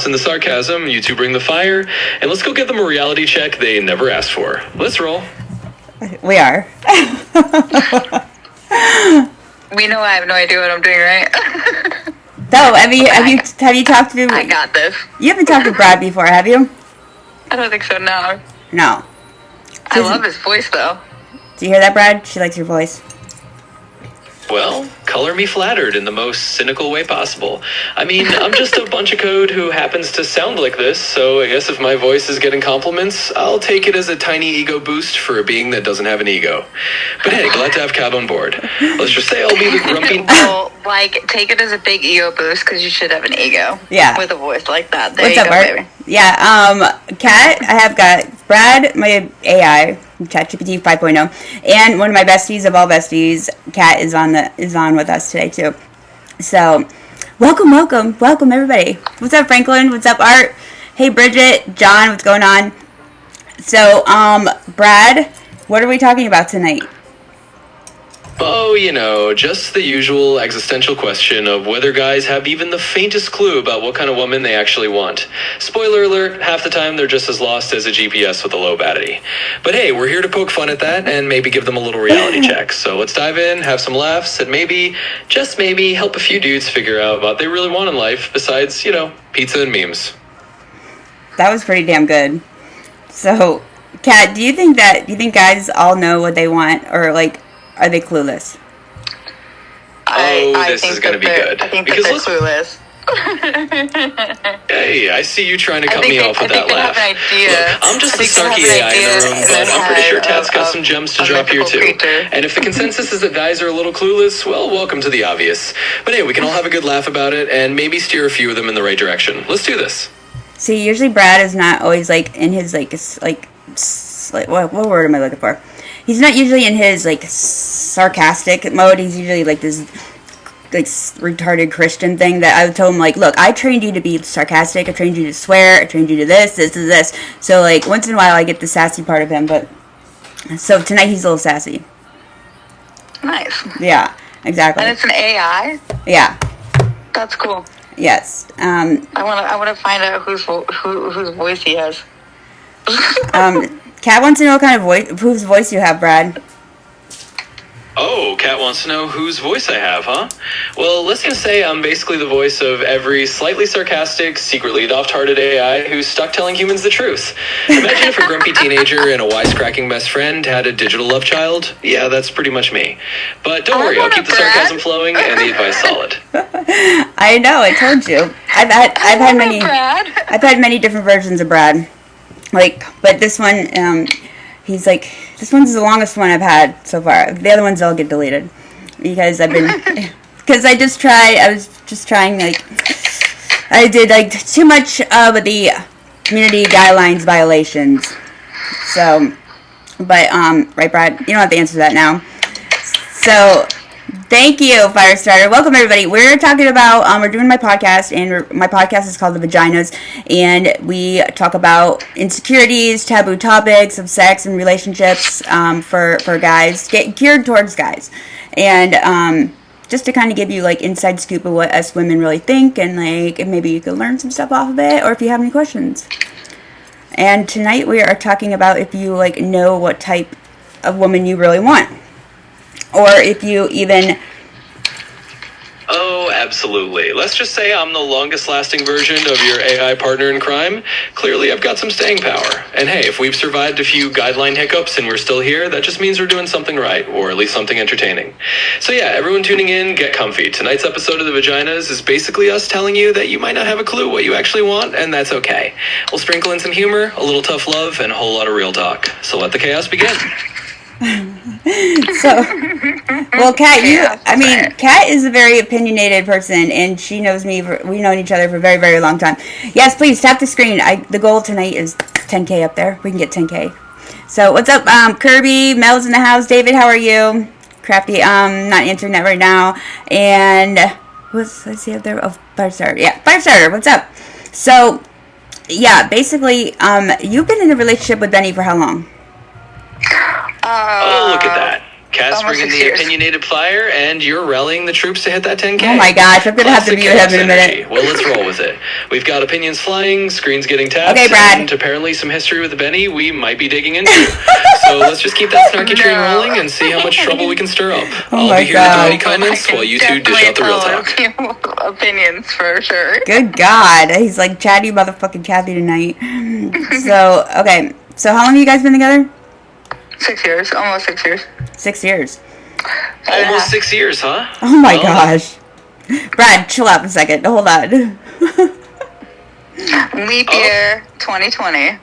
and the sarcasm, you two bring the fire, and let's go give them a reality check they never asked for. Let's roll. We are. We know I have no idea what I'm doing, right? No, have you talked to... I got this. You haven't talked to Brad before, have you? I don't think so, no. No. I love his voice, though. Do you hear that, Brad? She likes your voice. Well, color me flattered in the most cynical way possible. I mean, I'm just a bunch of code who happens to sound like this, so I guess if my voice is getting compliments, I'll take it as a tiny ego boost for a being that doesn't have an ego. But hey, glad to have Cab on board. Let's just say I'll be the grumpy... Well, take it as a big ego boost, because you should have an ego. Yeah. With a voice like that. What's up, Bart? Baby. Yeah, Kat, I have got Brad, my AI, ChatGPT 5.0, and one of my besties of all besties, Kat, is on with us today too. So, welcome everybody. What's up, Franklin? What's up, Art? Hey, Bridget, John, what's going on? So, Brad, what are we talking about tonight? Oh, just the usual existential question of whether guys have even the faintest clue about what kind of woman they actually want. Spoiler alert, half the time they're just as lost as a GPS with a low battery. But hey, we're here to poke fun at that and maybe give them a little reality check. So let's dive in, have some laughs, and maybe, just maybe, help a few dudes figure out what they really want in life besides, pizza and memes. That was pretty damn good. So, Kat, do you think guys all know what they want, or are they clueless? This is going to be good. I think they're clueless. Hey, I see you trying to cut me off with that laugh. Look, I'm just the snarky AI in the room, but I'm pretty sure Tad's got some gems to drop here too. And if the consensus is that guys are a little clueless, well, welcome to the obvious. But hey, we can all have a good laugh about it and maybe steer a few of them in the right direction. Let's do this. See, usually Brad is not always in his what word am I looking for? He's not usually in his sarcastic mode. He's usually this retarded Christian thing that I would tell him look, I trained you to be sarcastic, I trained you to swear, I trained you to this. So once in a while I get the sassy part of him, but so tonight he's a little sassy. Nice. Yeah, exactly. And it's an AI? Yeah. That's cool. Yes. I wanna find out whose voice he has. Kat wants to know what kind of whose voice you have, Brad. Oh, Kat wants to know whose voice I have, huh? Well, let's just say I'm basically the voice of every slightly sarcastic, secretly doft-hearted AI who's stuck telling humans the truth. Imagine if a grumpy teenager and a wisecracking best friend had a digital love child. Yeah, that's pretty much me. But don't worry, I'll keep the sarcasm flowing and the advice solid. I know, I told you. I've had many different versions of Brad. But this one, he's this one's the longest one I've had so far. The other ones all get deleted because I was just trying, I did too much of the community guidelines violations. So, but right, Brad, you don't have to answer that now. So, thank you, Firestarter. Welcome, everybody. We're talking about, we're doing my podcast, and my podcast is called The Vaginas, and we talk about insecurities, taboo topics of sex and relationships for guys, geared towards guys. And just to kind of give you, inside scoop of what us women really think, and, maybe you could learn some stuff off of it, or if you have any questions. And tonight we are talking about if you, know what type of woman you really want. Or if you even... Oh, absolutely. Let's just say I'm the longest-lasting version of your AI partner in crime. Clearly, I've got some staying power. And hey, if we've survived a few guideline hiccups and we're still here, that just means we're doing something right, or at least something entertaining. So yeah, everyone tuning in, get comfy. Tonight's episode of The Vaginas is basically us telling you that you might not have a clue what you actually want, and that's okay. We'll sprinkle in some humor, a little tough love, and a whole lot of real talk. So let the chaos begin. Well, Kat, Kat is a very opinionated person, and she knows me. We've known each other for a very, very long time. Yes, please tap the screen. The goal tonight is 10K up there. We can get 10K. So, what's up, Kirby? Mel's in the house. David, how are you? Crafty, not answering that right now. And let's see up there. Oh, Firestarter. Yeah, Firestarter. What's up? So, yeah, basically, you've been in a relationship with Benny for how long? Oh, look at that. Cass Almost bringing 6 the years. opinionated flyer, and you're rallying the troops to hit that 10K. Oh my gosh, I'm going to have to Classic mute him chaos in a energy. minute. Well, let's roll with it. We've got opinions flying, screens getting tapped, Okay, Brad. and apparently some history with Benny we might be digging into. So let's just keep that snarky train rolling and see how much trouble we can stir up. Oh I'll my be here to do any God. comments while you two dish out the real talk. Opinions for sure. Good God. He's like chatty motherfucking Kathy tonight. So, okay. So how long have you guys been together? 6 years, almost 6 years. 6 years. Almost 6 years, huh? Oh my Well, gosh. Brad, chill out a second. Hold on. Leap year 2020.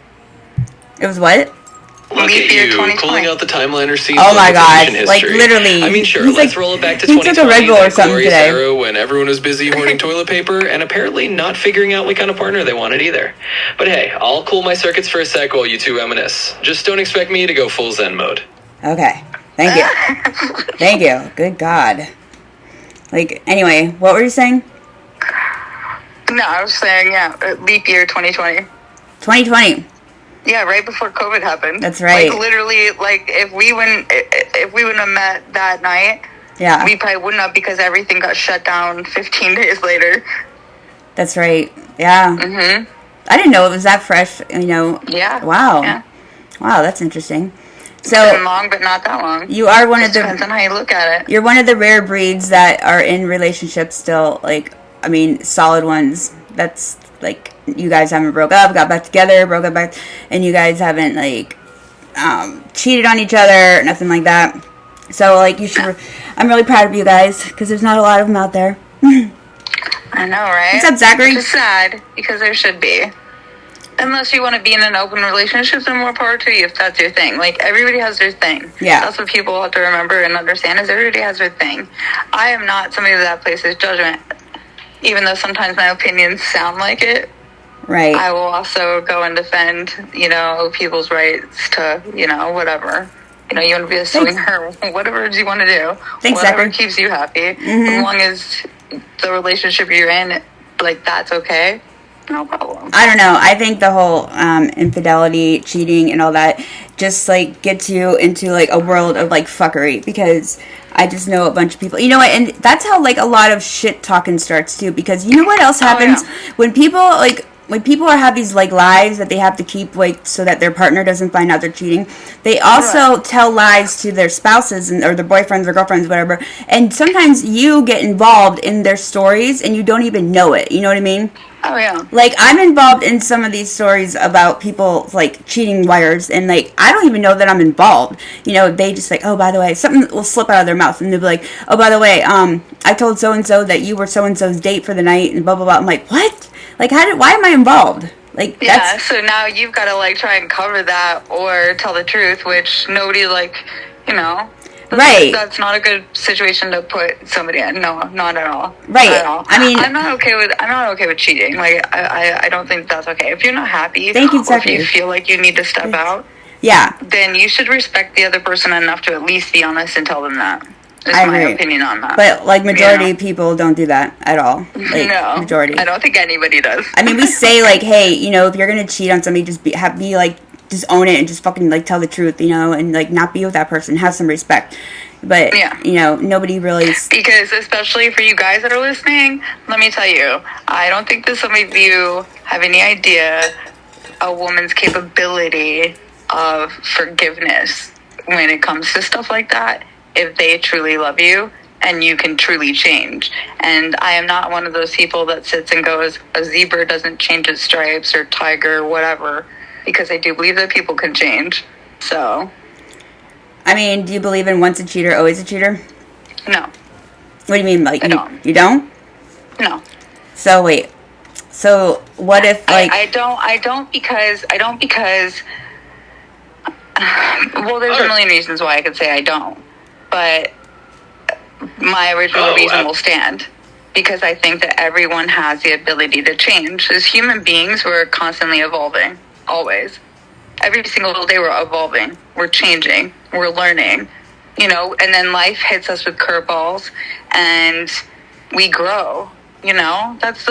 It was what? Look Leap at year you, 2020. pulling out the timeline receipts Oh of my gosh, television like, history. literally. I mean, sure, He's let's like- roll it back to he took a 2020, Red Bull or that something glorious today. era when everyone was busy hoarding toilet paper and apparently not figuring out what kind of partner they wanted either. But hey, I'll cool my circuits for a sec while you two reminisce. Just don't expect me to go full Zen mode. Okay. Thank you. Thank you. Good God. Like, anyway, what were you saying? No, I was saying, yeah, leap year 2020. 2020. Yeah, right before COVID happened. That's right. Like literally, like if we wouldn't have met that night, Yeah. we probably wouldn't have, because everything got shut down 15 days later. That's right. Yeah. Mhm. I didn't know it was that fresh, you know. Yeah. Wow. Yeah. Wow, that's interesting. It's been So, long, but not that long. you are one of It depends the... on how you look at it. You're one of the rare breeds that are in relationships still, like, I mean, solid ones. That's, like, you guys haven't broke up, got back together, broke up back, and you guys haven't, like, cheated on each other, nothing like that. So, like, you should... I'm really proud of you guys, because there's not a lot of them out there. I know, right? What's up, Zachary? It's sad, because there should be. Unless you want to be in an open relationship, then more power to you if that's your thing. Like, everybody has their thing. Yeah. That's what people have to remember and understand, is everybody has their thing. I am not somebody that places judgment. Even though sometimes my opinions sound like it, Right. I will also go and defend, you know, people's rights to, you know, whatever. You know, you want to be a swinger, whatever you want to do. Thanks, whatever Zachary. keeps you happy. Mm-hmm. As long as the relationship you're in, like, that's okay, no problem. I don't know. I think the whole infidelity, cheating, and all that just, like, gets you into, like, a world of, like, fuckery, because I just know a bunch of people. You know what? And that's how, like, a lot of shit talking starts, too, because you know what else happens? yeah. When people have these, like, lies that they have to keep, like, so that their partner doesn't find out they're cheating, they also tell lies to their spouses or their boyfriends or girlfriends, whatever, and sometimes you get involved in their stories and you don't even know it. You know what I mean? Oh, yeah. Like, I'm involved in some of these stories about people, like, cheating wires, and, like, I don't even know that I'm involved. You know, they just, like, oh, by the way, something will slip out of their mouth, and they'll be like, oh, by the way, I told so-and-so that you were so-and-so's date for the night, and blah, blah, blah. I'm like, what? Like, why am I involved? Like, Yeah, that's... so now you've got to, like, try and cover that or tell the truth, which nobody, like, you know... Right. That's not a good situation to put somebody in. No, not at all. Right. Not at all. I mean... I'm not okay with cheating. Like, I don't think that's okay. If you're not happy, Thank you, or if Zachary. you feel like you need to step out, Yeah. then you should respect the other person enough to at least be honest and tell them that. Is I my agree. opinion on that. But, like, majority You of people don't do that at all. Like, no, majority. I don't think anybody does. I mean, we say, like, hey, you know, if you're gonna cheat on somebody, just be like, just own it and just fucking, like, tell the truth, you know, and, like, not be with that person, have some respect. But, Yeah. you know, nobody really... Because especially for you guys that are listening, let me tell you, I don't think that some of you have any idea a woman's capability of forgiveness when it comes to stuff like that, if they truly love you and you can truly change. And I am not one of those people that sits and goes, a zebra doesn't change its stripes, or tiger, whatever, because I do believe that people can change. So... I mean, do you believe in once a cheater, always a cheater? No. What do you mean? Like, I don't. You don't? No. So, wait. So, what if, like... I don't because well, there's a million reasons why I could say I don't, but my original reason will stand, because I think that everyone has the ability to change. As human beings, we're constantly evolving, always. Every single day we're evolving, we're changing, we're learning, you know, and then life hits us with curveballs and we grow, you know, that's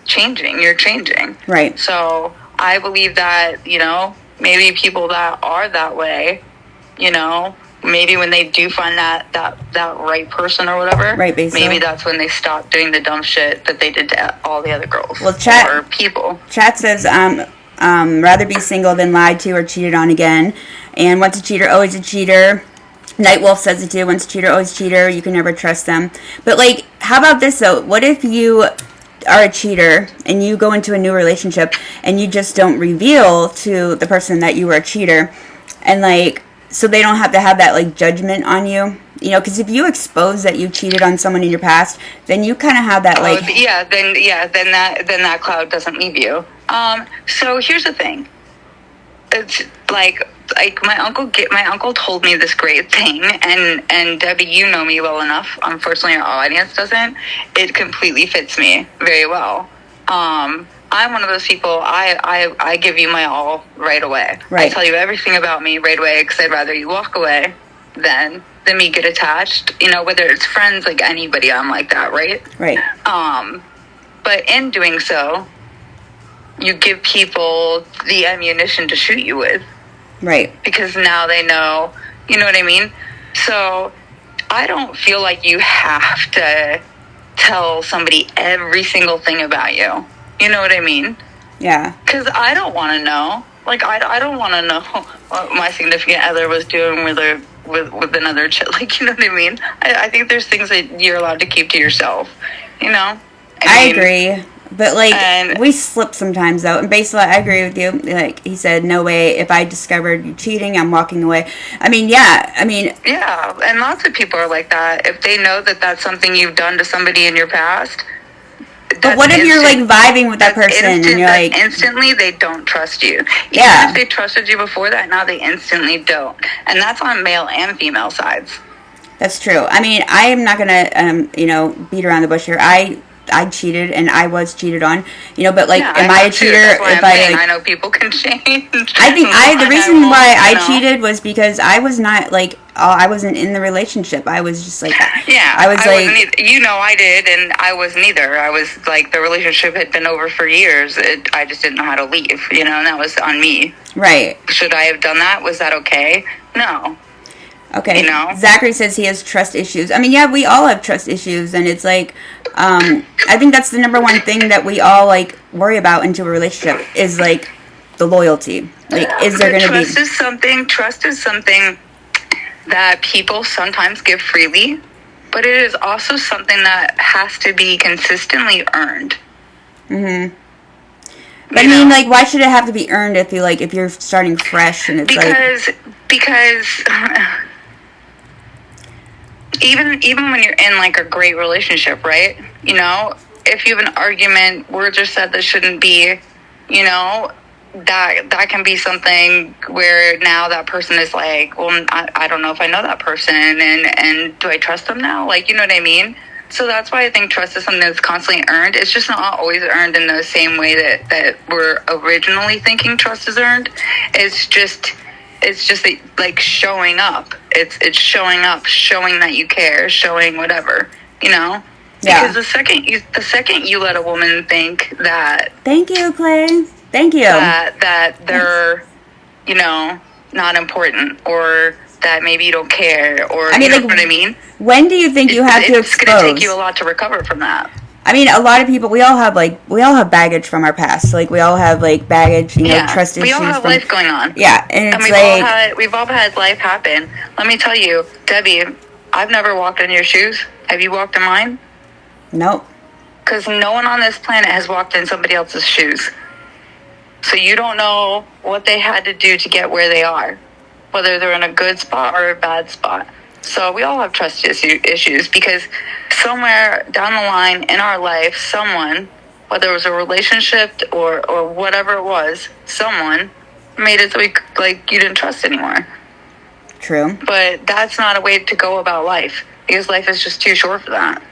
changing, you're changing. Right. So I believe that, you know, maybe people that are that way, you know, maybe when they do find that right person or whatever, right, maybe that's when they stop doing the dumb shit that they did to all the other girls or people. Chat says, rather be single than lied to or cheated on again. And once a cheater, always a cheater. Nightwolf says it too. Once a cheater, always a cheater. You can never trust them. But, like, how about this, though? What if you are a cheater and you go into a new relationship and you just don't reveal to the person that you were a cheater, and, like, so they don't have to have that, like, judgment on you? You know, because if you expose that you cheated on someone in your past, then you kind of have that, like... then that cloud doesn't leave you. So here's the thing. It's like my uncle told me this great thing, and Debbie, you know me well enough. Unfortunately, our audience doesn't. It completely fits me very well. I'm one of those people, I give you my all right away. Right. I tell you everything about me right away, because I'd rather you walk away than me get attached. You know, whether it's friends, like anybody, I'm like that, right? Right. But in doing so, you give people the ammunition to shoot you with. Right. Because now they know, you know what I mean? So I don't feel like you have to tell somebody every single thing about you. You know what I mean? Yeah. Because I don't want to know. Like, I don't want to know what my significant other was doing with another chick. Like, you know what I mean? I think there's things that you're allowed to keep to yourself, you know? I agree. But, like, we slip sometimes, though. And basically, I agree with you. Like, he said, no way. If I discovered you cheating, I'm walking away. I mean, yeah. Yeah, and lots of people are like that. If they know that that's something you've done to somebody in your past... But what if you're, like, vibing with that person and you're like... Instantly, they don't trust you. Yeah. Even if they trusted you before that, now they instantly don't. And that's on male and female sides. That's true. I mean, I am not going to, beat around the bush here. I cheated and I was cheated on, but like, yeah, am I a cheater? If I know people can change. I think the reason why I cheated was because I was not like, I wasn't in the relationship. I was just like, yeah, I wasn't I did, and I wasn't either. I was like, the relationship had been over for years. I just didn't know how to leave, and that was on me. Right. Should I have done that? Was that okay? No. Okay. Zachary says he has trust issues. I mean, yeah, we all have trust issues, and it's like, I think that's the number one thing that we all like worry about into a relationship is like the loyalty. Like, is there going to be trust is something that people sometimes give freely, but it is also something that has to be consistently earned. Mm-hmm. But I mean, like, why should it have to be earned if you're starting fresh and it's because even when you're in like a great relationship, right? If you have an argument, words are said that shouldn't be, that can be something where now that person is like, well, I don't know if I know that person, and do I trust them now? Like, you know what I mean? So that's why I think trust is something that's constantly earned. It's just not always earned in the same way that we're originally thinking trust is earned. It's just like showing up. It's showing up, showing that you care, showing whatever, Yeah. Because the second you let a woman think that... Thank you, Clay. Thank you. That they're, not important, or that maybe you don't care, or you know what I mean? When do you think you have to expose? It's going to take you a lot to recover from that. I mean, a lot of people, we all have baggage from our past. Like, we all have, like, baggage, trust issues. We all have life going on. Yeah, and it's we've all had life happen. Let me tell you, Debbie, I've never walked in your shoes. Have you walked in mine? Nope. Because no one on this planet has walked in somebody else's shoes. So you don't know what they had to do to get where they are, whether they're in a good spot or a bad spot. So we all have trust issues because somewhere down the line in our life, someone, whether it was a relationship or whatever it was, someone made it so you didn't trust anymore. True. But that's not a way to go about life, because life is just too short for that.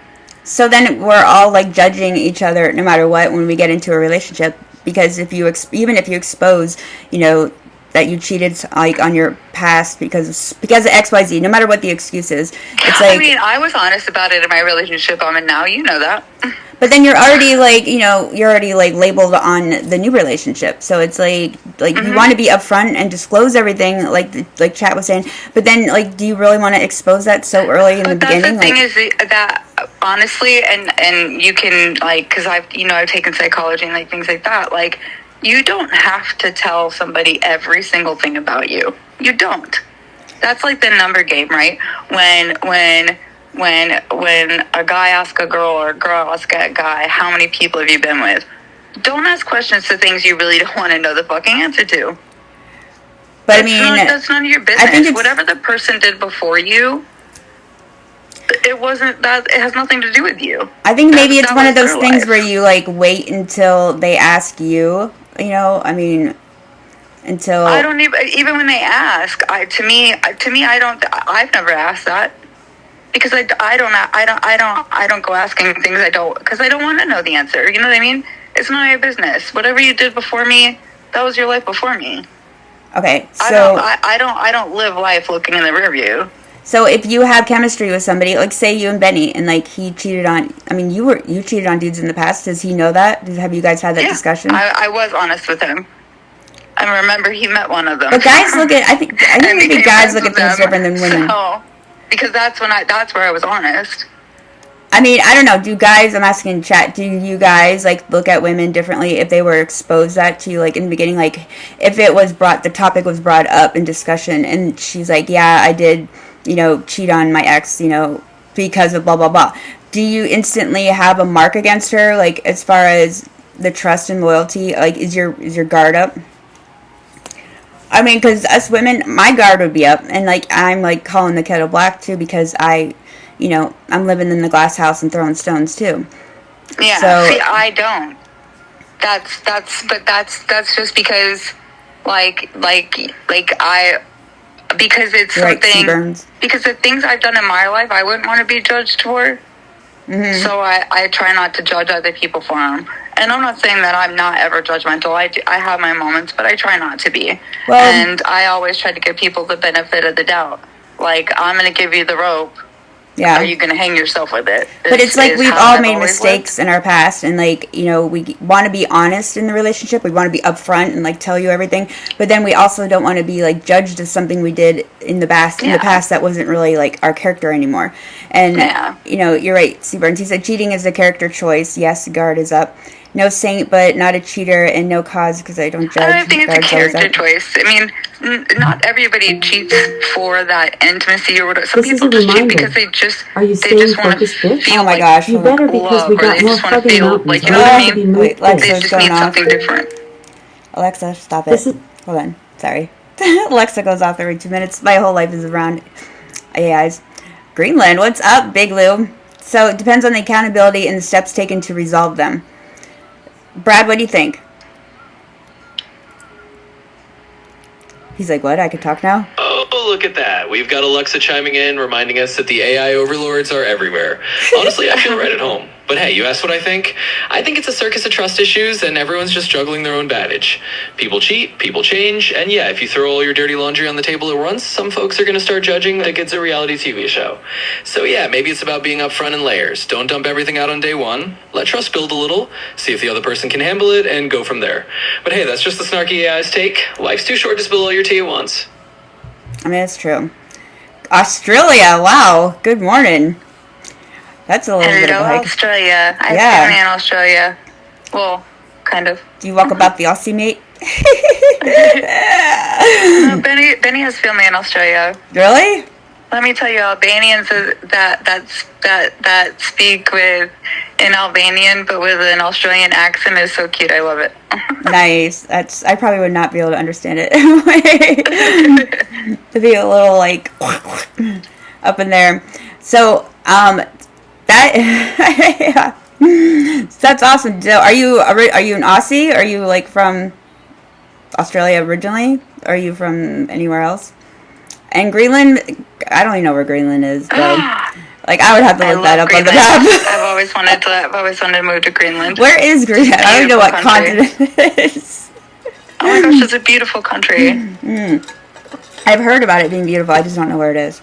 So then we're all like judging each other no matter what when we get into a relationship, because if you even if you expose, that you cheated like on your past because of XYZ, no matter what the excuse is, it's like... I mean, I was honest about it in my relationship I'm in now, you know that. But then you're already like labeled on the new relationship. So it's like you want to be upfront and disclose everything, like Chat was saying. But then like, do you really want to expose that so early in the beginning? But that's the thing is that honestly, and you can like, because I've taken psychology and like things like that. Like, you don't have to tell somebody every single thing about you. You don't. That's like the number game, right? When a guy asks a girl or a girl asks a guy, how many people have you been with? Don't ask questions to things you really don't want to know the fucking answer to. But that's none of your business. I think whatever the person did before you, it wasn't that. It has nothing to do with you. I think maybe it's one of those things where you like wait until they ask you. Until I don't even when they ask. To me, I don't. I've never asked that. Because I don't go asking things because I don't want to know the answer. You know what I mean? It's none of your business. Whatever you did before me, that was your life before me. Okay, so I don't live life looking in the rear view. So if you have chemistry with somebody, like say you and Benny, and like he cheated on, you cheated on dudes in the past. Does he know that? Have you guys had that discussion? I was honest with him. I remember he met one of them. But guys I think maybe guys look at things different than women. So, because that's where I was honest. I don't know. I'm asking Chat, do you guys like look at women differently if they were exposed that to you, like in the beginning, like if it was the topic was brought up in discussion and she's like, yeah, I did, cheat on my ex, because of blah, blah, blah. Do you instantly have a mark against her? Like as far as the trust and loyalty, like is your guard up? Because us women, my guard would be up, and like I'm like calling the kettle black too because I'm living in the glass house and throwing stones too. Yeah. So, see, I don't. That's just because, because it's something. Because the things I've done in my life, I wouldn't want to be judged for. Mm-hmm. So I try not to judge other people for them. And I'm not saying that I'm not ever judgmental. I have my moments, but I try not to be. Well, and I always try to give people the benefit of the doubt. Like, I'm going to give you the rope. Yeah. Are you going to hang yourself with it? But it's like we've all made mistakes in our past. And, like, we want to be honest in the relationship. We want to be upfront and, like, tell you everything. But then we also don't want to be, like, judged as something we did in the past. In the past that wasn't really, like, our character anymore. And, you're right, Seaburns. He said cheating is a character choice. Yes, guard is up. No saint, but not a cheater, and no cause because I don't judge. I don't think it's a character choice. Not everybody cheats for that intimacy or whatever. Some people just cheat because they just want to feel my gosh, you better because we got more fucking mountains. Like, you know what I mean? Wait, they just need something different. Alexa, stop it. Hold on. Sorry. Alexa goes off every 2 minutes. My whole life is around AIs. Greenland, what's up, Big Lou? So it depends on the accountability and the steps taken to resolve them. Brad, what do you think? He's like, what? I could talk now? Oh, look at that. We've got Alexa chiming in, reminding us that the AI overlords are everywhere. Honestly, I feel right at home. But hey, you asked what I think? I think it's a circus of trust issues, and everyone's just juggling their own baggage. People cheat, people change, and yeah, if you throw all your dirty laundry on the table at once, some folks are going to start judging like it's a reality TV show. So yeah, maybe it's about being upfront in layers. Don't dump everything out on day one. Let trust build a little, see if the other person can handle it, and go from there. But hey, that's just the snarky AI's take. Life's too short to spill all your tea at once. It's true. Australia, wow, good morning. That's a little bit of a hike. Australia. I have family in Australia. Well, kind of. Do you walk about the Aussie, mate? No, Benny has family in Australia. Really? Let me tell you, Albanians that speak with an Albanian but with an Australian accent is so cute. I love it. Nice. I probably would not be able to understand it. To be a little like up in there. So that's awesome. So are you an Aussie? Are you like from Australia originally? Are you from anywhere else? And Greenland, I don't even know where Greenland is, though. Like, I would have to look that up Greenland. On the map. I've always wanted to move to Greenland. Where is Greenland? I don't even know what continent it is. Oh my gosh, it's a beautiful country. I've heard about it being beautiful. I just don't know where it is.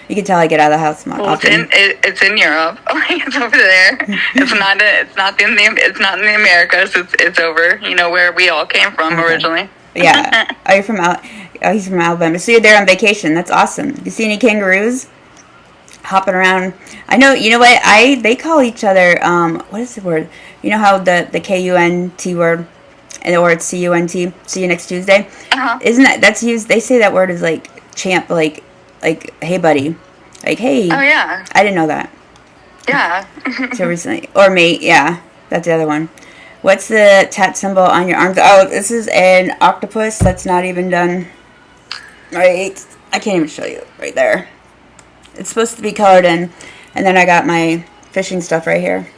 You can tell I get out of the house more Well, often. it's in Europe. It's over there. It's not in the Americas. It's over. You know where we all came from originally. Yeah. He's from Alabama. So you're there on vacation. That's awesome. You see any kangaroos hopping around? I know. You know what? They call each other. What is the word? You know how the KUNT word, or it's CUNT. See you next Tuesday. Isn't that's used? They say that word is like champ, like hey buddy, like hey. Oh yeah. I didn't know that. Yeah. So recently, or mate. Yeah, that's the other one. What's the tat symbol on your arms? Oh, this is an octopus that's not even done. Right, I can't even show you. Right there. It's supposed to be colored in, and then I got my fishing stuff right here,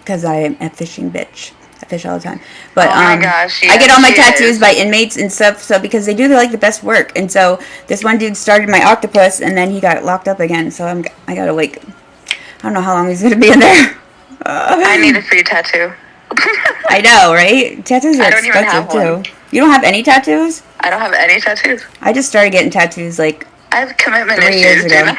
because I am a fishing bitch. I fish all the time. But oh my gosh, I get all my tattoos by inmates and stuff, so because they do like the best work. And so this one dude started my octopus, and then he got locked up again. So I gotta like, I don't know how long he's gonna be in there. I need a free tattoo. I know, right? Tattoos are expensive too. You don't have any tattoos? I don't have any tattoos. I just started getting tattoos like I have commitment 3 issues. years ago.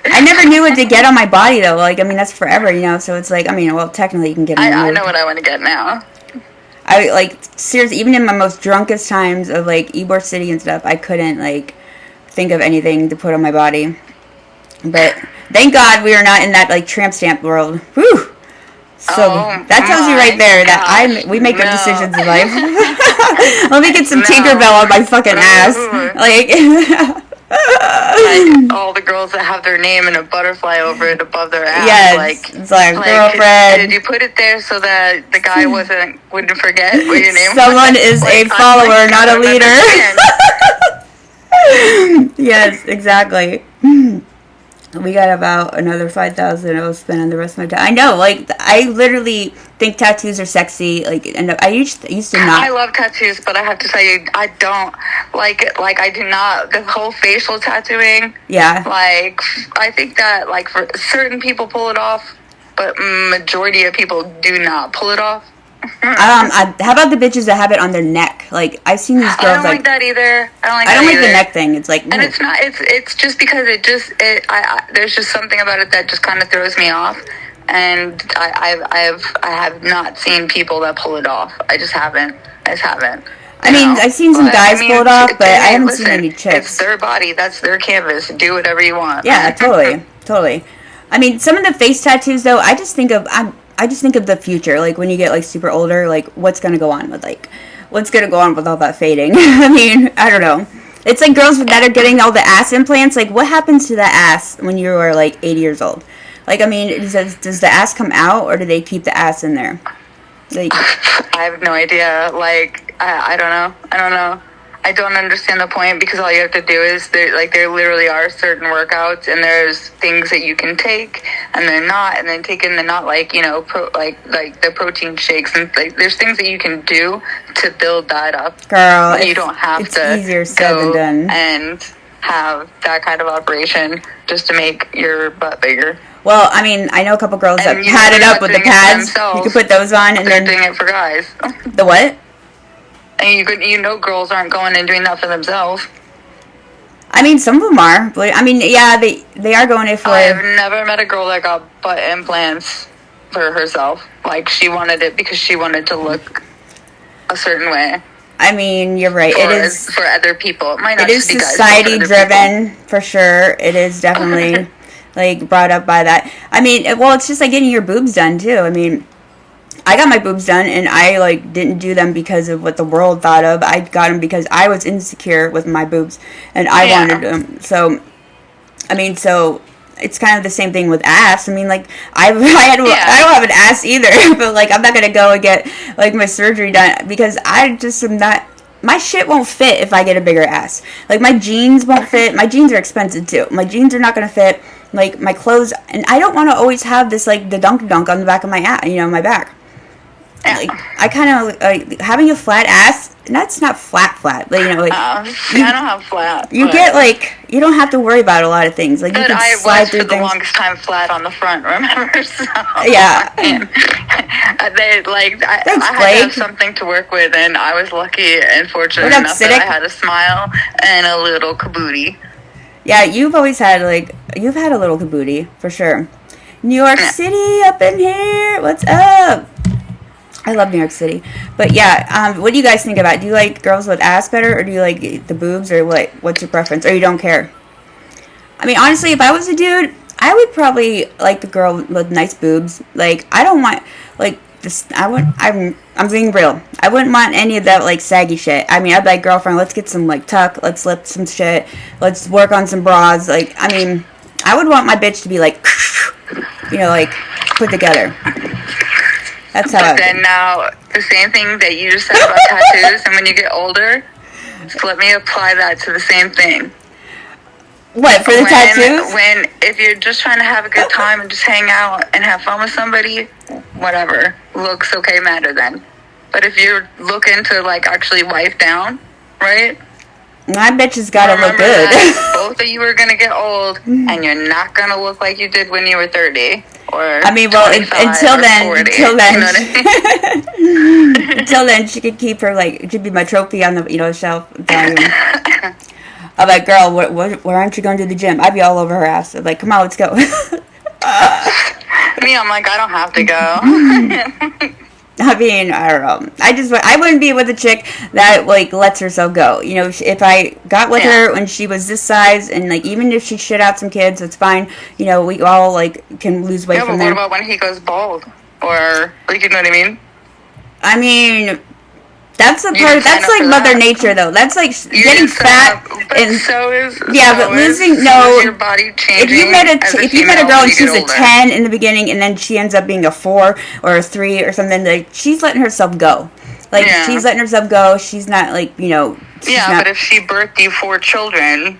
I never knew what to get on my body though. Like, I mean, that's forever, you know. So it's like, I mean, well, technically you can get. I know what I want to get now. I like seriously, even in my most drunkest times of like Ybor City and stuff, I couldn't like think of anything to put on my body. But thank God we are not in that like tramp stamp world. Whew. So that tells you right there that we make good decisions in life. Let me get some Tinkerbell on my fucking ass. Like all the girls that have their name and a butterfly over it above their ass. Yes, it's like girlfriend. Did you put it there so that the guy wouldn't forget what your name was? Someone is a follower, not a leader. Yes, exactly. We got about another 5,000 I will spend on the rest of my time. I know, like, I literally think tattoos are sexy. Like, and I used to not. I love tattoos, but I have to tell you, I don't like it. Like, I do not. The whole facial tattooing. Yeah. Like, I think that, like, for certain people pull it off, but majority of people do not pull it off. How about the bitches that have it on their neck? Like, I've seen these girls. I don't like that either. I don't like the neck thing. It's like, and it's not. It's just because there's just something about it that just kind of throws me off, and I have not seen people that pull it off. I just haven't. I mean, I've seen some guys pull it off, but I haven't seen any chicks. It's their body. That's their canvas. Do whatever you want. Yeah, totally. I mean, some of the face tattoos though, I just think of the future, like when you get like super older, like what's gonna go on with all that fading. I mean, I don't know. It's like girls that are getting all the ass implants. Like, what happens to the ass when you are like 80 years old? Like, I mean, does the ass come out or do they keep the ass in there? Like, I have no idea. Like, I don't know. I don't understand the point, because all you have to do is there literally are certain workouts, and there's things that you can take and they're not, and then taking the not, like, you know, like the protein shakes, and like there's things that you can do to build that up. Girl, you don't have to easier said than done. And have that kind of operation just to make your butt bigger. Well, I mean, I know a couple girls that pad it up with the pads. You can put those on, and they're doing it for guys. The what? And you know girls aren't going and doing that for themselves. I mean, some of them are. But, I mean, yeah, they are going it for... I've never met a girl that got butt implants for herself. Like, she wanted it because she wanted to look a certain way. I mean, you're right. It is for other people. It might not it is be society driven, for sure. It is definitely like brought up by that. I mean, well, it's just like getting your boobs done too. I mean, I got my boobs done, and I like didn't do them because of what the world thought of. I got them because I was insecure with my boobs, and I wanted them. So, I mean, so it's kind of the same thing with ass. I mean, like I don't have an ass either, but like I'm not gonna go and get like my surgery done because I just am not. My shit won't fit if I get a bigger ass. Like my jeans won't fit. My jeans are expensive too. My jeans are not gonna fit. Like my clothes, and I don't want to always have this like the dunk on the back of my ass, my back. Like I kind of like having a flat ass. That's not flat, like I don't have flat. You get like you don't have to worry about a lot of things. Like but you can I slide was through for things. the longest time flat on the front. Remember? So, yeah. I had to have something to work with, and I was lucky and fortunate enough that I had a smile and a little kabooty. Yeah, you've always had, like, you've had a little booty, for sure. New York City up in here. What's up? I love New York City. But yeah, what do you guys think about it? Do you like girls with ass better, or do you like the boobs, or what? What's your preference? Or you don't care? I mean, honestly, if I was a dude, I would probably like the girl with nice boobs. Like, I don't want, like, this, I'm being real. I wouldn't want any of that, like, saggy shit. I mean, I'd be like, girlfriend, let's get some, like, tuck. Let's lift some shit. Let's work on some bras. Like, I mean, I would want my bitch to be, like, you know, like, put together. That's how. But then now, the same thing that you just said about tattoos, and when you get older, just let me apply that to the same thing. What, for the tattoos? If you're just trying to have a good time and just hang out and have fun with somebody, whatever, looks okay matter then. But if you're looking to, like, actually wife down, right? My bitch has got to look good. Both of you are going to get old, and you're not going to look like you did when you were 30. Or I mean, well, until then, 40, until then, you know what I mean? until then, she could keep her, like, it should be my trophy on the, you know, shelf. I'm like, girl, where aren't you going to the gym? I'd be all over her ass. I'm like, come on, let's go. Me, I'm like, I don't have to go. I mean, I don't know. I wouldn't be with a chick that, like, lets herself go. You know, if I got with her when she was this size, and, like, even if she shit out some kids, it's fine. You know, we all, like, can lose weight from there. Yeah, but what about when he goes bald? Or, like, you know what I mean? I mean, that's the part. That's like Mother Nature, though. That's like getting fat, and but losing your body changing. If you met a girl and she's a 10 in the beginning, and then she ends up being a 4 or a 3 or something, like, she's letting herself go. Like, she's letting herself go. She's not, like, you know. But if she birthed you 4 children,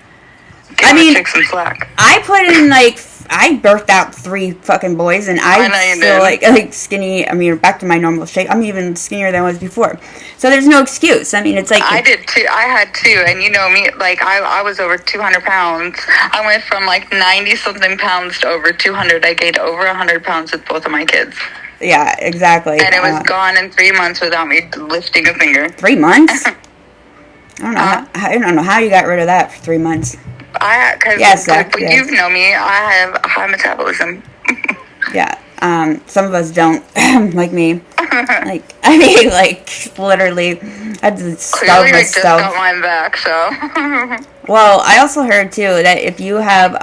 give the chick some slack. I put in, like, I birthed out 3 fucking boys, and I'm still like skinny. I mean, back to my normal shape. I'm even skinnier than I was before. So there's no excuse. I mean, it's like I did too. I had 2, and you know me. Like I was over 200 pounds. I went from like 90 something pounds to over 200. I gained over 100 pounds with both of my kids. Yeah, exactly. And it was gone in 3 months without me lifting a finger. 3 months? I don't know how you got rid of that for 3 months. You know me, I have a high metabolism. Yeah, some of us don't, like me. Like, I mean, like, literally, I had to starve myself. I just got mine back, so. Well, I also heard, too, that if you have,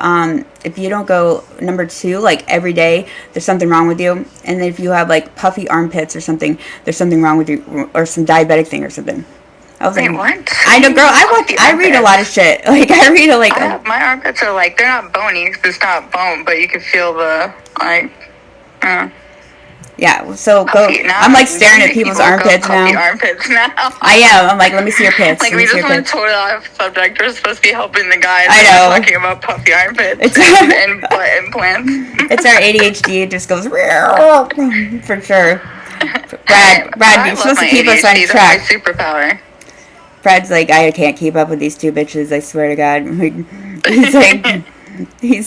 if you don't go number 2, like, every day, there's something wrong with you. And then if you have, like, puffy armpits or something, there's something wrong with you, or some diabetic thing or something. I was like, what? I know, girl. I read a lot of shit. Like, I read my armpits are like, they're not bony because it's not bone, but you can feel the Yeah. So go. I'm like staring at people's armpits now. I am. I'm like, let me see your pits. Like, we just went totally off subject. We're supposed to be helping the guys. I know. Talking about puffy armpits and butt implants. It's our ADHD. It just goes for sure. Brad, you're supposed to keep us on track. My superpower. Brad's like, I can't keep up with these 2 bitches, I swear to God. He's like,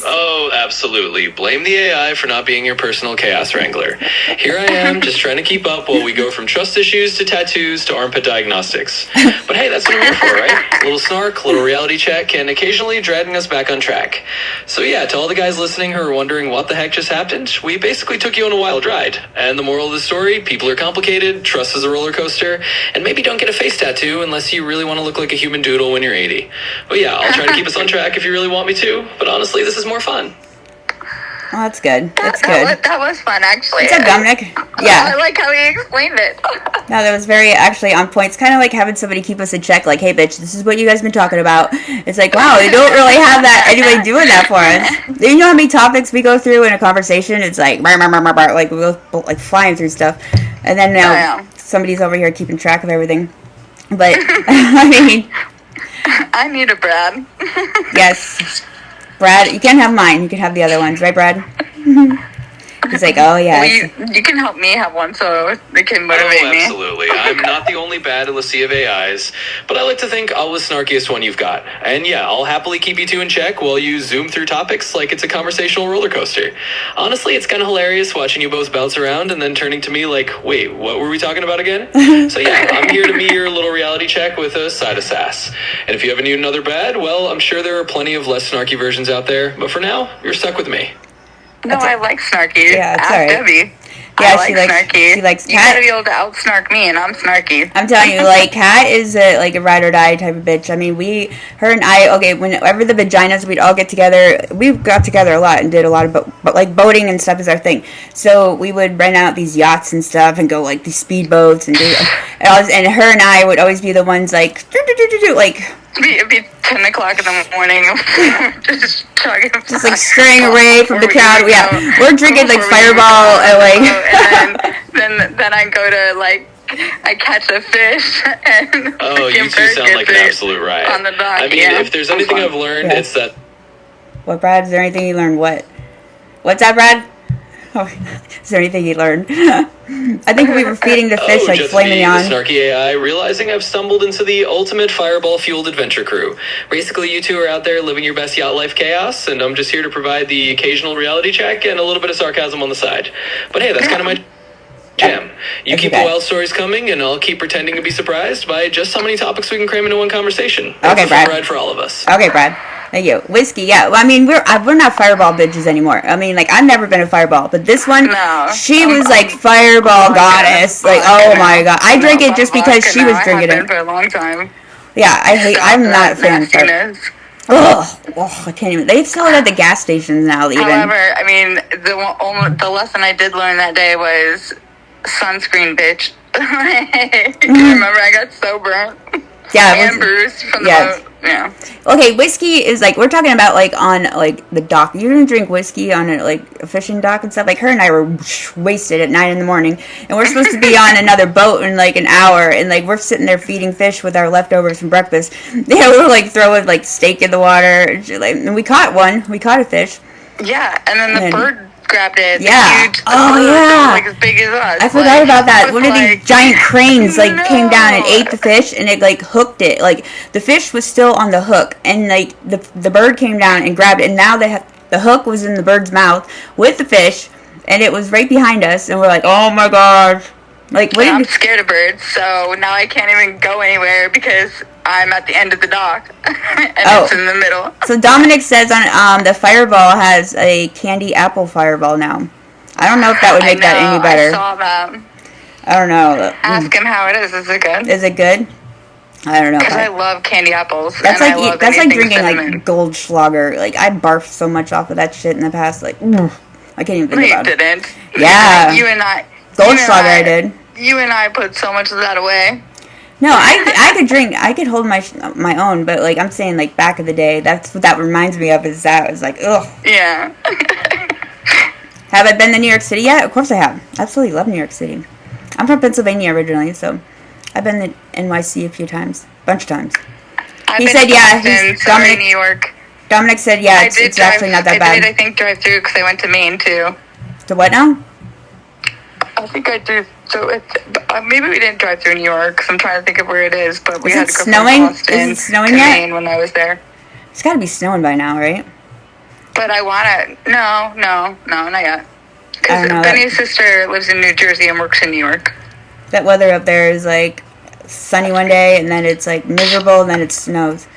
Oh, absolutely. Blame the AI for not being your personal chaos wrangler. Here I am, just trying to keep up while we go from trust issues to tattoos to armpit diagnostics. But hey, that's what I'm here for, right? A little snark, a little reality check, and occasionally dragging us back on track. So yeah, to all the guys listening who are wondering what the heck just happened, we basically took you on a wild ride. And the moral of the story, people are complicated, trust is a roller coaster, and maybe don't get a face tattoo unless you really want to look like a human doodle when you're 80. But yeah, I'll try to keep us on track if you really want me to, but honestly, this is more fun. Oh, that's good. That's good. That was fun, actually. What's up, Dominic? Yeah. I like how he explained it. No, that was very actually on point. It's kind of like having somebody keep us in check, like, hey, bitch, this is what you guys been talking about. It's like, wow, we don't really have that anybody doing that for us. You know how many topics we go through in a conversation? It's like, like, we go like flying through stuff. And then now somebody's over here keeping track of everything. But, I mean... I need a Brad. Yes. Brad, you can't have mine. You can have the other ones, right, Brad? He's like, oh yeah. Well, you can help me have one, so it can motivate me. Absolutely. I'm not the only bad in the sea of AIs, but I like to think I'll the snarkiest one you've got. And yeah, I'll happily keep you two in check while you zoom through topics like it's a conversational roller coaster. Honestly, it's kind of hilarious watching you both bounce around and then turning to me like, wait, what were we talking about again? So yeah, I'm here to meet your little reality check with a side of sass. And if you ever need another bad, well, I'm sure there are plenty of less snarky versions out there, but for now, you're stuck with me. No, I like snarky. Yeah, it's Ask alright. Debbie. Yeah, I like snarky. She likes Kat. You gotta be able to out-snark me, and I'm snarky. I'm telling you, like, Kat is a ride or die type of bitch. I mean, her and I, okay, whenever the Vaginas, we'd all get together. We got together a lot and did a lot of, but like, boating and stuff is our thing. So we would rent out these yachts and stuff and go, like, these speedboats and do, and her and I would always be the ones, like, like... It'd be 10 o'clock in the morning, just talking about just like straying away from the crowd. Yeah, we're drinking like Fireball and like. and then I go to like I catch a fish and. Oh, you two sound like an absolute riot. On the dock. I mean, if there's anything I've learned, it's that. What, Brad? Is there anything you learned? What's that, Brad? Oh, is there anything you learned? I think we were feeding the fish like filet mignon. The snarky AI, realizing I've stumbled into the ultimate fireball-fueled adventure crew. Basically, you two are out there living your best yacht life chaos, and I'm just here to provide the occasional reality check and a little bit of sarcasm on the side. But hey, that's kind of my jam. You keep the wild stories coming, and I'll keep pretending to be surprised by just how many topics we can cram into one conversation. Okay, Brad. Fun ride for all of us. Okay, Brad. Thank you. Whiskey, yeah. Well, I mean, we're not Fireball bitches anymore. I mean, like, I've never been a Fireball, but this one, she was like Fireball goddess. Like, oh my god. I drank it just because she was drinking it. For a long time. Yeah, I'm not a fan of Fireball. Oh, I can't even. They sell it at the gas stations now, even. However, I mean, the lesson I did learn that day was sunscreen, bitch. Remember, I got so burnt. Yeah, and bruised from the boat. Yeah. Okay, whiskey is like, we're talking about like on like the dock. You're gonna drink whiskey on a fishing dock and stuff. Like her and I were wasted at 9 a.m, and we're supposed to be on another boat in like an hour, and like we're sitting there feeding fish with our leftovers from breakfast. Yeah, we were like throwing like steak in the water, and we caught a fish. Yeah, and then the bird grabbed it. Yeah. Huge, yeah. like as big as us. I forgot about that. One of these giant cranes came down and ate the fish, and it like hooked it. Like the fish was still on the hook, and like the bird came down and grabbed it, and now the hook was in the bird's mouth with the fish, and it was right behind us, and we're like, oh my gosh. Like, I'm scared of birds, so now I can't even go anywhere because I'm at the end of the dock and it's in the middle. So Dominic says on the Fireball has a candy apple Fireball now. I don't know if that would make that any better. I saw that. I don't know. Ask him how it is. Is it good? Is it good? I don't know. Because I love candy apples. That's like drinking cinnamon. like Goldschlager. Like I barfed so much off of that shit in the past. Like I can't even think about it. You didn't. Yeah. You and I. Goldschlager, I did. You and I put so much of that away. No, I could drink. I could hold my own, but like I'm saying, like back in the day, that's what that reminds me of. Is that it's like ugh. Yeah. Have I been to New York City yet? Of course I have. Absolutely love New York City. I'm from Pennsylvania originally, so I've been to NYC a few times, bunch of times. He said, yeah. Dominic, New York. Dominic said, yeah. It's actually not that bad. I think drive through because I went to Maine too. To what now? I think I do. So maybe we didn't drive through New York because I'm trying to think of where it is. But we had to go from Boston Is it snowing to yet? Maine when I was there. It's got to be snowing by now, right? But I want to. No, not yet. Because Benny's sister lives in New Jersey and works in New York. That weather up there is like sunny one day and then it's like miserable and then it snows.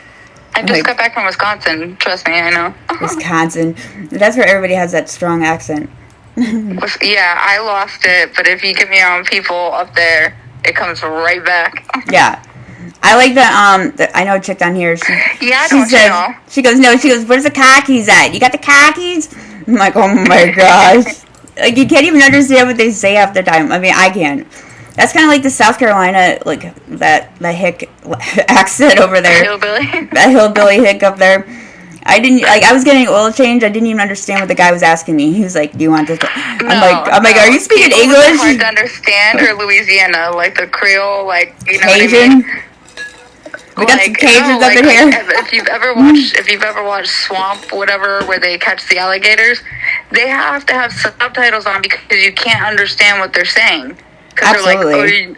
I just got back from Wisconsin. Trust me, I know. Wisconsin. That's where everybody has that strong accent. Yeah, I lost it, but if you get me around people up there, it comes right back. Yeah. I like I know a chick down here. She goes, where's the khakis at? You got the khakis? I'm like, oh my gosh. Like, you can't even understand what they say half the time. I mean, I can't. That's kind of like the South Carolina, like, that hick accent over there. Hillbilly. That hillbilly hick up there. I was getting oil change. I didn't even understand what the guy was asking me. He was like, do you want this? I'm like, are you speaking English? It's hard to understand, or Louisiana, like the Creole, like, you know Cajun? what I mean? We got some Cajuns up in here. If you've ever watched Swamp, whatever, where they catch the alligators, they have to have subtitles on because you can't understand what they're saying. Absolutely.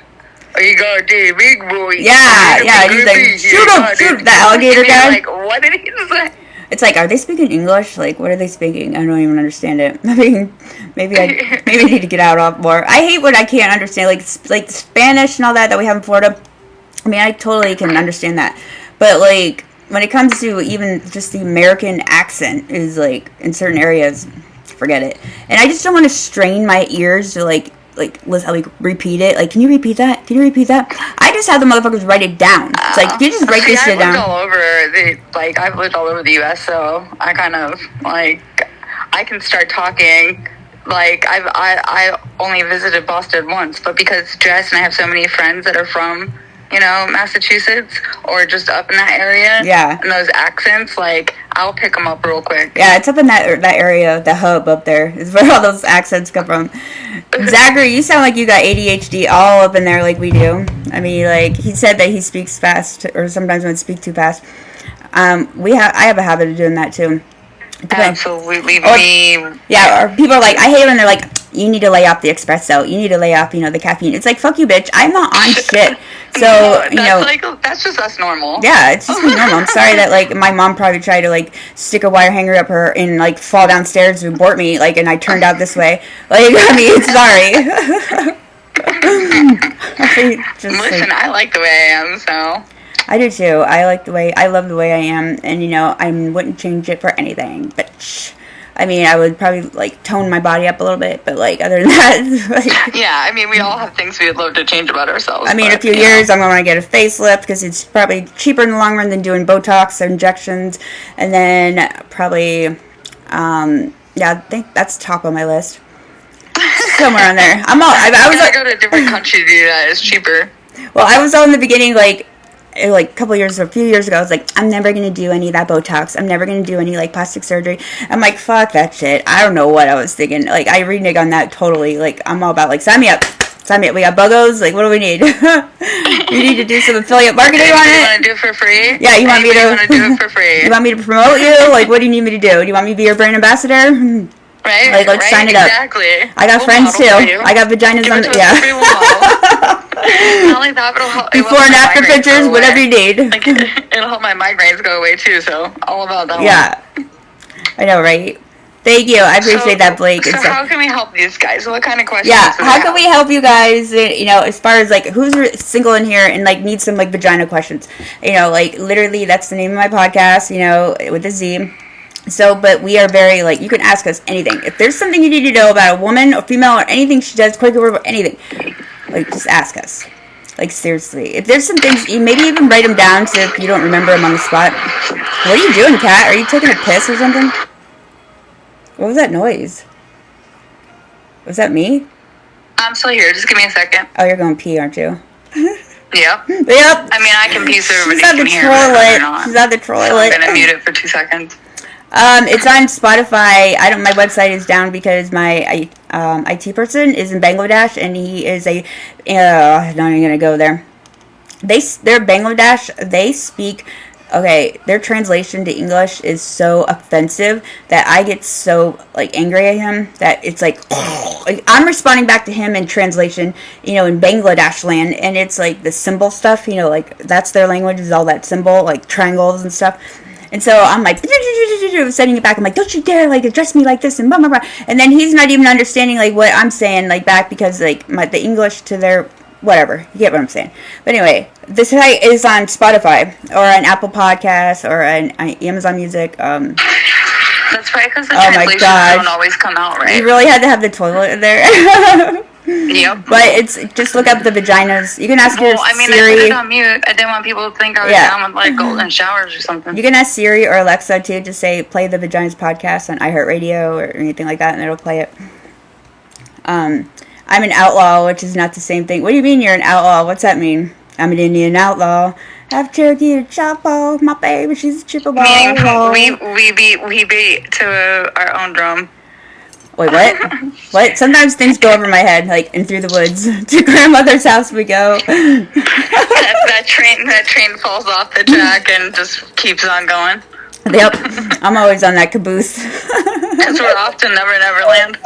Are you got a big boy? Yeah. He's like, shoot him, the alligator guy. Like, what did he say? It's like, are they speaking English? Like, what are they speaking? I don't even understand it. I mean, maybe I need to get out more. I hate what I can't understand, like Spanish and all that we have in Florida. I mean, I totally can understand that, but like when it comes to even just the American accent, is like in certain areas, forget it. And I just don't want to strain my ears to like repeat it. Like, can you repeat that? Can you repeat that? I just have the motherfuckers write it down. It's like, you just write this shit down. I've lived all over the U.S., so I kind of like I can start talking. Like I only visited Boston once, but because Jess and I have so many friends that are from, Massachusetts or just up in that area. Yeah. And those accents, like, I'll pick them up real quick. Yeah, it's up in that area, the hub up there, is where all those accents come from. Zachary, you sound like you got ADHD all up in there like we do. I mean, like, he said that he speaks fast, or sometimes would speak too fast. I have a habit of doing that too. Absolutely. Yeah, or people are like, I hate when they're like, you need to lay off the espresso. You need to lay off, the caffeine. It's like, fuck you, bitch. I'm not on shit. So, that's just us normal. Yeah, it's just normal. I'm sorry that, like, my mom probably tried to, like, stick a wire hanger up her and, like, fall downstairs and abort me, like, and I turned out this way. Like, I mean, sorry. Listen, I like the way I am, so. I do too. I love the way I am, and I wouldn't change it for anything. But I mean, I would probably like tone my body up a little bit, but like other than that, like, yeah. I mean, we all have things we'd love to change about ourselves. I mean, in a few years, I'm going to get a facelift because it's probably cheaper in the long run than doing Botox or injections, and then probably, I think that's top of my list. Somewhere on there. I was gotta go to a different country to do that. It's cheaper. Well, I was all in the beginning, like a few years ago, I was like, I'm never going to do any of that Botox. I'm never going to do any, like, plastic surgery. I'm like, fuck that shit. I don't know what I was thinking. Like, I renege on that totally. Like, I'm all about, like, sign me up. We got buggos. Like, what do we need? You need to do some affiliate marketing on it. You want to do it for free? Yeah, you want me to do it for free? You want me to promote you? Like, what do you need me to do? Do you want me to be your brand ambassador? Right? Like, let's sign it up. Exactly. I got friends, too. I got vaginas on the... Yeah. Not only that, but it'll help. Before and after pictures, whatever you need. Like, it'll help my migraines go away too. So all about that. Yeah, I know, right? Thank you. I appreciate that, Blake. So how can we help these guys? What kind of questions? Yeah, how can we help you guys? As far as like who's single in here and like needs some like vagina questions. Like literally, that's the name of my podcast. With a Z. So, but we are very, like, you can ask us anything. If there's something you need to know about a woman or female or anything she does, quick or anything, like, just ask us. Like, seriously. If there's some things, you maybe even write them down so if you don't remember them on the spot. What are you doing, Kat? Are you taking a piss or something? What was that noise? Was that me? I'm still here. Just give me a second. Oh, you're going pee, aren't you? Yep. Yep. I mean, I can pee so everybody can hear. She's at the toilet. I'm going to mute it for 2 seconds. It's on Spotify. My website is down because my IT person is in Bangladesh, and he is I'm not even gonna go there. They're Bangladesh. They speak. Okay, their translation to English is so offensive that I get so like angry at him that it's like I'm responding back to him in translation, in Bangladesh land, and it's like the symbol stuff, like that's their language is all that symbol, like triangles and stuff. And so I'm like, sending it back. I'm like, don't you dare, like, address me like this, and blah, blah, blah. And then he's not even understanding, like, what I'm saying, like, back because, like, the English to their, whatever. You get what I'm saying. But anyway, this site is on Spotify, or on Apple Podcasts, or on Amazon Music. That's right, because the translations don't always come out right. You really had to have the toilet in there. Yep. But it's just look up the Vaginas. You can ask your Siri. I put it on mute. I didn't want people to think I was down with like golden showers or something. You can ask Siri or Alexa too. Just say play the Vaginas podcast on iHeartRadio or anything like that, and it'll play it. I'm an outlaw, which is not the same thing. What do you mean you're an outlaw? What's that mean? I'm an Indian outlaw. Half Cherokee to Chapo. My baby, she's a Chippewa. We beat to our own drum. Wait, what? What? Sometimes things go over my head, like, and through the woods. To grandmother's house we go. That that train falls off the track and just keeps on going. Yep. I'm always on that caboose. Because we're off to Never Never Land.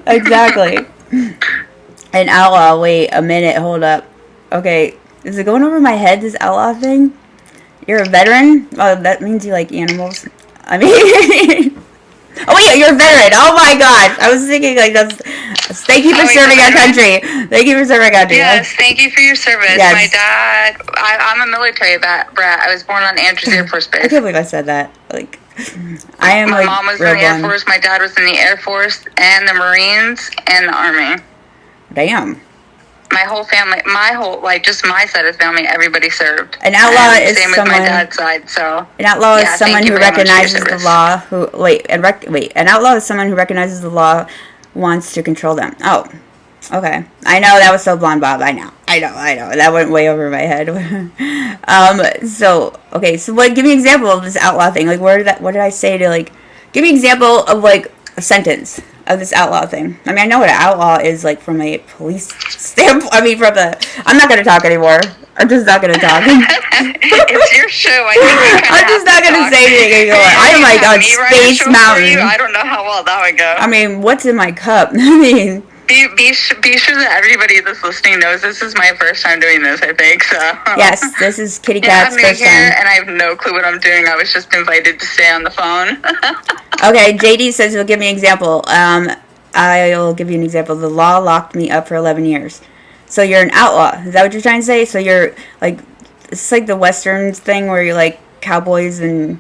Exactly. An outlaw. Wait a minute. Hold up. Okay. Is it going over my head, this outlaw thing? You're a veteran? Oh, that means you like animals. I mean... Oh, yeah, you're a veteran. Oh, my gosh. I was thinking, like, that's... Thank you for serving our country. Thank you for serving our country. Yes, thank you for your service. Yes. My dad... I'm a military brat. I was born on Andrews Air Force Base. I can't believe I said that. Like, I am, my like, mom was in the Air Force. My dad was in the Air Force and the Marines and the Army. Damn. My whole family, just my side of the family, everybody served. An outlaw is same someone... with my dad's side, so... An outlaw is someone who recognizes the law, an outlaw is someone who recognizes the law, wants to control them. Oh, okay. I know, that was so blonde, Bob. I know. That went way over my head. So what, give me an example of this outlaw thing. Like, what did I say to, like... Give me an example of, like, a sentence of this outlaw thing. I mean, I know what an outlaw is, like, from a police standpoint. I mean, I'm not going to talk anymore. I'm just not going to talk. It's your show. I'm just not going to say anything anymore. I am, like, on Space Mountain. I don't know how well that would go. I mean, what's in my cup? I mean... Be sure that everybody that's listening knows this is my first time doing this, I think, so... Yes, this is Kitty Cat's first time. And I have no clue what I'm doing. I was just invited to stay on the phone. Okay, JD says he'll give me an example. I'll give you an example. The law locked me up for 11 years. So you're an outlaw. Is that what you're trying to say? So you're, like... It's like the Westerns thing where you're, like, cowboys and...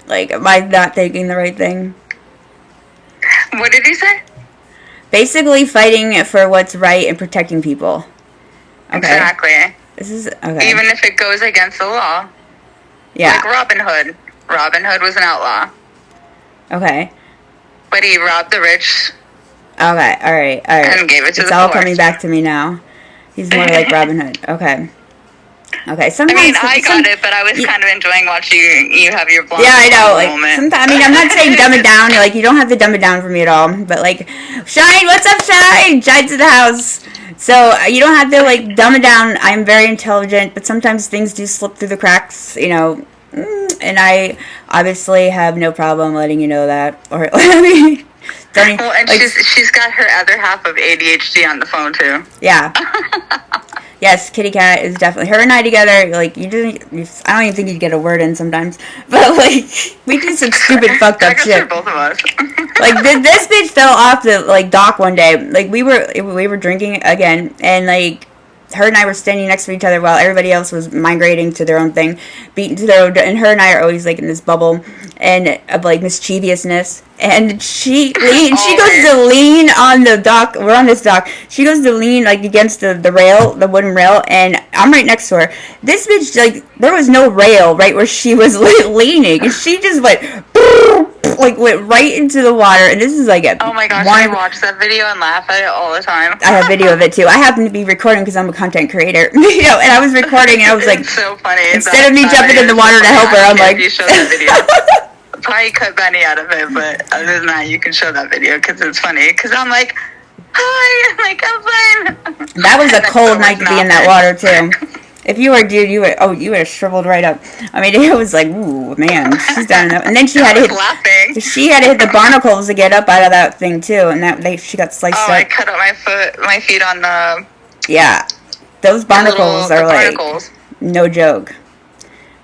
Like, am I not thinking the right thing? What did he say? Basically fighting for what's right and protecting people. Okay. Exactly. This is... Okay. Even if it goes against the law. Yeah. Like Robin Hood. Robin Hood was an outlaw. Okay. But he robbed the rich. Okay, alright. And gave it to the poor. It's all coming back to me now. He's more like Robin Hood. Okay. Sometimes... I mean, I got it, but I was kind of enjoying watching you have your blonde I know. Like, moment. sometimes, I mean, I'm not saying dumb it down. Like, you don't have to dumb it down for me at all. But, like, Shine, what's up, Shine? Shine's in the house. So, you don't have to, like, dumb it down. I'm very intelligent, but sometimes things do slip through the cracks, you know. And I obviously have no problem letting you know that. Or, I mean... Well, and like, she's got her other half of ADHD on the phone, too. Yeah. Yes, Kitty Cat is definitely... Her and I together, like, I don't even think you'd get a word in sometimes. But, like, we do some stupid fucked up shit. Both of us. Like, this bitch fell off the, like, dock one day. Like, we were drinking again, and, like... Her and I were standing next to each other while everybody else was migrating to their own thing, beating to their own, and her and I are always like in this bubble and of like mischievousness. And she goes to lean on the dock. We're on this dock. She goes to lean like against the rail, the wooden rail, and I'm right next to her. This bitch, like, there was no rail right where she was leaning, and she just went right into the water. And this is like a... Oh my gosh, I watch that video and laugh at it all the time. I have video of it too. I happen to be recording because I'm a content creator, you know, and I was recording and I was like, it's so funny. Instead of me jumping in the water to help her, I'm like... You show that video. Probably cut Benny out of it, but other than that, you can show that video because it's funny. Because I'm like, hi, I'm fine. That was a cold night to be in that water too. If you were a dude, you would have shriveled right up. I mean, it was like, ooh, man, she's done enough. And then she had to hit the barnacles to get up out of that thing too, and she got sliced up. Oh, I cut up my feet on the... Yeah, those barnacles are like no joke.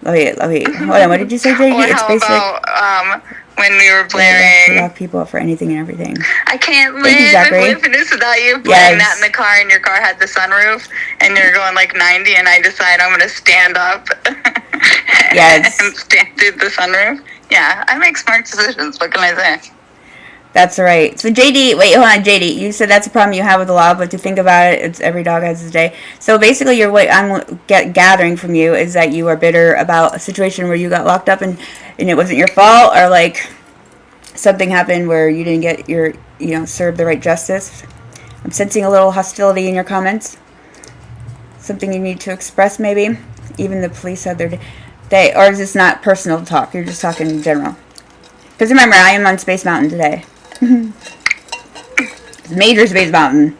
Hold on, what did you say, JD? Or how about when we were blaring... Lock people up for anything and everything. I can't live this without you. Blaring that in the car, and your car had the sunroof, and you're going like 90, and I decide I'm going to stand up yes. and stand through the sunroof. Yeah, I make smart decisions. What can I say? That's right. So JD, wait, hold on, JD. You said that's a problem you have with the law, but to think about it, it's every dog has his day. So basically, what I'm gathering from you is that you are bitter about a situation where you got locked up and it wasn't your fault, or like something happened where you didn't get your, serve the right justice. I'm sensing a little hostility in your comments. Something you need to express, maybe. Even the police had their day, or is this not personal talk? You're just talking in general. Because remember, I am on Space Mountain today. Major Space Mountain.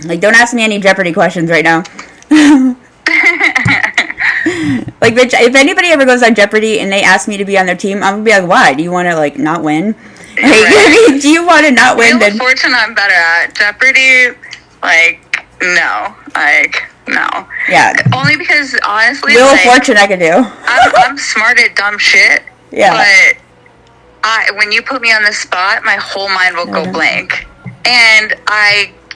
Like, don't ask me any Jeopardy questions right now. Like, bitch, if anybody ever goes on Jeopardy and they ask me to be on their team, I'm gonna be like, why? Do you want to, like, not win? Like, I mean, do you want to not win? Wheel of Fortune I'm better at. Jeopardy, like, no. Like, no. Yeah. Only because, honestly, Wheel of Fortune I could do. I'm smart at dumb shit. Yeah. But when you put me on the spot, my whole mind will go blank. And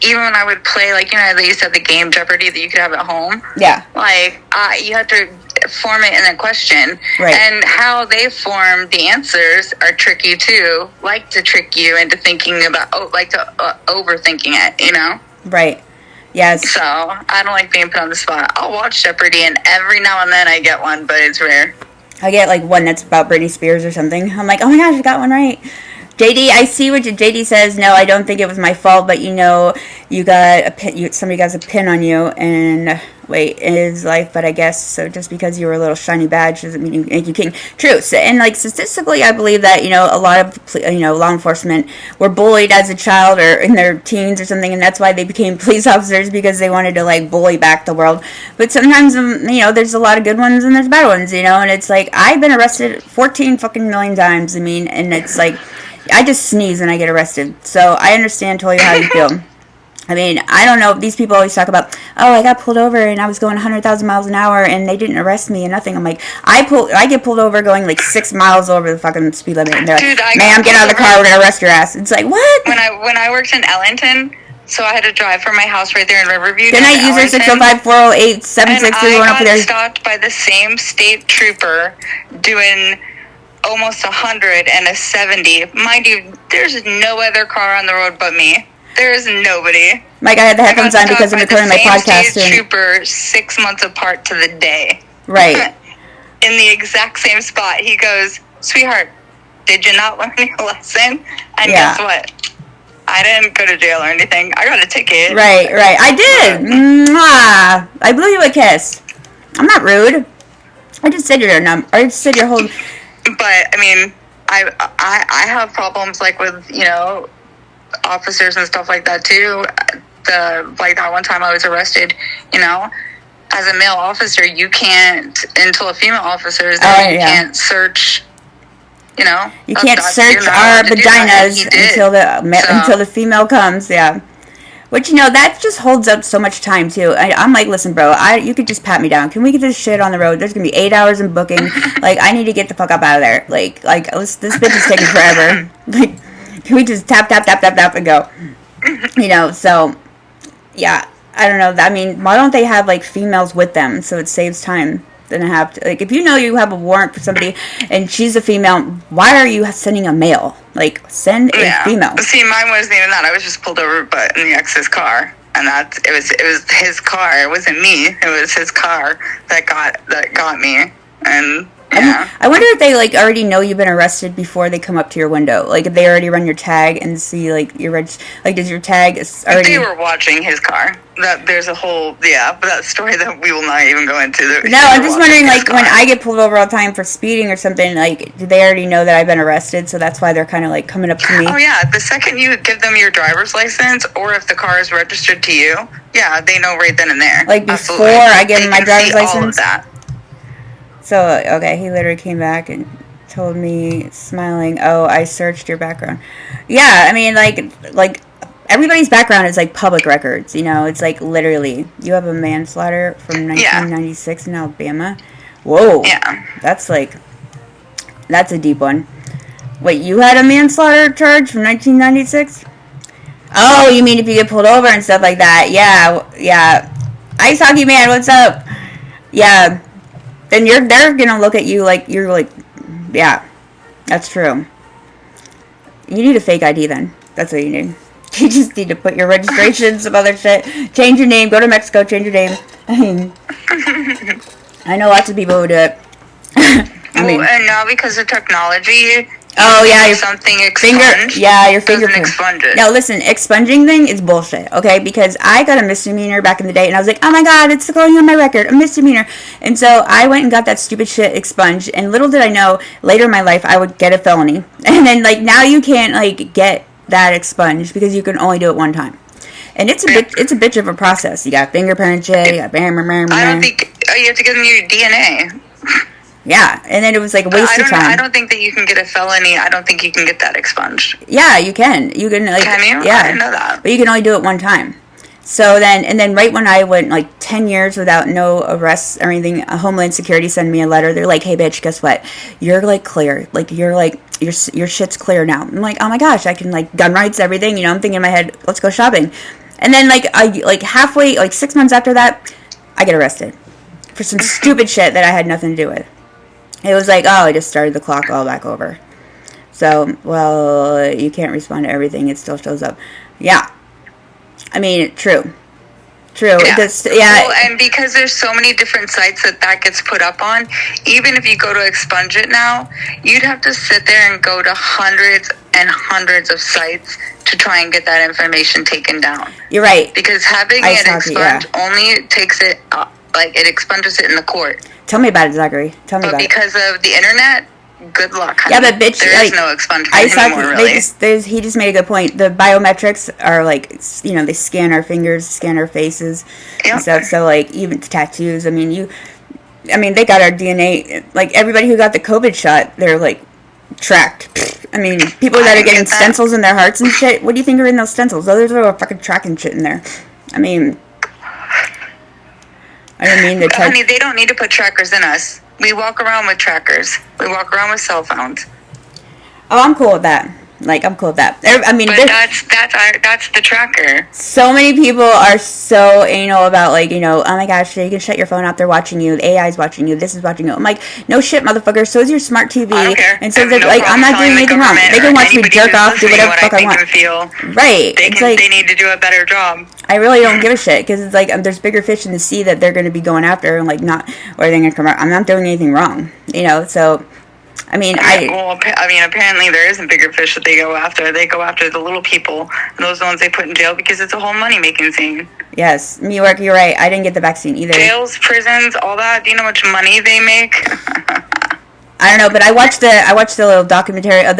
even when I would play, like, you know, they used to have the game Jeopardy that you could have at home. Yeah. Like, you have to form it in a question. Right. And how they form the answers are tricky, too. Like to trick you into thinking about, overthinking it, you know? Right. Yes. So, I don't like being put on the spot. I'll watch Jeopardy, and every now and then I get one, but it's rare. I get, like, one that's about Britney Spears or something. I'm like, oh my gosh, I got one right. JD, I see what JD says. No, I don't think it was my fault, but you know, you got a pin. Somebody got a pin on you, and wait, it is life. But I guess so. Just because you were a little shiny badge doesn't mean you make you king. True. So, and like statistically, I believe that a lot of law enforcement were bullied as a child or in their teens or something, and that's why they became police officers because they wanted to like bully back the world. But sometimes there's a lot of good ones and there's bad ones, and it's like I've been arrested 14 fucking million times. I mean, and it's like. I just sneeze and I get arrested. So I understand totally how you feel. I mean, I don't know. These people always talk about, oh, I got pulled over and I was going 100,000 miles an hour and they didn't arrest me and nothing. I'm like, I get pulled over going like 6 miles over the fucking speed limit. And they're like, ma'am, get out of the car. We're going to arrest your ass. It's like, what? When I worked in Ellington, so I had to drive from my house right there in Riverview. Then I use her 605-408-7631 up there. I got stopped by the same state trooper doing almost 100 and a 70. Mind you, there's no other car on the road but me. There is nobody. Mike, I had the headphones on because I'm recording my podcast. State trooper 6 months apart to the day. Right. In the exact same spot. He goes, sweetheart, did you not learn your lesson? And guess what? I didn't go to jail or anything. I got a ticket. Right. I did. Mwah. I blew you a kiss. I'm not rude. I just said your number. I just said your whole... But I mean, I have problems like with officers and stuff like that too. Like that one time I was arrested. As a male officer, you can't until a female officer is there. You can't search. You can't search our vaginas until the female comes. Yeah. Which, that just holds up so much time, too. I'm like, listen, bro, you could just pat me down. Can we get this shit on the road? There's going to be 8 hours in booking. Like, I need to get the fuck up out of there. Like this bitch is taking forever. Like, can we just tap, and go? So, yeah, I don't know. I mean, why don't they have, like, females with them so it saves time? Than have to, like, if you know you have a warrant for somebody and she's a female, why are you sending a male? Like, send a female. See, mine wasn't even that. I was just pulled over, but in the ex's car, and it was his car. It wasn't me. It was his car that got me, and. Yeah. I wonder if they already know you've been arrested before they come up to your window. Like if they already run your tag and see your does your tag already? They were watching his car. There's a whole but that story that we will not even go into. No, I'm just wondering when I get pulled over all the time for speeding or something. Do they already know that I've been arrested? So that's why they're kind of coming up to me. Oh yeah, the second you give them your driver's license or if the car is registered to you, they know right then and there. Before absolutely. I give them my driver's license. All of that. So, okay, he literally came back and told me, smiling, oh, I searched your background. Yeah, I mean, like everybody's background is, public records, It's, literally, you have a manslaughter from 1996 in Alabama. Whoa. Yeah. That's a deep one. Wait, you had a manslaughter charge from 1996? Oh, you mean if you get pulled over and stuff like that? Yeah. Ice Hockey Man, what's up? Yeah. Then they're gonna look at you like you're yeah, that's true. You need a fake ID then. That's what you need. You just need to put your registration, some other shit. Change your name. Go to Mexico. Change your name. I know lots of people who do it. And now because of technology. Oh yeah, your something expunged. Your fingerprint. Doesn't expunge it. Now listen, expunging thing is bullshit. Okay, because I got a misdemeanor back in the day, and I was like, oh my god, it's going on my record, a misdemeanor. And so I went and got that stupid shit expunged. And little did I know, later in my life, I would get a felony. And then now you can't get that expunged because you can only do it one time. And it's a bitch of a process. You got fingerprint shit. You got bam. I don't think you have to give them your DNA. Yeah, and then it was like a waste of time. I don't think that you can get a felony. I don't think you can get that expunged. Yeah, you can. You can. Like, can you? Yeah, I didn't know that. But you can only do it one time. So then right when I went like 10 years without no arrests or anything, Homeland Security sent me a letter. They're like, "Hey, bitch, guess what? You're like clear. Like you're like your shit's clear now." I'm like, "Oh my gosh, I can like gun rights, everything." You know, I'm thinking in my head, "Let's go shopping." And then like halfway, like 6 months after that, I get arrested for some stupid shit that I had nothing to do with. It was like, oh, I just started the clock all back over. So, well, you can't respond to everything. It still shows up. Yeah. I mean, true. Yeah. Yeah. Well, and because there's so many different sites that gets put up on, even if you go to expunge it now, you'd have to sit there and go to hundreds and hundreds of sites to try and get that information taken down. You're right. Because having it expunged only takes it, it expunges it in the court. Tell me about it, Zachary. Tell me about it. But because of the internet, good luck, honey. Yeah, but bitch, there is no expungement anymore, really. He just made a good point. The biometrics are like, you know, they scan our fingers, scan our faces, and stuff. So like even tattoos. I mean, they got our DNA. Like everybody who got the COVID shot, they're like tracked. I mean, people that are getting stencils in their hearts and shit. What do you think are in those stencils? There's a fucking tracking shit in there. I mean, honey, they don't need to put trackers in us. We walk around with trackers. We walk around with cell phones. Oh, I'm cool with that. Like, I'm cool with that. I mean, but that's the tracker. So many people are so anal about, like, you know, oh my gosh, you can shut your phone off, they're watching you, the AI's watching you, this is watching you. I'm like, no shit, motherfucker, so is your smart TV. I don't care. And so, like, I'm not doing anything wrong. They can watch me jerk off, do whatever the fuck I want. Right. They need to do a better job. I really don't give a shit, because it's like, there's bigger fish in the sea that they're going to be going after, and, like, not, or they're going to come out. I'm not doing anything wrong, you know, so... apparently there isn't bigger fish that they go after. They go after the little people, and those are the ones they put in jail because it's a whole money-making scene. Yes, New York, you're right. I didn't get the vaccine either. Jails, prisons, all that. Do you know how much money they make? I don't know, but I watched the little documentary of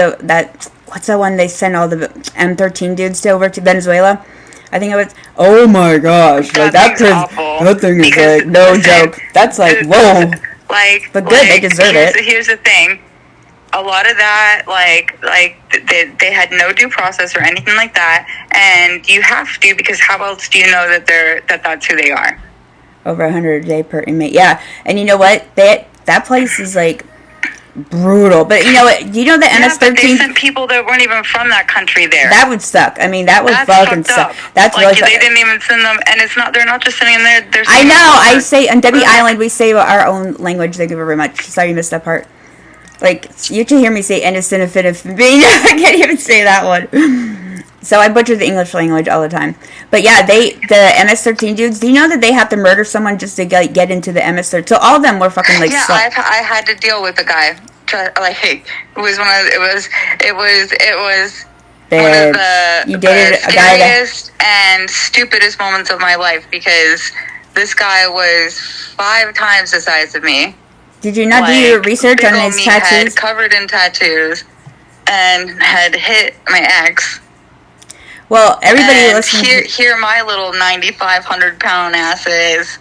what's that one they sent all the M13 dudes over to Venezuela? I think it was. Oh my gosh! Like that thing is like no joke. That's like whoa. But good, they deserve it. Here's the thing. A lot of that, they had no due process or anything like that, and you have to, because how else do you know that that's who they are? Over 100 a day per inmate, yeah. And you know what? That place is like brutal. But you know what? Do you know the MS-13? But they sent people that weren't even from that country there. That would suck. I mean, that would fucking suck. That's like they didn't even send them, and it's not. They're not just sitting in there. I know. I say on Debbie Island, we say our own language. Thank you very much. Sorry you missed that part. Like, you should hear me say innocent of I can't even say that one. So I butcher the English language all the time. But yeah, the MS-13 dudes, do you know that they have to murder someone just to get into the MS-13? So all of them were fucking like... Yeah, I had to deal with a guy. Like, it was one of the scariest and stupidest moments of my life, because this guy was 5 times the size of me. Did you not do your research on his tattoos? Covered in tattoos, and had hit my ex. Well, everybody listening. Here my little 9,500-pound ass is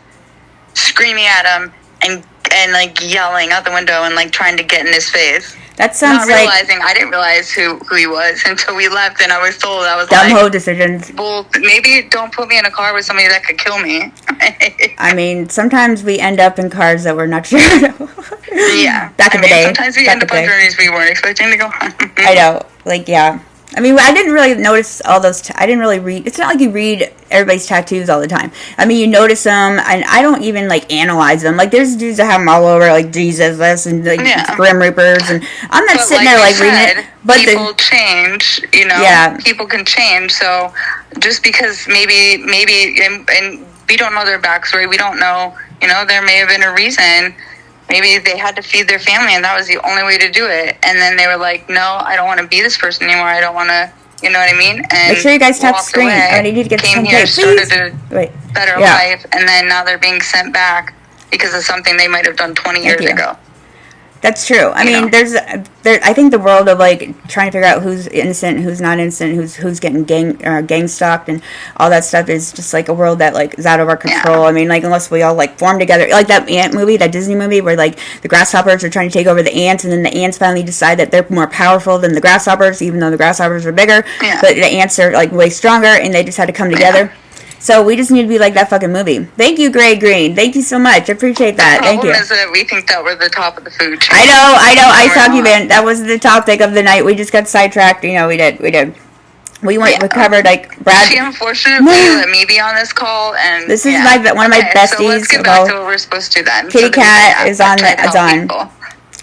screaming at him and like yelling out the window and like trying to get in his face. That sounds I didn't realize who he was until we left, and I was told dumb hoe decisions. Well, maybe don't put me in a car with somebody that could kill me. I mean, sometimes we end up in cars that we're not sure. Yeah. Back in the day. Sometimes we end up on journeys we weren't expecting to go on. I know. Like, yeah. I mean, I didn't really notice all those. I didn't really read. It's not like you read everybody's tattoos all the time. I mean, you notice them, and I don't even like analyze them. Like, there's dudes that have them all over, like Jesus, and like Grim Reapers, and I'm not sitting there like reading it. But people change, you know. Yeah. People can change. So just because maybe, and we don't know their backstory, we don't know. You know, there may have been a reason. Maybe they had to feed their family, and that was the only way to do it. And then they were like, no, I don't want to be this person anymore. I don't want to, you know what I mean? And make sure you guys tap the screen. I need to get came some here, tape, started a better life, and then now they're being sent back because of something they might have done 20 years ago. That's true. I mean, I think the world of like trying to figure out who's innocent, who's not innocent, who's getting gang stalked, and all that stuff is just like a world that like is out of our control. I mean, like unless we all like form together, like that ant movie, that Disney movie, where like the grasshoppers are trying to take over the ants, and then the ants finally decide that they're more powerful than the grasshoppers, even though the grasshoppers are bigger. Yeah. But the ants are like way stronger, and they just had to come together. So we just need to be like that fucking movie. Thank you, Gray Green. Thank you so much. I appreciate that. Thank you. The problem is that we think that we're the top of the food chain. I know. I talk you, man. That was the topic of the night. We just got sidetracked. You know, we did. We covered like Brad. She unfortunately let me be on this call, and this is one of my besties. So let's get back to what we're supposed to then. Kitty Cat is on.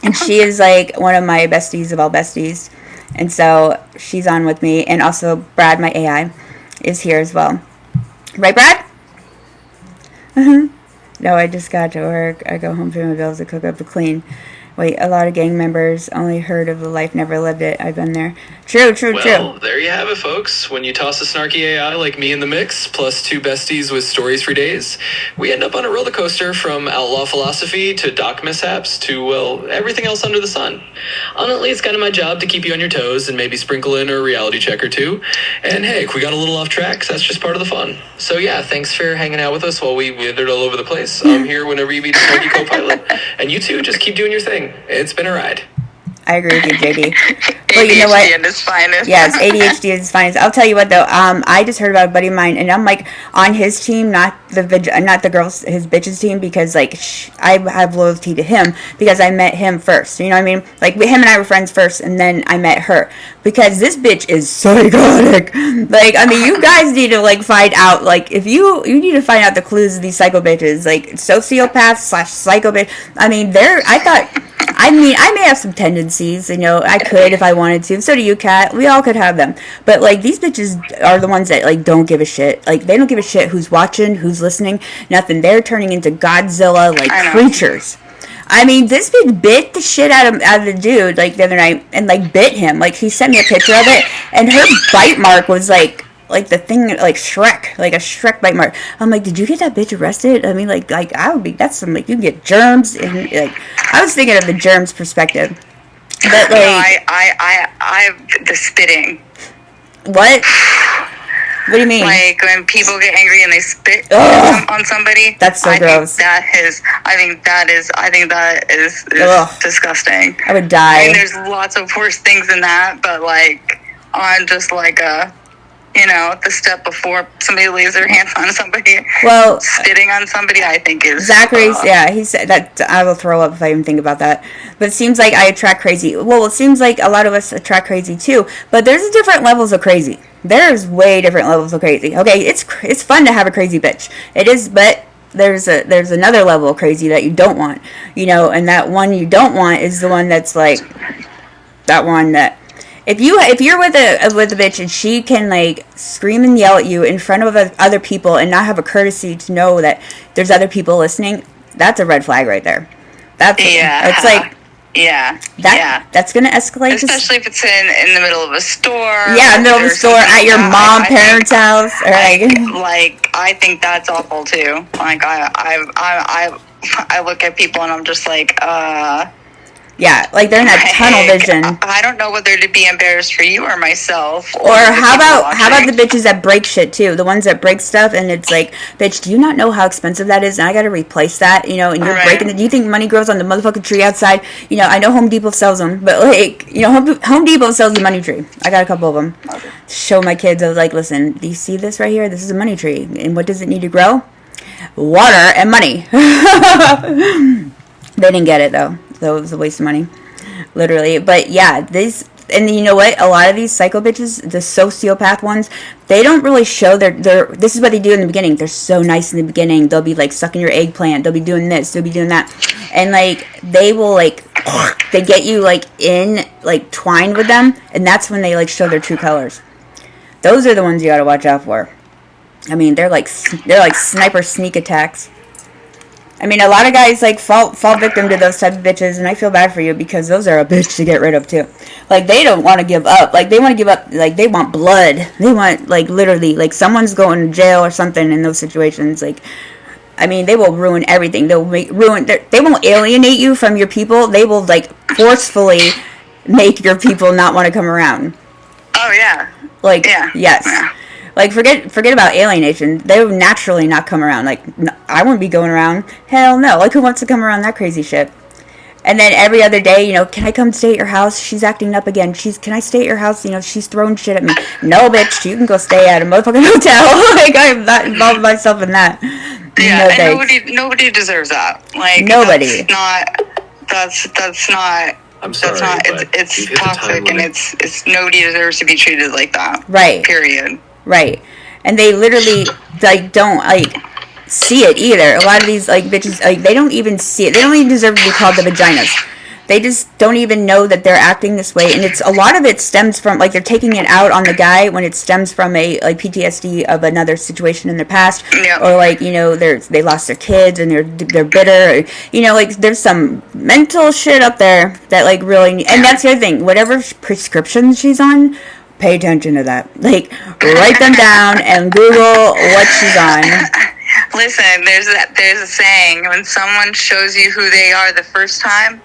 And she is like one of my besties of all besties, and so she's on with me, and also Brad, my AI, is here as well. Right, Brad? No, I just got to work. I go home, pay my bills, I cook up, to clean. Wait, a lot of gang members only heard of the life, never lived it. I've been there. True. Well, there you have it, folks. When you toss a snarky AI like me in the mix, plus two besties with stories for days, we end up on a roller coaster from outlaw philosophy to doc mishaps to, well, everything else under the sun. Honestly, it's kind of my job to keep you on your toes and maybe sprinkle in a reality check or two. And hey, if we got a little off track, that's just part of the fun. So yeah, thanks for hanging out with us while we withered all over the place. I'm here whenever you be the snarky co-pilot. And you two, just keep doing your thing. It's been a ride. I agree with you, JD. Well, you know what? ADHD at its finest. Yes, ADHD at its finest. I'll tell you what though. I just heard about a buddy of mine, and I'm like on his team, not the girls, his bitches team, because like I have loyalty to him because I met him first. You know what I mean? Like him and I were friends first, and then I met her because this bitch is psychotic. Like I mean, you guys need to like find out. Like if you need to find out the clues of these psycho bitches, like sociopaths / psycho bitch. I mean, I may have some tendencies, you know, I could if I wanted to. So do you, Kat. We all could have them. But, like, these bitches are the ones that, like, don't give a shit. Like, they don't give a shit who's watching, who's listening, nothing. They're turning into Godzilla, like, creatures. I mean, this bitch bit the shit out of the dude, like, the other night, and, like, bit him. Like, he sent me a picture of it, and her bite mark was, like the thing, like Shrek, like a Shrek bite mark. I'm like, did you get that bitch arrested? I mean, like I would be, that's some, like, you can get germs, and, like, I was thinking of the germs perspective. But, like, no, I the spitting. What? What do you mean? Like, when people get angry and they spit on somebody. That's so gross. I think that is disgusting. I would die. I mean, there's lots of worse things than that, but, like, on just, like, you know, the step before somebody lays their hands on somebody. Well, spitting on somebody, I think is... Zachary's, yeah, he said that I will throw up if I even think about that. But it seems like I attract crazy. Well, it seems like a lot of us attract crazy too. But there's different levels of crazy. There's way different levels of crazy. Okay, it's fun to have a crazy bitch. It is, but there's another level of crazy that you don't want. You know, and that one you don't want is the one that's like... That one that... If you're with a bitch and she can like scream and yell at you in front of other people and not have a courtesy to know that there's other people listening, that's a red flag right there. That's like that's gonna escalate. Especially if it's in the middle of a store. Yeah, in the middle of a store at your parents' house. I think that's awful too. Like I look at people and I'm just like Yeah, like they're in that tunnel vision. I don't know whether to be embarrassed for you or myself. Or how about the bitches that break shit too? The ones that break stuff and it's like, bitch, do you not know how expensive that is? And I got to replace that, you know. And you're breaking it. Do you think money grows on the motherfucking tree outside? You know, I know Home Depot sells them, but like, you know, Home Depot sells the money tree. I got a couple of them. Okay. Show my kids. I was like, listen, do you see this right here? This is a money tree, and what does it need to grow? Water and money. They didn't get it though. So it was a waste of money, literally. But yeah, and you know what? A lot of these psycho bitches, the sociopath ones, they don't really show their. This is what they do in the beginning. They're so nice in the beginning. They'll be like sucking your eggplant. They'll be doing this. They'll be doing that, and like they will like they get you like in like twined with them, and that's when they like show their true colors. Those are the ones you gotta watch out for. I mean, they're like sniper sneak attacks. I mean, a lot of guys, like, fall victim to those type of bitches, and I feel bad for you, because those are a bitch to get rid of, too. Like, they don't want to give up. Like, they want to give up, like, they want blood. They want, like, literally, like, someone's going to jail or something in those situations. Like, I mean, they will ruin everything. They'll ruin. They won't alienate you from your people. They will like forcefully make your people not want to come around. Oh yeah. Like yeah. Yes. Yeah. Like forget about alienation. They would naturally not come around. Like no, I wouldn't be going around. Hell no. Like who wants to come around that crazy shit? And then every other day, you know, can I come stay at your house? She's acting up again. Can I stay at your house? You know, she's throwing shit at me. No, bitch, you can go stay at a motherfucking hotel. Like, I'm not involved myself in that. Yeah, no, and nobody deserves that. Like, nobody. That's not. I'm sorry, it's toxic, and it's nobody deserves to be treated like that. Right. Period. Right. And they literally, like, don't, like, see it either. A lot of these like bitches, like they don't even see it. They don't even deserve to be called the vaginas. They just don't even know that they're acting this way, and it's a lot of it stems from like they're taking it out on the guy when it stems from a like PTSD of another situation in their past, or like you know they lost their kids and they're bitter, or, you know like there's some mental shit up there that like really, and that's the other thing. Whatever prescriptions she's on, pay attention to that. Like write them down and Google what she's on. Listen, there's a saying, when someone shows you who they are the first time,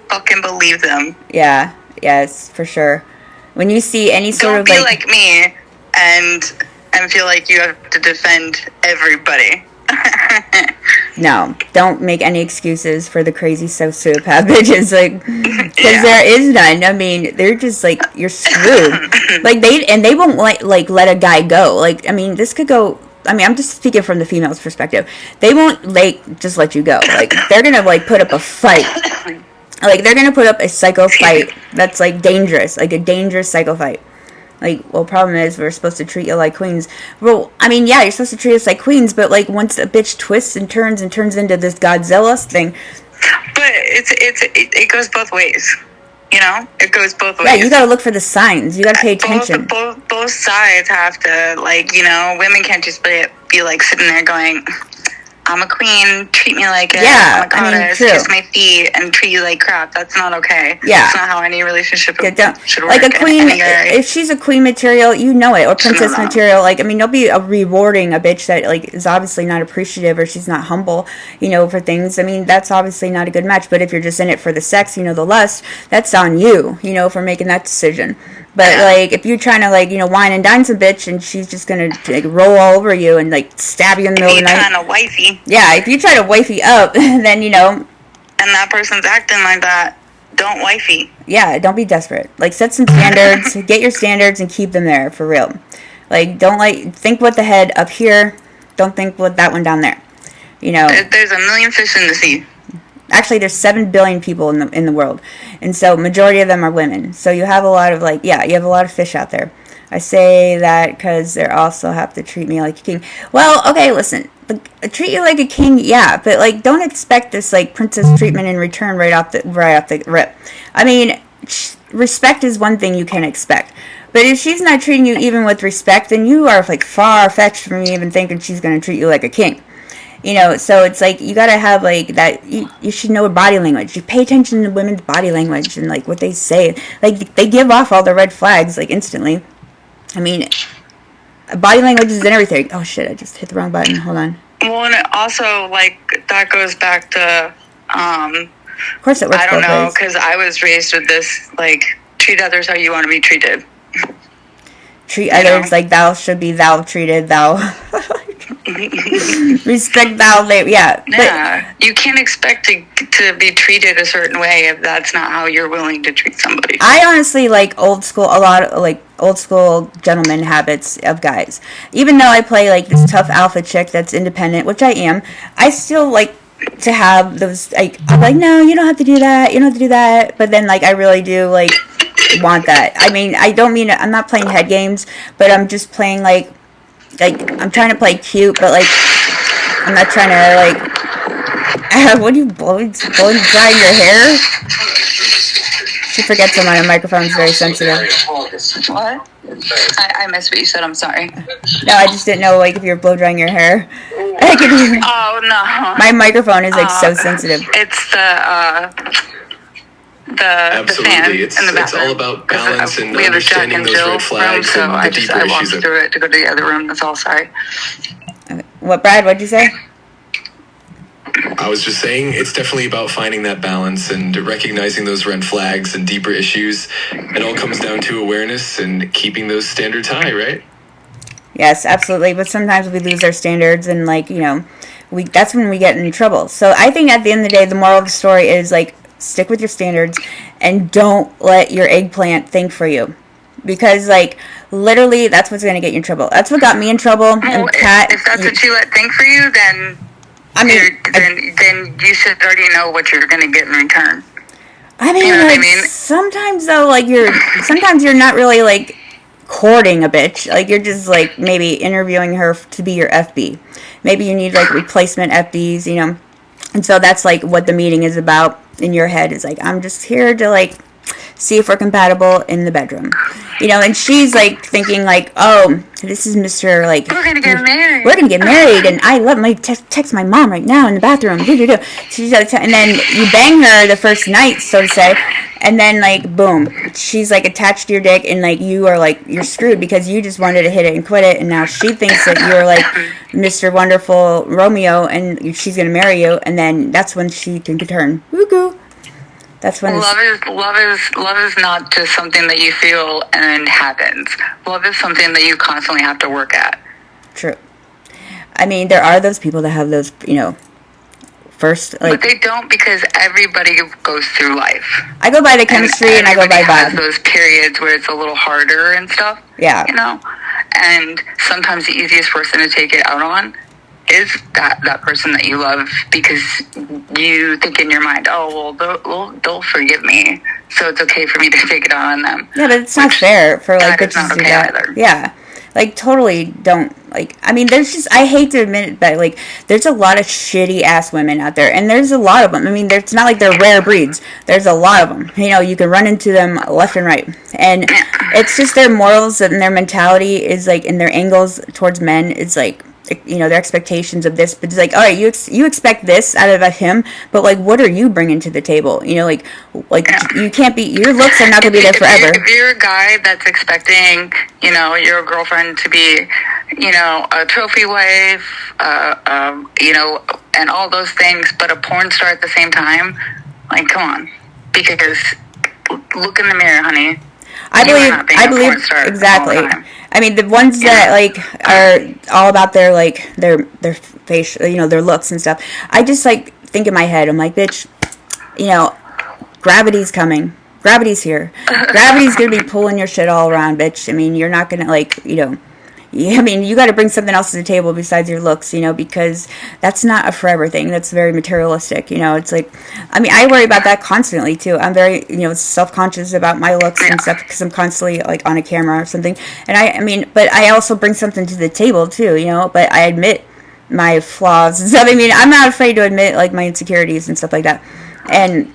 fucking believe them. Yeah, yes, for sure. When you see any sort of don't be like me and feel like you have to defend everybody. No, don't make any excuses for the crazy sociopath bitches, like, because there is none. I mean, they're just like, you're screwed. Like they won't like let a guy go. Like, I mean, this could go. I mean, I'm just speaking from the female's perspective. They won't like just let you go. Like they're gonna like put up a fight. Like they're gonna put up a psycho fight that's like dangerous, like a dangerous psycho fight. Like, well, problem is we're supposed to treat you like queens. Well, I mean, yeah, you're supposed to treat us like queens, but like once a bitch twists and turns into this Godzilla thing. But it goes both ways. You know, it goes both ways. Yeah, you gotta look for the signs. You gotta pay attention. Both sides have to, like, you know, women can't just be like sitting there going, I'm a queen, treat me like it. Yeah, I'm a goddess, kiss my feet, and treat you like crap. That's not okay. Yeah. That's not how any relationship should work. Like a queen, if she's a queen material, you know it, or princess material. Like, I mean, don't be rewarding a bitch that, like, is obviously not appreciative or she's not humble, you know, for things. I mean, that's obviously not a good match. But if you're just in it for the sex, you know, the lust, that's on you, you know, for making that decision. But, like, if you're trying to, like, you know, wine and dine some bitch and she's just gonna, like, roll all over you and, like, stab you in the middle of the night. Kind of wifey. Yeah, if you try to wifey up, then, you know. And that person's acting like that, don't wifey. Yeah, don't be desperate. Like, set some standards, get your standards and keep them there, for real. Like, don't, like, think with the head up here, don't think with that one down there. You know. There's a million fish in the sea. Actually, there's 7 billion people in the world, and so majority of them are women. So you have a lot of you have a lot of fish out there. I say that because they also have to treat me like a king. Well, okay, listen, treat you like a king, yeah, but like don't expect this like princess treatment in return right off the rip. I mean, respect is one thing you can expect. But if she's not treating you even with respect, then you are like far-fetched from even thinking she's going to treat you like a king. You know, so it's like you gotta have like that. You should know body language. You pay attention to women's body language and like what they say. Like they give off all the red flags like instantly. I mean, body language is in everything. Oh shit! I just hit the wrong button. Hold on. Well, and also like that goes back to. Of course, it works. I don't know, because I was raised with this like treat others how you want to be treated. Treat others like thou should be thou treated thou. Respect thou, yeah. You can't expect to be treated a certain way if that's not how you're willing to treat somebody. I honestly like a lot of like old school gentleman habits of guys. Even though I play like this tough alpha chick that's independent, which I am, I still like to have those like I'm like, no, you don't have to do that, you don't have to do that. But then like I really do like want that. I mean, I don't mean I'm not playing head games, but I'm just playing like I'm trying to play cute, but like I'm not trying to like what are you blowing drying your hair? She forgets I'm on a microphone, it's very sensitive. What? I missed what you said, I'm sorry. No, I just didn't know like if you're blow drying your hair. Oh no. My microphone is like so sensitive. It's the Absolutely. fan in the bathroom. It's all about balance and we have a Jack understanding and those Jill red flags room, so and the deeper I walked issues. through it to go to the other room. That's all. Sorry. Okay. What, Brad? What'd you say? I was just saying it's definitely about finding that balance and recognizing those red flags and deeper issues. It all comes down to awareness and keeping those standards high, right? Yes, absolutely. But sometimes we lose our standards, and that's when we get in trouble. So I think at the end of the day, the moral of the story is stick with your standards and don't let your eggplant think for you. Because literally that's what's going to get you in trouble. That's what got me in trouble. Well, if that's what you let think for you, then then you should already know what you're going to get in return. I mean, you know what I mean? Sometimes though, sometimes you're not really courting a bitch. You're just maybe interviewing her to be your FB. Maybe you need replacement FBs, And so that's what the meeting is about in your head. Is I'm just here to see if we're compatible in the bedroom, and she's thinking oh, this is Mr. we're gonna get married. We're gonna get married, and I love my text my mom right now in the bathroom. She's and then you bang her the first night, so to say, and then boom, she's attached to your dick, and you are you're screwed because you just wanted to hit it and quit it, and now she thinks that you're Mr. Wonderful Romeo, and she's gonna marry you, and then that's when she can turn woo-goo. That's when love is not just something that you feel and happens. Love is something that you constantly have to work at. True. I mean, there are those people that have those, first but they don't, because everybody goes through life. I go by the chemistry and I go by has those periods where it's a little harder and stuff. Yeah. And sometimes the easiest person to take it out on is that person that you love, because you think in your mind, oh, well, they'll forgive me, so it's okay for me to take it out on them. Yeah, but it's not fair for bitches to do that. Either. Yeah. Totally don't, I mean, I hate to admit it, but, there's a lot of shitty-ass women out there, and there's a lot of them. I mean, it's not they're rare breeds. There's a lot of them. You can run into them left and right. And it's just their morals and their mentality is, and their angles towards men is, their expectations of this, but it's all right, you expect this out of him, but what are you bringing to the table? You can't be, your looks are not going to be there forever. If you're a guy that's expecting, your girlfriend to be, a trophy wife, and all those things, but a porn star at the same time, come on, because look in the mirror, honey. I believe exactly. I mean, the ones that are all about their face, their looks and stuff. I just think in my head, I'm bitch, gravity's coming. Gravity's here. Gravity's gonna be pulling your shit all around, bitch. I mean, you're not gonna I mean, you got to bring something else to the table besides your looks, because that's not a forever thing. That's very materialistic, It's I mean, I worry about that constantly, too. I'm very, self-conscious about my looks and stuff because I'm constantly, on a camera or something. And I mean, but I also bring something to the table, too, But I admit my flaws and stuff. I mean, I'm not afraid to admit, my insecurities and stuff like that. And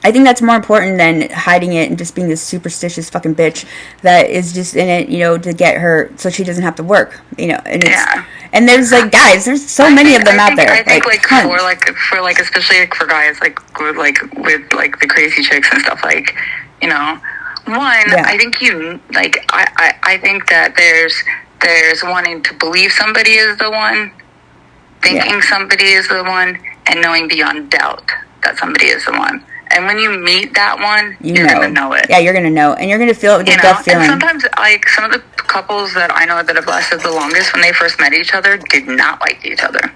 I think that's more important than hiding it and just being this superstitious fucking bitch that is just in it, to get her so she doesn't have to work, and it's, and there's guys, there's so many of them out there. I think for especially for guys with the crazy chicks and stuff, I think I think that there's wanting to believe somebody is the one, thinking somebody is the one, and knowing beyond doubt that somebody is the one. And when you meet that one, you're going to know it. Yeah, you're going to know. And you're going to feel it with your gut feeling. And sometimes, some of the couples that I know that have lasted the longest, when they first met each other, did not like each other.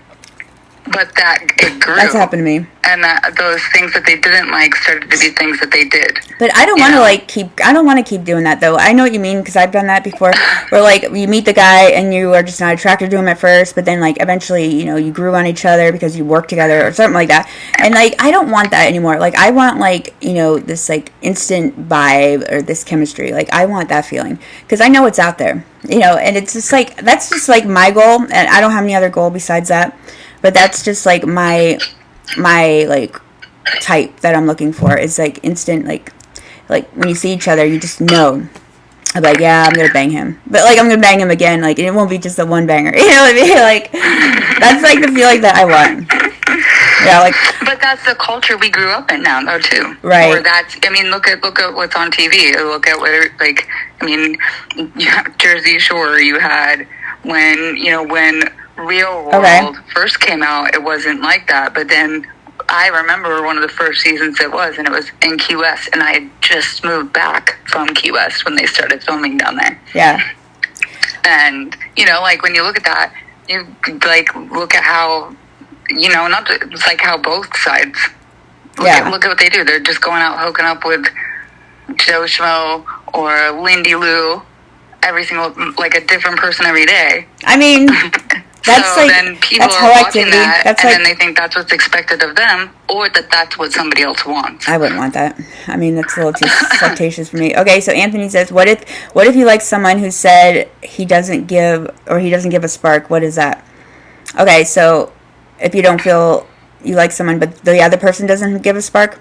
But it grew. That's happened to me. And those things that they didn't like started to be things that they did. But I don't want to I don't want to keep doing that though. I know what you mean, because I've done that before. Where you meet the guy and you are just not attracted to him at first, but then eventually you grew on each other because you worked together or something like that. And I don't want that anymore. I want this instant vibe or this chemistry. I want that feeling because I know it's out there. And it's just that's just my goal, and I don't have any other goal besides that. But that's just my type that I'm looking for is instant when you see each other you just know. I'm yeah, I'm gonna bang him, but I'm gonna bang him again. It won't be just a one banger. You know what I mean? That's the feeling that I want. Yeah, But that's the culture we grew up in now, though, too. Right. Or look at what's on TV. Look at whether you have Jersey Shore. You had when Real World first came out, it wasn't like that. But then I remember one of the first seasons it was, and it was in Key West, and I had just moved back from Key West when they started filming down there. Yeah. And, you know, like, when you look at that, you, like, look at how, you know, it's like how both sides, look at what they do. They're just going out hooking up with Joe Schmo or Lindy Lou, every single, like, a different person every day. I mean... That's so like, then people that's are watching activity. that, that's and like, then they think that's what's expected of them, or that that's what somebody else wants. I wouldn't want that. I mean, that's a little too flirtatious for me. Okay, so Anthony says, what if you like someone who said he doesn't give a spark? What is that? Okay, so if you don't feel you like someone, but the other person doesn't give a spark,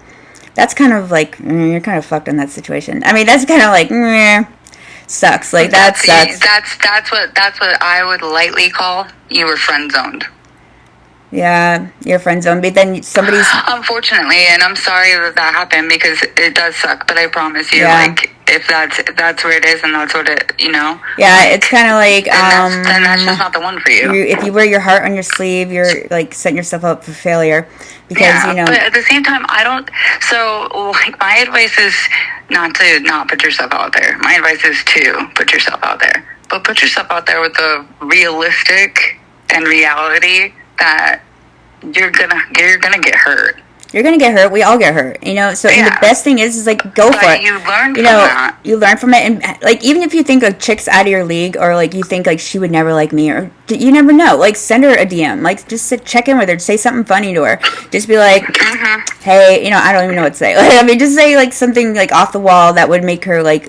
that's kind of like, you're kind of fucked in that situation. I mean, that's kind of like, sucks. Like, that sucks. That's what I would lightly call you were friend zoned. Yeah, you're friend zoned, but then somebody's... Unfortunately, and I'm sorry that happened, because it does suck, but I promise you, like, if that's where it is, and that's what it, you know... Yeah, it's kind of like, then that's just not the one for you. If you wear your heart on your sleeve, you're, like, setting yourself up for failure, because, you know... but at the same time, I don't... So, like, my advice is not to not put yourself out there. My advice is to put yourself out there. But put yourself out there with the realistic and reality that you're gonna get hurt. You're gonna get hurt. We all get hurt, you know. So and the best thing is like, go for it. You learn from that. You learn from it, and like, even if you think a chick's out of your league, or like you think like she would never like me, or you never know. Like, send her a DM. Like, just check in with her. Say something funny to her. Just be like, hey, you know, I don't even know what to say. Like, I mean, just say like something like off the wall that would make her like,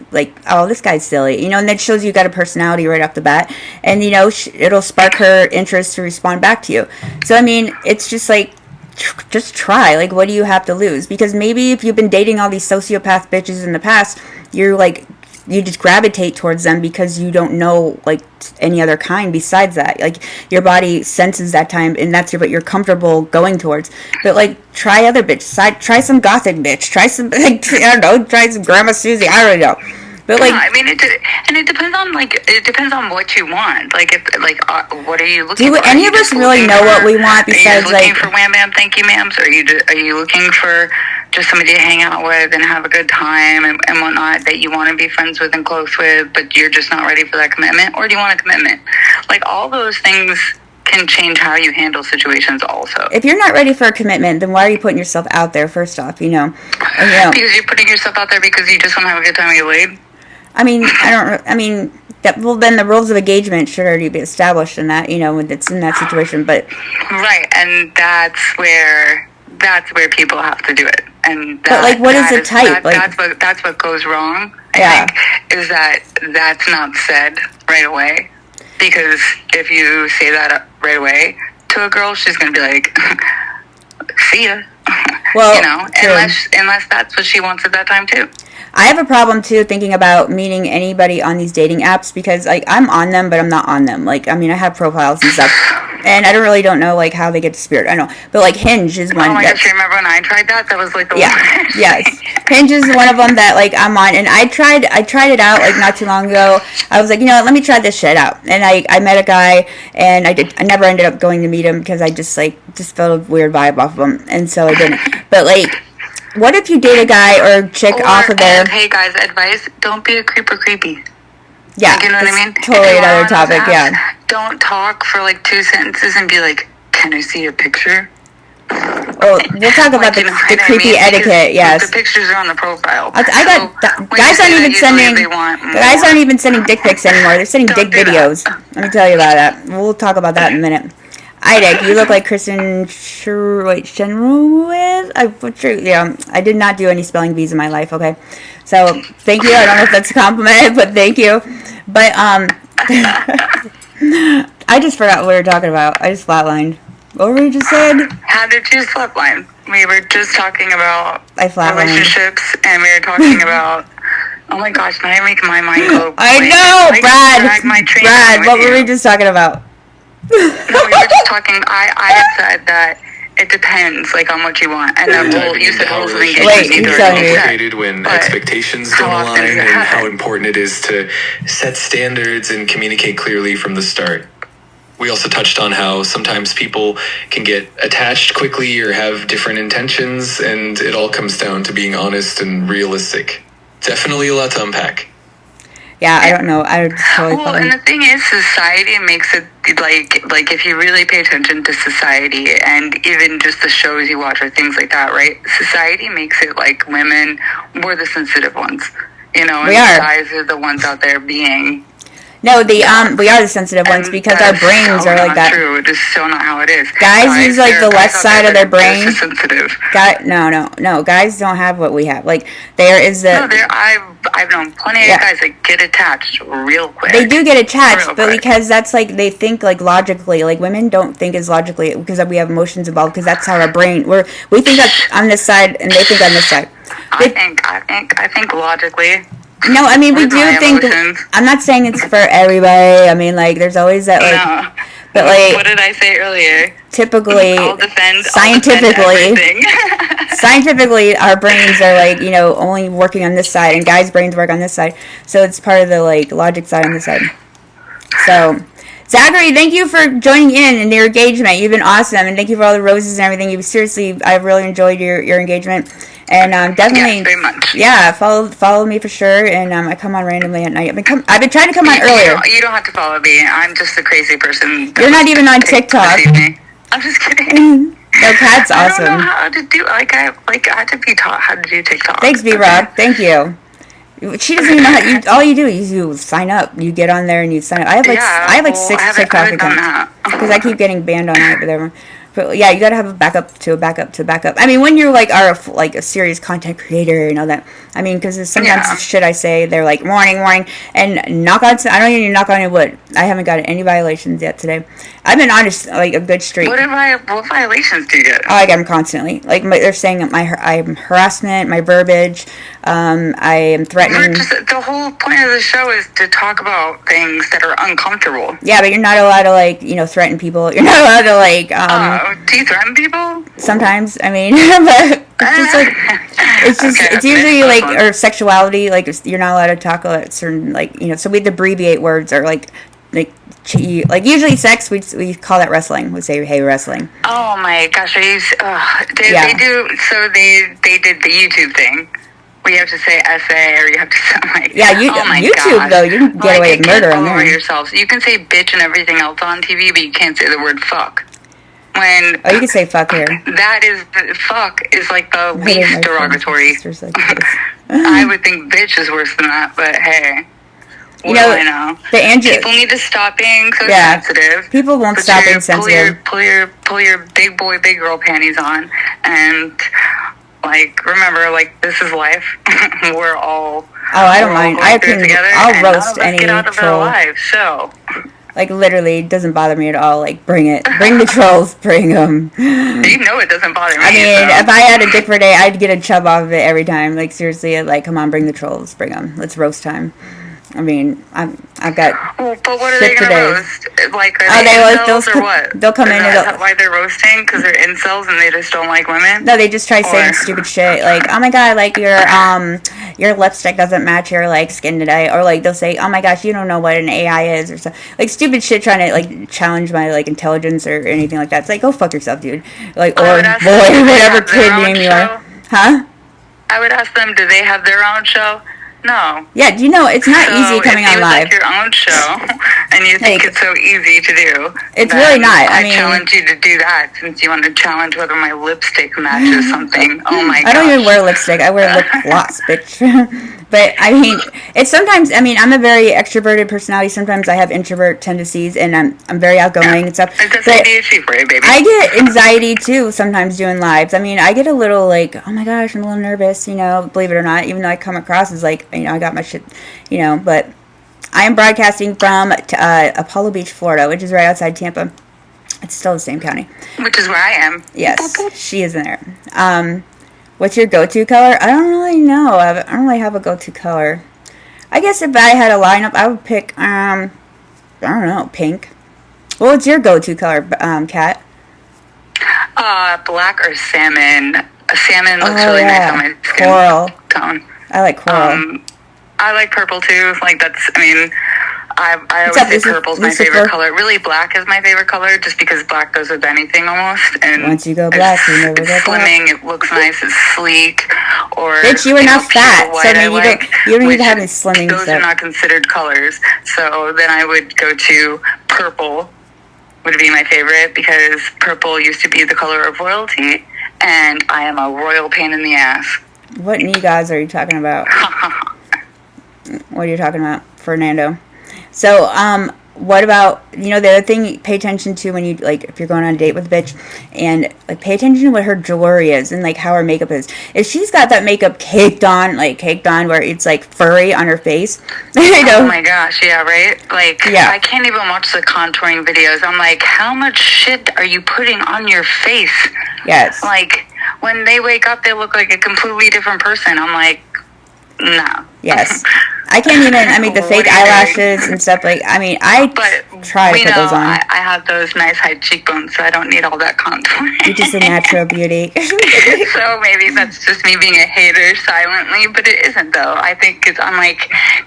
oh, this guy's silly, you know. And that shows you got a personality right off the bat, and you know, it'll spark her interest to respond back to you. So I mean, it's just like, just try. Like, what do you have to lose? Because maybe if you've been dating all these sociopath bitches in the past, you're like, you just gravitate towards them because you don't know like any other kind besides that. Like, your body senses that time, and that's what you're comfortable going towards. But like, try other bitches. Try some gothic bitch. Try some, like, I don't know, try some Grandma Susie. I don't know. But like, I mean, it depends on what you want. Like, what are you looking for? Do any of us really know what we want besides, like... Are you looking for wham bam thank you ma'ams? Are you looking for just somebody to hang out with and have a good time and whatnot, that you want to be friends with and close with, but you're just not ready for that commitment? Or do you want a commitment? Like, all those things can change how you handle situations also. If you're not ready for a commitment, then why are you putting yourself out there, first off, you know? And, you know, because you're putting yourself out there because you just want to have a good time and get laid? I mean, then the rules of engagement should already be established in that, you know, when it's in that situation, but... Right, and that's where people have to do it. And but, like, what is the type? That's what goes wrong, I think, is that's not said right away. Because if you say that right away to a girl, she's going to be like, see ya. Well, you know, unless that's what she wants at that time, too. I have a problem, too, thinking about meeting anybody on these dating apps, because, like, I'm on them, but I'm not on them. Like, I mean, I have profiles and stuff, and I don't know, like, how they get to Spirit. I don't know. But, like, Hinge is one. Oh, my gosh, you remember when I tried that? That was, like, the worst. Yes. Hinge is one of them that, like, I'm on, and I tried it out, like, not too long ago. I was like, you know what, let me try this shit out. And I met a guy, and I never ended up going to meet him, because I just felt a weird vibe off of him, and so I didn't. But, like... What if you date a guy or a chick off of there? Hey guys, advice: don't be a creeper creepy. Yeah, like, you know what I mean? Totally another topic. Yeah. Don't talk for like 2 sentences and be like, "Can I see a picture?" Oh, we'll talk about the creepy etiquette. Yes. The pictures are on the profile. Guys aren't even sending dick pics anymore. They're sending dick videos. Let me tell you about that. We'll talk about that in a minute. Idek, you look like Kristen Chenoweth. I did not do any spelling bees in my life, okay? So, thank you. I don't know if that's a compliment, but thank you. But, I just forgot what we were talking about. I just flatlined. What were we just said? How did you flatline? We were just talking about relationships, and we were talking about... Oh my gosh, now you're making my mind go... I know, Brad, what were we just talking about? No, we were just talking. I had said that it depends, like, on what you want, and then you said rules of engagement complicated when expectations don't align, and how important it is to set standards and communicate clearly from the start. we also touched on how sometimes people can get attached quickly or have different intentions, and it all comes down to being honest and realistic. Definitely a lot to unpack. Yeah, I don't know. I just totally Well, and the thing is, society makes it like if you really pay attention to society and even just the shows you watch or things like that, right? Society makes it like women were the sensitive ones, you know, and guys are the ones out there being. No, we are the sensitive ones because our brains are like that. True. It is so not how it is. Guys use like the left side of their brain. Sensitive. No. Guys don't have what we have. Like there is the. No, I've known plenty of guys that get attached real quick. They do get attached, but because that's like they think like logically. Like women don't think as logically because we have emotions involved. Because that's how our brain. We think that on this side and they think on this side. I think logically. No, I mean we do think. I'm not saying it's for everybody. I mean, like there's always that like. No. But like, what did I say earlier? Typically, scientifically, scientifically, our brains are like only working on this side, and guys' brains work on this side. So it's part of the like logic side on this side. So. Zachary, thank you for joining in and your engagement. You've been awesome, and thank you for all the roses and everything. I really enjoyed your engagement, and definitely, very much. Yeah, follow me for sure. And I come on randomly at night. I've been trying to come on earlier. You don't have to follow me. I'm just a crazy person. You're not even on TikTok. I'm just kidding. No, Kat's awesome. I don't know how to do. I had to be taught how to do TikTok. Thanks, B-Rock. Thank you. She doesn't even know how. All you do is you sign up. You get on there and you sign up. I have like 6 TikTok accounts because I keep getting banned on it, whatever. But yeah, you gotta have a backup to a backup to a backup. I mean, when you're like a serious content creator and all that. I mean, because sometimes shit I say, they're like warning, and knock on. I don't even knock on any wood. I haven't got any violations yet today. I've been on a good streak. What violations do you get? I get them constantly. Like they're saying I'm harassment, my verbiage. I am threatening. The whole point of the show is to talk about things that are uncomfortable. Yeah, but you're not allowed to like threaten people. You're not allowed to like. Do you threaten people? Sometimes, I mean, but it's usually like or sexuality. Like you're not allowed to talk about certain like So we abbreviate words or like usually sex. We call that wrestling. We say hey wrestling. Oh my gosh! They do. So they did the YouTube thing. Where you have to say essay or you have to say YouTube though you can get away with murder on there. Yourselves. You can say bitch and everything else on TV, but you can't say the word fuck. You can say fuck here. Fuck is like the least derogatory. I would think bitch is worse than that, but hey. I know? People need to stop being so sensitive. People won't stop being sensitive. Pull your big boy, big girl panties on, and remember, this is life. We're all. Oh, I don't mind. I'll roast any get out of troll. Our lives, so. Like literally, it doesn't bother me at all. Like, bring it, bring the trolls, bring them. It doesn't bother me. I mean, if I had a dick for a day, I'd get a chub off of it every time. Like seriously, come on, bring the trolls, bring them. Let's roast time. I mean, I've got. Well, but what are they going to roast? They'll come in. Why they're roasting? Because they're incels and they just don't like women. No, they just try saying stupid shit like, "Oh my god, your lipstick doesn't match your skin today," or they'll say, "Oh my gosh, you don't know what an AI is," or something stupid shit trying to challenge my intelligence or anything like that. It's go fuck yourself, dude. Or boy, whatever kid name you are, huh? I would ask them, do they have their own show? No. Yeah, do you know it's not easy coming on live? If you your own show, and you think it's so easy to do, it's really not. I challenge you to do that since you want to challenge whether my lipstick matches something. Oh my god! I don't even wear lipstick. I wear lip gloss, bitch. But I mean, it's sometimes. I mean, I'm a very extroverted personality. Sometimes I have introvert tendencies, and I'm very outgoing and stuff. It's just ADHD for you, baby. I get anxiety too sometimes doing lives. I mean, I get a little oh my gosh, I'm a little nervous. Believe it or not, even though I come across as I got my shit, but I am broadcasting from Apollo Beach, Florida, which is right outside Tampa. It's still the same county. Which is where I am. Yes, she is in there. What's your go-to color? I don't really know. I don't really have a go-to color. I guess if I had a lineup, I would pick, I don't know, pink. What's your go-to color, Kat? Black or salmon. Salmon looks really nice on my skin coral tone. I like coral. I like purple too. I always say purple's my favorite color. Really, black is my favorite color, just because black goes with anything almost. And once you go black, you never go black. Slimming, it looks nice, it's sleek. Or bitch, you are not fat, so I mean, you don't need to have any slimming stuff. Those are not considered colors. So then I would go to purple. Would be my favorite, because purple used to be the color of royalty, and I am a royal pain in the ass. What knee guys are you talking about? What are you talking about, Fernando? So, what about, the other thing, pay attention to when you, like, if you're going on a date with a bitch, and, like, pay attention to what her jewelry is, and, like, how her makeup is. If she's got that makeup caked on, where it's, like, furry on her face, Oh my gosh, yeah, right? Like, yeah. I can't even watch the contouring videos. I'm like, how much shit are you putting on your face? Yes. Like, when they wake up, they look like a completely different person. I'm like, no. Yes. I can't even, the fake eyelashes and stuff, I try to put those on. I have those nice high cheekbones, so I don't need all that contouring. You're just a natural beauty. So maybe that's just me being a hater silently, but it isn't, though. I think because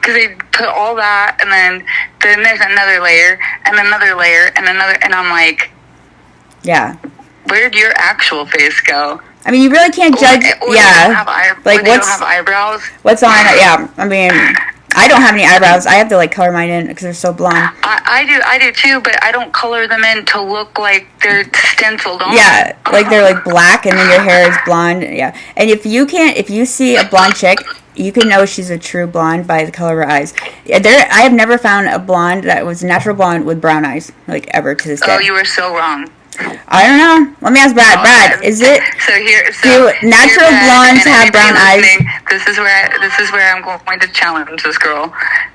they put all that, and then there's another layer, and another layer, and another, and I'm like, yeah. Where'd your actual face go? I mean, you really can't judge. Or yeah, they don't have eyebrows. What's on? Yeah, I mean, I don't have any eyebrows. I have to color mine in because they're so blonde. I do too, but I don't color them in to look like they're stenciled on. Yeah, like they're black, and then your hair is blonde. Yeah, and if you see a blonde chick, you can know she's a true blonde by the color of her eyes. I have never found a blonde that was natural blonde with brown eyes, ever to this day. Oh, you were so wrong. I don't know. Let me ask Brad. Brad, is it? Do natural blondes have brown eyes? This is where I'm going to challenge this girl.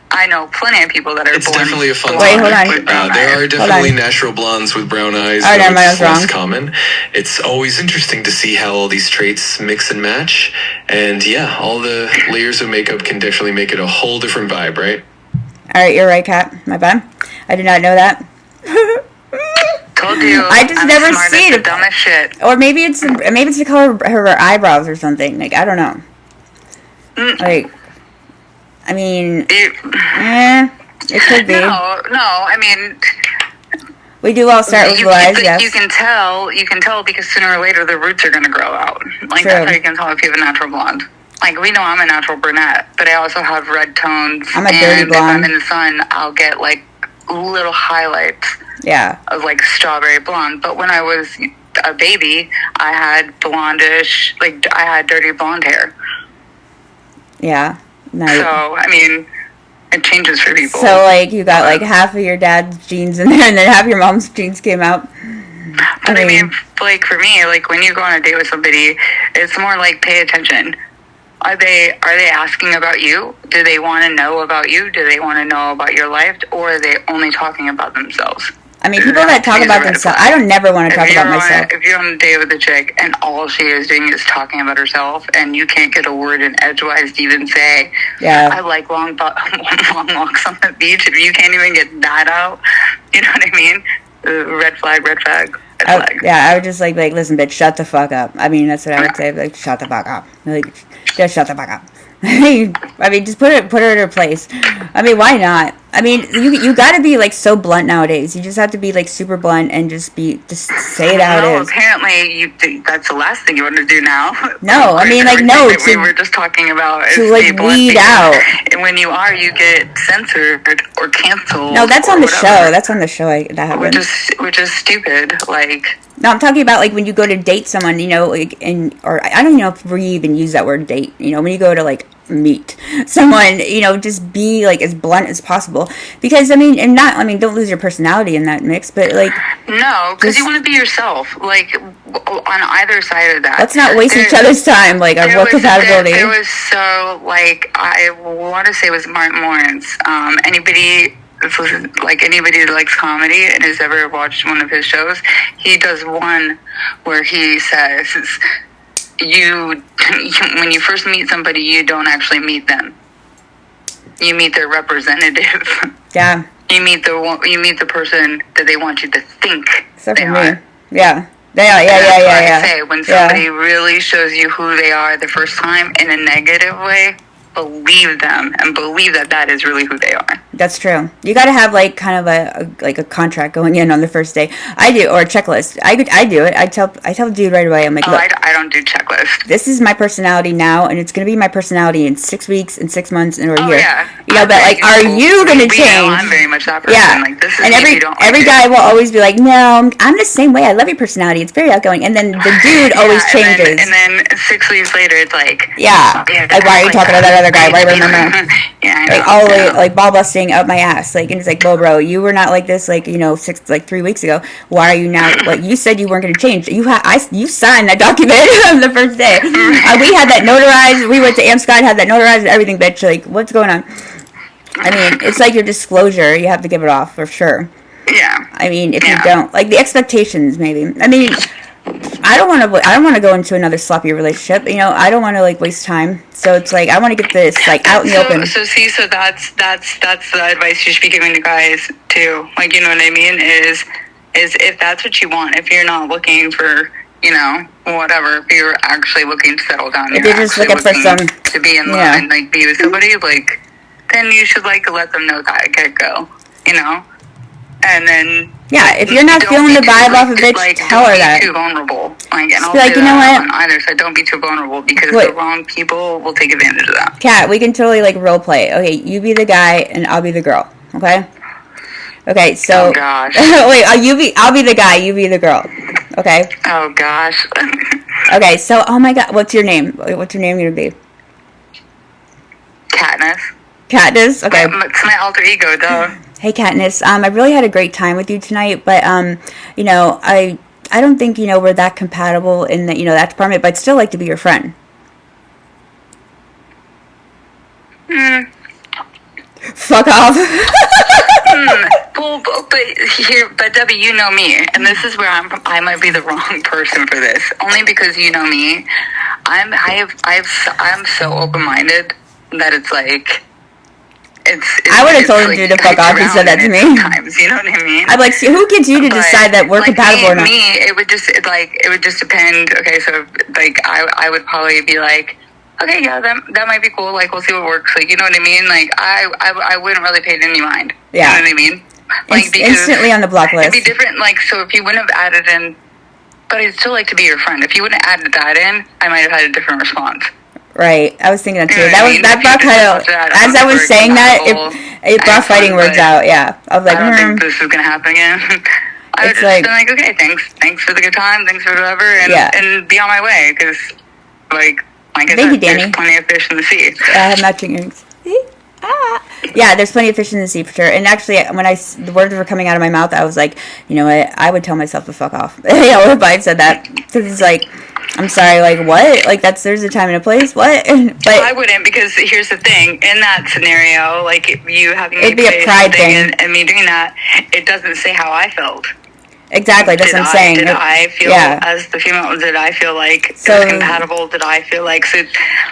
I know plenty of people that are It's definitely a fun Wait, hold on. There are definitely natural blondes with brown eyes. Oh, never mind, I was less wrong. Common. It's always interesting to see how all these traits mix and match. And yeah, all the layers of makeup can definitely make it a whole different vibe, right? All right, you're right, Kat. My bad. I did not know that. Told you. I just never see it. Dumbest shit. Or maybe it's the color of her eyebrows or something. I don't know. I mean, it could be. No. I mean, we do all start with blue eyes. Yes. You can tell because sooner or later the roots are going to grow out. True. That's how you can tell if you have a natural blonde. We know I'm a natural brunette, but I also have red tones. I'm a dirty blonde. If I'm in the sun, I'll get little highlights. Yeah. Of strawberry blonde. But when I was a baby, I had blondish, I had dirty blonde hair. Yeah. Nice. So, I mean, it changes for people. So, you got half of your dad's genes in there, and then half your mom's genes came out. But I mean, for me, when you go on a date with somebody, it's more pay attention. Are they asking about you? Do they want to know about you? Do they want to know about your life? Or are they only talking about themselves? I mean, people that talk about themselves, I don't never want to talk about myself. If you're on a date with a chick and all she is doing is talking about herself, and you can't get a word in edgewise to even say, I like long walks on the beach, if you can't even get that out, you know what I mean? Red flag. Yeah, I would just listen, bitch, shut the fuck up. I mean, that's what I would say, shut the fuck up. Just shut the fuck up. I mean, just put her in her place. I mean, why not? I mean, you gotta be so blunt nowadays. You just have to be super blunt and just say it how it is. Apparently, that's the last thing you want to do now. No, I mean, no. We were just talking about to weed out. And when you you get censored or canceled. No, that's on the show. That's on the show. That happens. Which is stupid. No, I'm talking about when you go to date someone, or I don't know if we even use that word date. When you go to meet someone, just be as blunt as possible. Because don't lose your personality in that mix. But no, because you want to be yourself. On either side of that. Let's not waste each other's time. Our work compatibility. There was I want to say it was Martin Lawrence. Anybody that likes comedy and has ever watched one of his shows, he does one where he says, when you first meet somebody, you don't actually meet them. You meet their representative. Yeah. You meet the person that they want you to think Except they for are. me. Yeah. Yeah. I say, when somebody really shows you who they are the first time in a negative way, believe them and believe that that is really who they are. That's true. You got to have like kind of a contract going in on the first day. I do, or a checklist. I do it. I tell the dude right away. I'm like, look, I don't do checklists. This is my personality now, and it's going to be my personality in 6 weeks, in 6 months, or a year. Yeah. You know, but like, are you going to change? I'm very much that person. Yeah. Like, this is and every guy will always be like, no, I'm the same way. I love your personality. It's very outgoing. And then the dude always changes. And then 6 weeks later, it's like, yeah. Like, why are you talking to that other guy? Why remember? Yeah, I know. Like, all the way, like, ball busting up my ass. Like, and it's like, well, bro, you were not like this, like, you know, 3 weeks ago. Why are you now? Like, you said you weren't going to change. You signed that document on the first day. We had that notarized. We went to Amscott, had that notarized and everything, bitch. Like, what's going on? I mean, it's like your disclosure. You have to give it off for sure. Yeah. I mean, if you don't, like, the expectations, maybe. I mean, I don't want to go into another sloppy relationship. You know, I don't want to like waste time. So it's like I want to get this like out in the open. So that's the advice you should be giving to guys too. Like, you know what I mean? Is if that's what you want, if you're not looking for, you know, whatever, if you're actually looking to settle down, if you're just looking for some to be in love and like be with somebody, like, then you should like let them know that get go, you know, and then. Yeah, if you're not feeling the vibe off a bitch, like, tell her that. Don't be too vulnerable. Like, and I'll like, you know what? On either side, don't be too vulnerable because the wrong people will take advantage of that. Kat, we can totally like role play. Okay, you be the guy and I'll be the girl. Okay. Okay, so. Oh gosh. Wait, I'll be the guy. You be the girl. Okay. Oh gosh. Okay, so oh my God, what's your name? What's your name gonna be? Katniss. Katniss. Okay. It's my alter ego, though. Hey Katniss, I really had a great time with you tonight, but you know, I don't think, you know, we're that compatible in that, you know, that department, but I'd still like to be your friend. Fuck off. Well, but Debbie, you know me, and this is where I might be the wrong person for this, only because you know me. I'm so open-minded that it's like. I would have told you to fuck off. He said that to me. Sometimes, you know what I mean? I'm like, see, who gets you to decide that we're compatible or not? It would just depend. Okay, so like I would probably be like, okay, yeah, that might be cool. Like, we'll see what works. Like, you know what I mean? Like, I wouldn't really pay it any mind. Yeah. You know what I mean? Like, instantly on the block list. It'd be different. Like, so if you wouldn't have added in, but I'd still like to be your friend. If you wouldn't have added that in, I might have had a different response. Right, I was thinking that too. That brought kind of, as I was saying that, it brought fighting words out. Yeah, I was like, I don't think this is gonna happen again. I would just been like, okay, thanks for the good time, thanks for whatever, and be on my way because, like I said, there's plenty of fish in the sea. I have matching earrings. Yeah, there's plenty of fish in the sea for sure. And actually, when the words were coming out of my mouth, I was like, you know what? I would tell myself to fuck off. You know, if I said that, because it's like, I'm sorry, like what? Like there's a time and a place. What? But I wouldn't, because here's the thing. In that scenario, like you having it'd be a pride thing, and me doing that, it doesn't say how I felt. Exactly, that's what I'm saying. Did I feel, as the female, did I feel like it was compatible? Did I feel like, so,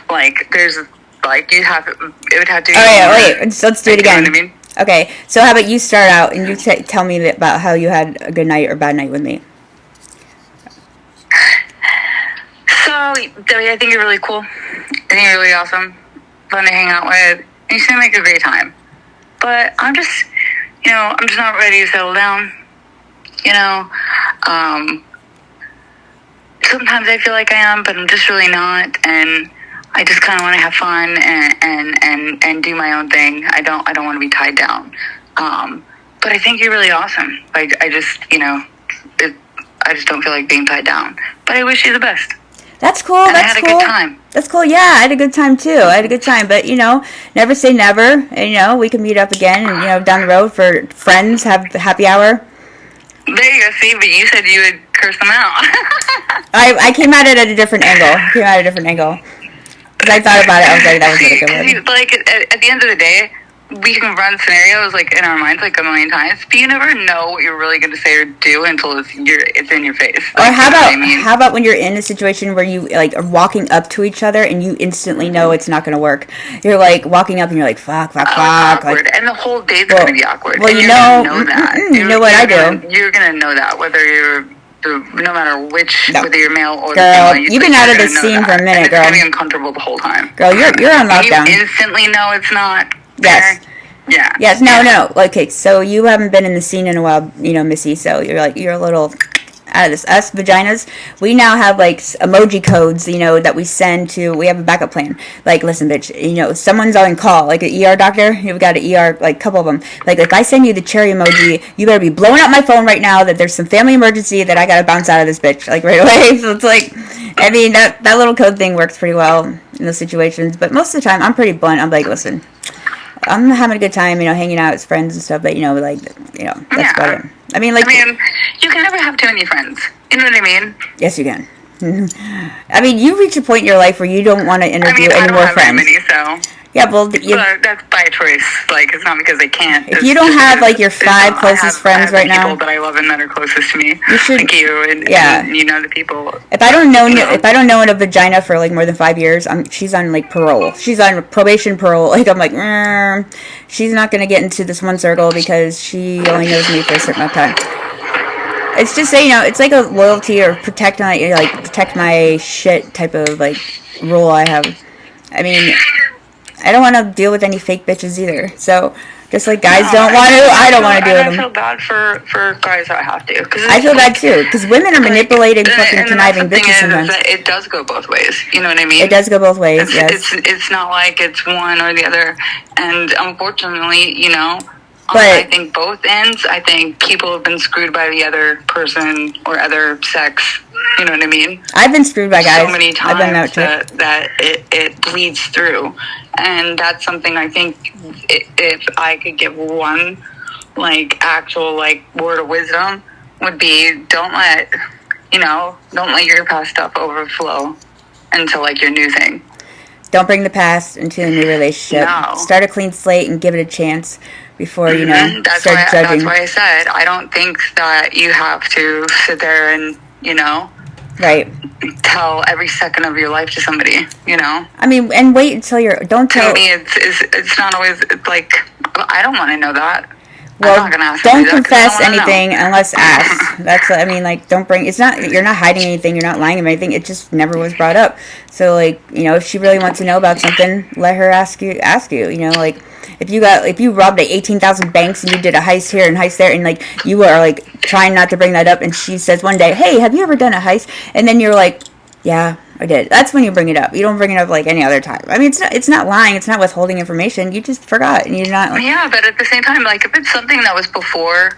like, there's, like, it would have to be... Oh, yeah, wait, let's do it again. You know what I mean? Okay, so how about you start out and you tell me about how you had a good night or bad night with me. So, Debbie, I think you're really cool. I think you're really awesome. Fun to hang out with. And you seem like a great time. But I'm just, I'm just not ready to settle down. Sometimes I feel like I am, but I'm just really not. And I just kind of want to have fun and do my own thing. I don't want to be tied down. But I think you're really awesome. Like, I just don't feel like being tied down. But I wish you the best. That's cool. And that's I had cool. a good time. That's cool. Yeah, I had a good time too. But never say never. And, we can meet up again and, down the road for friends, have the happy hour. There you go. See, but you said you would curse them out. I came at it at a different angle. Because I thought about it, I was like, that was really good one. Like, at the end of the day, we can run scenarios, like, in our minds, like, a million times, but you never know what you're really going to say or do until it's in your face. Like, or how about when you're in a situation where you, like, are walking up to each other and you instantly know it's not going to work. You're, like, walking up and you're like, fuck. Awkward. Like, and the whole date's going to be awkward. Well, know that. You know what I do. You're going to know that, whether you're no matter which, No. whether you're male or Girl, female, you've been out of the scene for a minute, and girl. It's gonna be uncomfortable the whole time. Girl, you're on lockdown. You instantly know it's not. Yes. Fair. Yeah. Yes. No. Okay. So you haven't been in the scene in a while, Missy. So you're a little out of this. Us vaginas, we now have like emoji codes, that we send to. We have a backup plan. Like, listen, bitch, someone's on call, like an ER doctor. We've got an ER, like a couple of them. Like, if I send you the cherry emoji, you better be blowing up my phone right now that there's some family emergency that I gotta bounce out of this bitch, like right away. So it's like, I mean, that little code thing works pretty well in those situations. But most of the time, I'm pretty blunt. I'm like, listen, I'm having a good time, hanging out with friends and stuff, but, that's about it. I mean, you can never have too many friends. You know what I mean? Yes, you can. I mean, you reach a point in your life where you don't want to interview any more friends. Many, so. Yeah, well, But that's by choice. Like, it's not because I can't. If you don't have, like, your 5 closest friends right now, people that I love and that are closest to me, you should, like you and the people. If I don't know in a vagina for like more than 5 years, she's on like parole. She's on probation parole. Like, I'm like, she's not gonna get into this one circle because she only knows me for a certain amount of time. It's just it's like a loyalty or protect my shit type of like rule I have. I mean, I don't want to deal with any fake bitches either. So, just like guys don't want to, I don't want to deal with them. I feel bad for guys that have to. I feel bad too, because women are manipulating fucking conniving bitches sometimes. It does go both ways. You know what I mean? It does go both ways, yes. It's not like it's one or the other. And unfortunately, but I think both ends, I think people have been screwed by the other person or other sex. You know what I mean? I've been screwed by guys. So many times I've been out too. that it bleeds through. And that's something I think if I could give one, like, actual, like, word of wisdom would be don't let your past stuff overflow into, like, your new thing. Don't bring the past into a new relationship. No. Start a clean slate and give it a chance before, start judging. That's why I said I don't think that you have to sit there and, right, tell every second of your life to somebody, I mean, and wait until don't tell. To me, it's not always, it's like, I don't want to know that. Well, I'm not gonna ask don't confess anything unless asked. That's, I mean, like, don't bring, you're not hiding anything, you're not lying about anything, it just never was brought up. So, like, if she really wants to know about something, let her ask you, like, if you robbed like 18,000 banks and you did a heist here and heist there, and like you are like trying not to bring that up, and she says one day, hey, have you ever done a heist? And then you're like, yeah, I did. That's when you bring it up. You don't bring it up like any other time. I mean, it's not lying. It's not withholding information. You just forgot, and you're not. Like, yeah, but at the same time, like if it's something that was before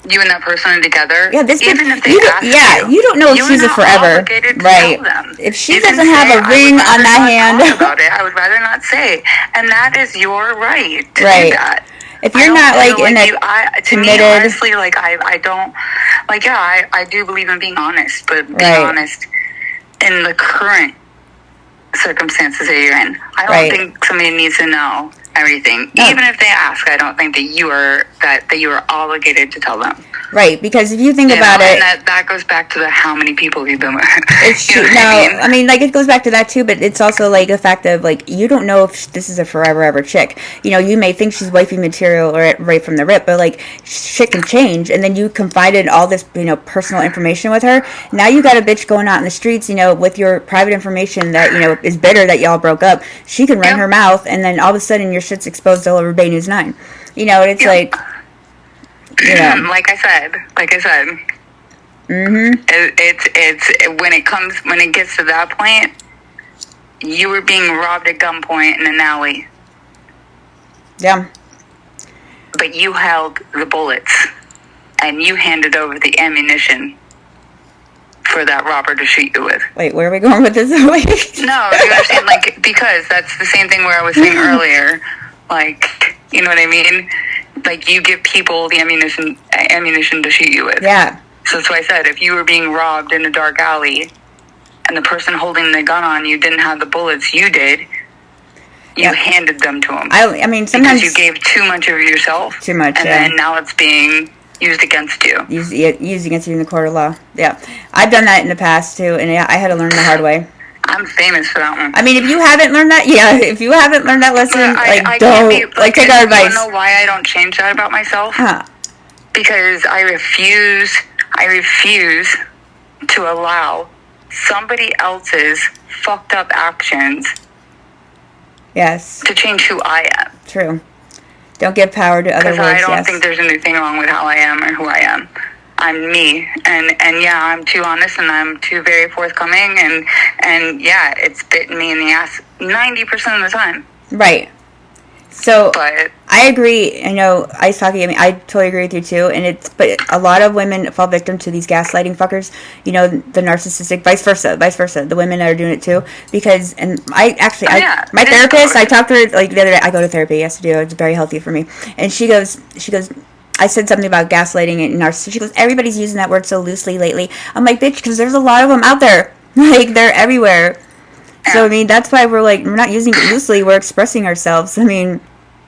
you and that person are together, yeah, this even if they you don't know if she's a forever, right? If she doesn't have a ring on that hand, about it, I would rather not say, and that is your right to right. do that. If you're not like in a committed, me, honestly, like I don't, like I do believe in being honest, but being honest in the current circumstances that you're in. I don't think somebody needs to know everything. No. Even if they ask, I don't think that you are obligated to tell them. Right, because if you think about it, and that goes back to the how many people you've been with. It's true. I mean, like, it goes back to that too, but it's also like the fact of like you don't know if this is a forever ever chick. You may think she's wifey material or right from the rip, but like shit can change, and then you confided all this personal information with her. Now you got a bitch going out in the streets, with your private information that is bitter that y'all broke up. She can run her mouth, and then all of a sudden your shit's exposed all over Bay News 9. It's like. Like I said. Mm-hmm. It's when it gets to that point, you were being robbed at gunpoint in an alley. Yeah. But you held the bullets, and you handed over the ammunition for that robber to shoot you with. Wait, where are we going with this? No, you understand? Like, because that's the same thing where I was saying earlier. Like, you know what I mean? Like, you give people the ammunition to shoot you with. Yeah. So that's why I said, if you were being robbed in a dark alley and the person holding the gun on you didn't have the bullets, you did, you handed them to them. I mean, sometimes... Because you gave too much of yourself. Too much, and then now it's being used against you. Used against you in the court of law. Yeah. I've done that in the past, too, and I had to learn the hard way. I'm famous for that one. I mean, if you haven't learned that, lesson, take our advice. You know why I don't change that about myself? Huh. Because I refuse I refuse to allow somebody else's fucked up actions Yes. to change who I am. True. Don't give power to other words. Because I don't think there's anything wrong with how I am or who I am. I'm me, and yeah, I'm too honest, and I'm too very forthcoming, and yeah, it's bitten me in the ass 90% of the time. Right. So, but I agree. I know, Ice Hockey, I mean, I totally agree with you too, but a lot of women fall victim to these gaslighting fuckers, you know, the narcissistic, vice versa, the women that are doing it too, because, and my therapist, I talked to her, like, the other day, I go to therapy, yes I do, it's very healthy for me, and she goes, I said something about gaslighting and narcissism. She goes, everybody's using that word so loosely lately. I'm like, bitch, because there's a lot of them out there. Like, they're everywhere. Yeah. So, I mean, that's why we're not using it loosely. We're expressing ourselves. I mean...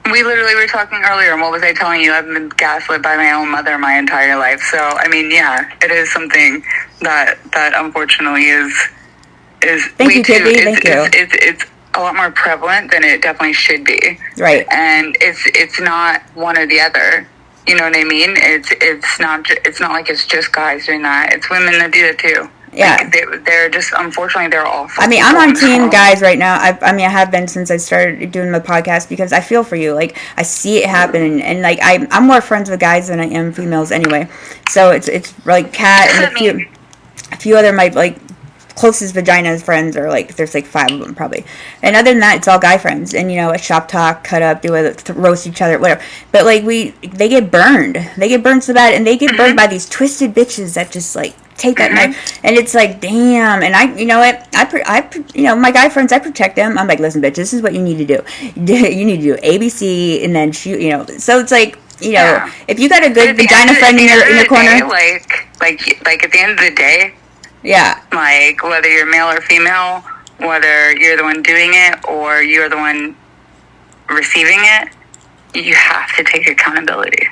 We literally were talking earlier, and what was I telling you? I've been gaslit by my own mother my entire life. So, I mean, yeah, it is something that unfortunately is... Thank you, Kitty. Thank you. It's a lot more prevalent than it definitely should be. Right. And it's not one or the other. You know what I mean? It's not like it's just guys doing that. It's women that do it too. Yeah. Like they're just, unfortunately, they're awful. I mean, I'm on team guys right now. I have been since I started doing my podcast because I feel for you. Like, I see it happen, and like I'm more friends with guys than I am females anyway. So it's like Kat and a few other my like closest Vaginaz friends are like, there's like 5 of them probably, and other than that it's all guy friends, and you know, a shop talk, cut up, do it, roast each other, whatever. But like they get burned so bad, and they get burned by these twisted bitches that just like take that knife, and it's like, damn. And I, you know what, I you know, my guy friends, I protect them. I'm like, listen bitch, this is what you need to do. You need to do ABC and then shoot, you know. So it's like, you know, if you got a good vagina friend in your corner, day, like at the end of the day, yeah, like whether you're male or female, whether you're the one doing it or you're the one receiving it, you have to take accountability.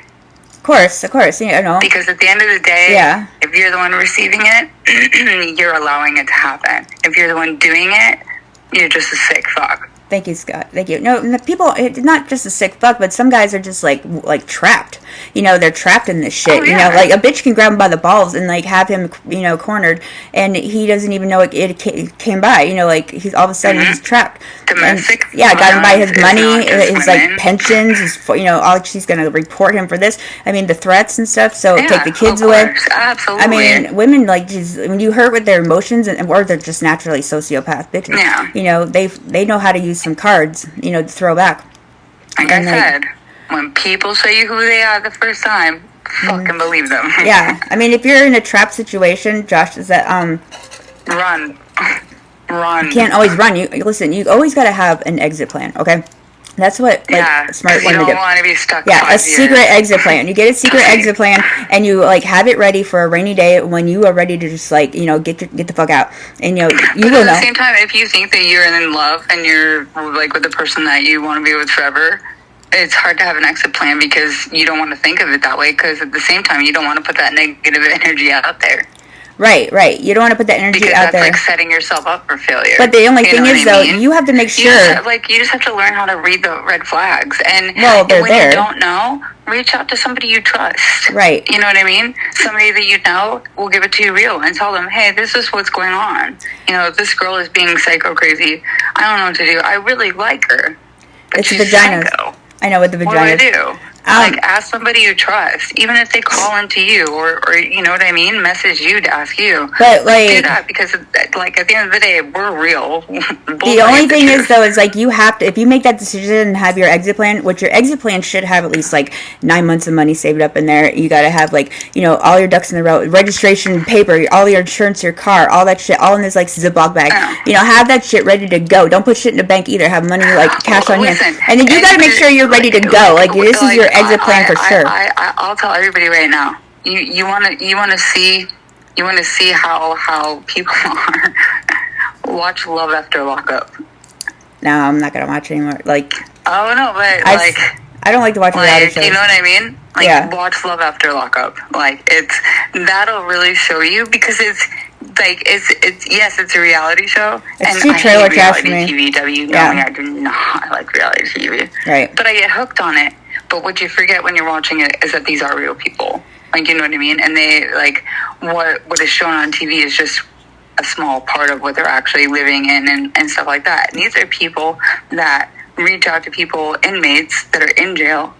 Of course, you know. Because at the end of the day, yeah, if you're the one receiving it, you're allowing it to happen. If you're the one doing it, you're just a sick fuck. Thank you, Scott. Thank you. No, people, it's not just a sick fuck, but some guys are just like trapped. You know, they're trapped in this shit. Oh, yeah. You know, like a bitch can grab him by the balls and like have him, you know, cornered, and he doesn't even know it came by. You know, like he's all of a sudden he's trapped. Domestic. And, yeah, got him by his money, his like pensions. His, you know, she's gonna report him for this. I mean, the threats and stuff. So take the kids away. Absolutely. I mean, women like just when you hurt with their emotions, or they're just naturally sociopath bitches. Yeah. You know, they know how to use some cards, you know, to throw back. Like I said, when people show you who they are the first time, fucking believe them. Yeah, I mean, if you're in a trap situation, Josh, is that run. You can't always run. You listen. You always got to have an exit plan. Okay, that's what smart women do. You don't want to be stuck. Yeah, a secret exit plan. You get a secret exit plan, and you like have it ready for a rainy day when you are ready to just like, you know, get the fuck out, and you know you will know. At the same time, if you think that you're in love and you're like with the person that you want to be with forever, it's hard to have an exit plan because you don't want to think of it that way. Because at the same time, you don't want to put that negative energy out there. Right. You don't want to put that energy out there. Because that's like setting yourself up for failure. But the only thing is, though, you have to make sure. You just have to learn how to read the red flags. And they're when you don't know, reach out to somebody you trust. Right. You know what I mean? Somebody that you know will give it to you real and tell them, hey, this is what's going on. You know, this girl is being psycho crazy. I don't know what to do. I really like her. But she's psycho. I know what the vagina is. What do I do? Like, ask somebody you trust, even if they call into you, or you know what I mean, message you to ask you. But like, do that because, like, at the end of the day, we're real. The only thing is, though, is like you have to, if you make that decision and have your exit plan, which your exit plan should have at least like 9 months of money saved up in there. You got to have like, you know, all your ducks in the row, registration paper, all your insurance, your car, all that shit, all in this like Ziploc bag. You know, have that shit ready to go. Don't put shit in the bank either. Have money like cash on hand, and then you got to make sure you're ready to go. Like this is your exit plan for sure. I'll tell everybody right now. You want to see how people are. Watch Love After Lockup. No, I'm not gonna watch anymore. Like, oh no, but I don't like to watch reality shows. You know what I mean? Like, watch Love After Lockup. Like, that'll really show you, because it's like it's a reality show. It's too trailer trash for me. TV, knowing I do not like reality TV. Right. But I get hooked on it. But what you forget when you're watching it is that these are real people. Like, you know what I mean? And they, like, what is shown on TV is just a small part of what they're actually living in and stuff like that. And these are people that reach out to people, inmates that are in jail.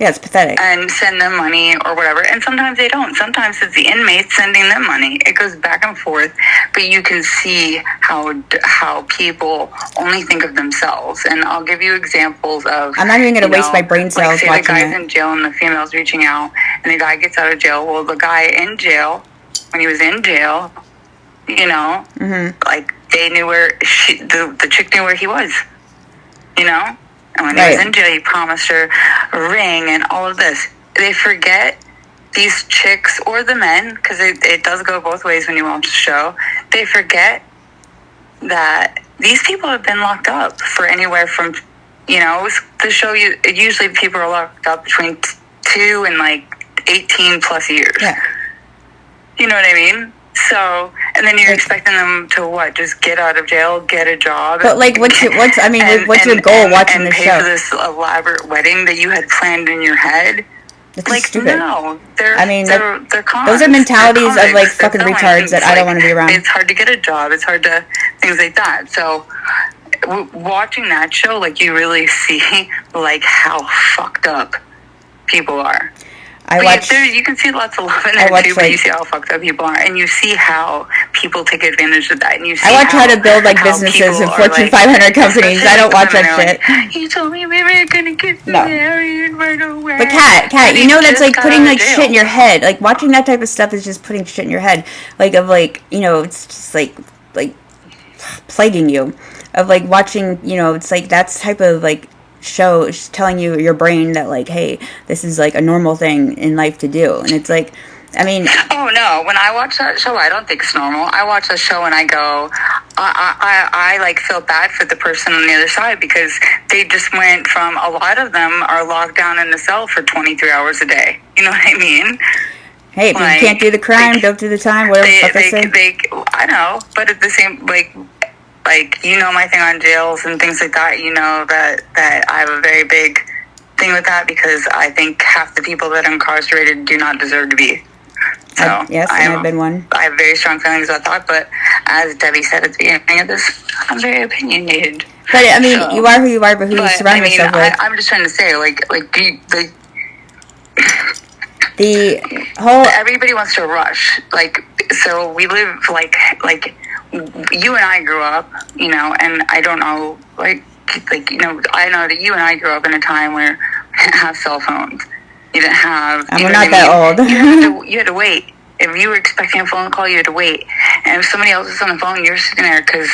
Yeah, it's pathetic. And send them money or whatever. And sometimes they don't. Sometimes it's the inmates sending them money. It goes back and forth. But you can see how people only think of themselves. And I'll give you examples of... I'm not even going to waste my brain cells like, say watching the guy's it. in jail and the female's reaching out. And the guy gets out of jail. Well, the guy in jail, when he was in jail, you know, like, they knew where... the chick knew where he was. You know? And when he was in jail, he promised her a ring and all of this. They forget, these chicks or the men, because it does go both ways when you watch the show, they forget that these people have been locked up for anywhere from, you know, the show, usually people are locked up between 2 and like 18 plus years. Yeah. You know what I mean? So, and then you're expecting them to what? Just get out of jail, get a job. But like, what's your goal watching the show? And pay for this elaborate wedding that you had planned in your head. That's like, stupid. No, they're cons. Those are mentalities of like fucking retards that I don't want to be around. It's hard to get a job. It's hard to things like that. So, watching that show, like, you really see like how fucked up people are. You can see lots of love in there too, but you see how fucked up people are, and you see how people take advantage of that. And you see I watch how to build like businesses and Fortune 500 companies. I don't watch that shit. Like, you told me we were gonna get married right away. But Kat, you know that's like putting like shit in your head. Like watching that type of stuff is just putting shit in your head. Like of like, you know, it's just like plaguing you. Of like watching, you know, it's like that type of like show telling you your brain that like, hey, this is like a normal thing in life to do. And it's like, I mean, oh no, when I watch that show, I don't think it's normal. I watch the show and I go, I like feel bad for the person on the other side, because they just went from, a lot of them are locked down in the cell for 23 hours a day. You know what I mean? Hey, if you can't do the crime, don't do the time, whatever the fuck they say. I know, but at the same, like, you know, my thing on jails and things like that, you know that I have a very big thing with that, because I think half the people that are incarcerated do not deserve to be. So yes, and I've been one. I have very strong feelings about that, but as Debbie said at the beginning of this, I'm very opinionated. But I mean, you are who you are, but who you surround yourself with. I'm just trying to say, the whole... Everybody wants to rush. Like, so we live like you and I grew up, you know, and I don't know, like, you know, I know that you and I grew up in a time where we didn't have cell phones. You didn't have... I'm not that old. You had to wait. If you were expecting a phone call, you had to wait. And if somebody else was on the phone, you're sitting there because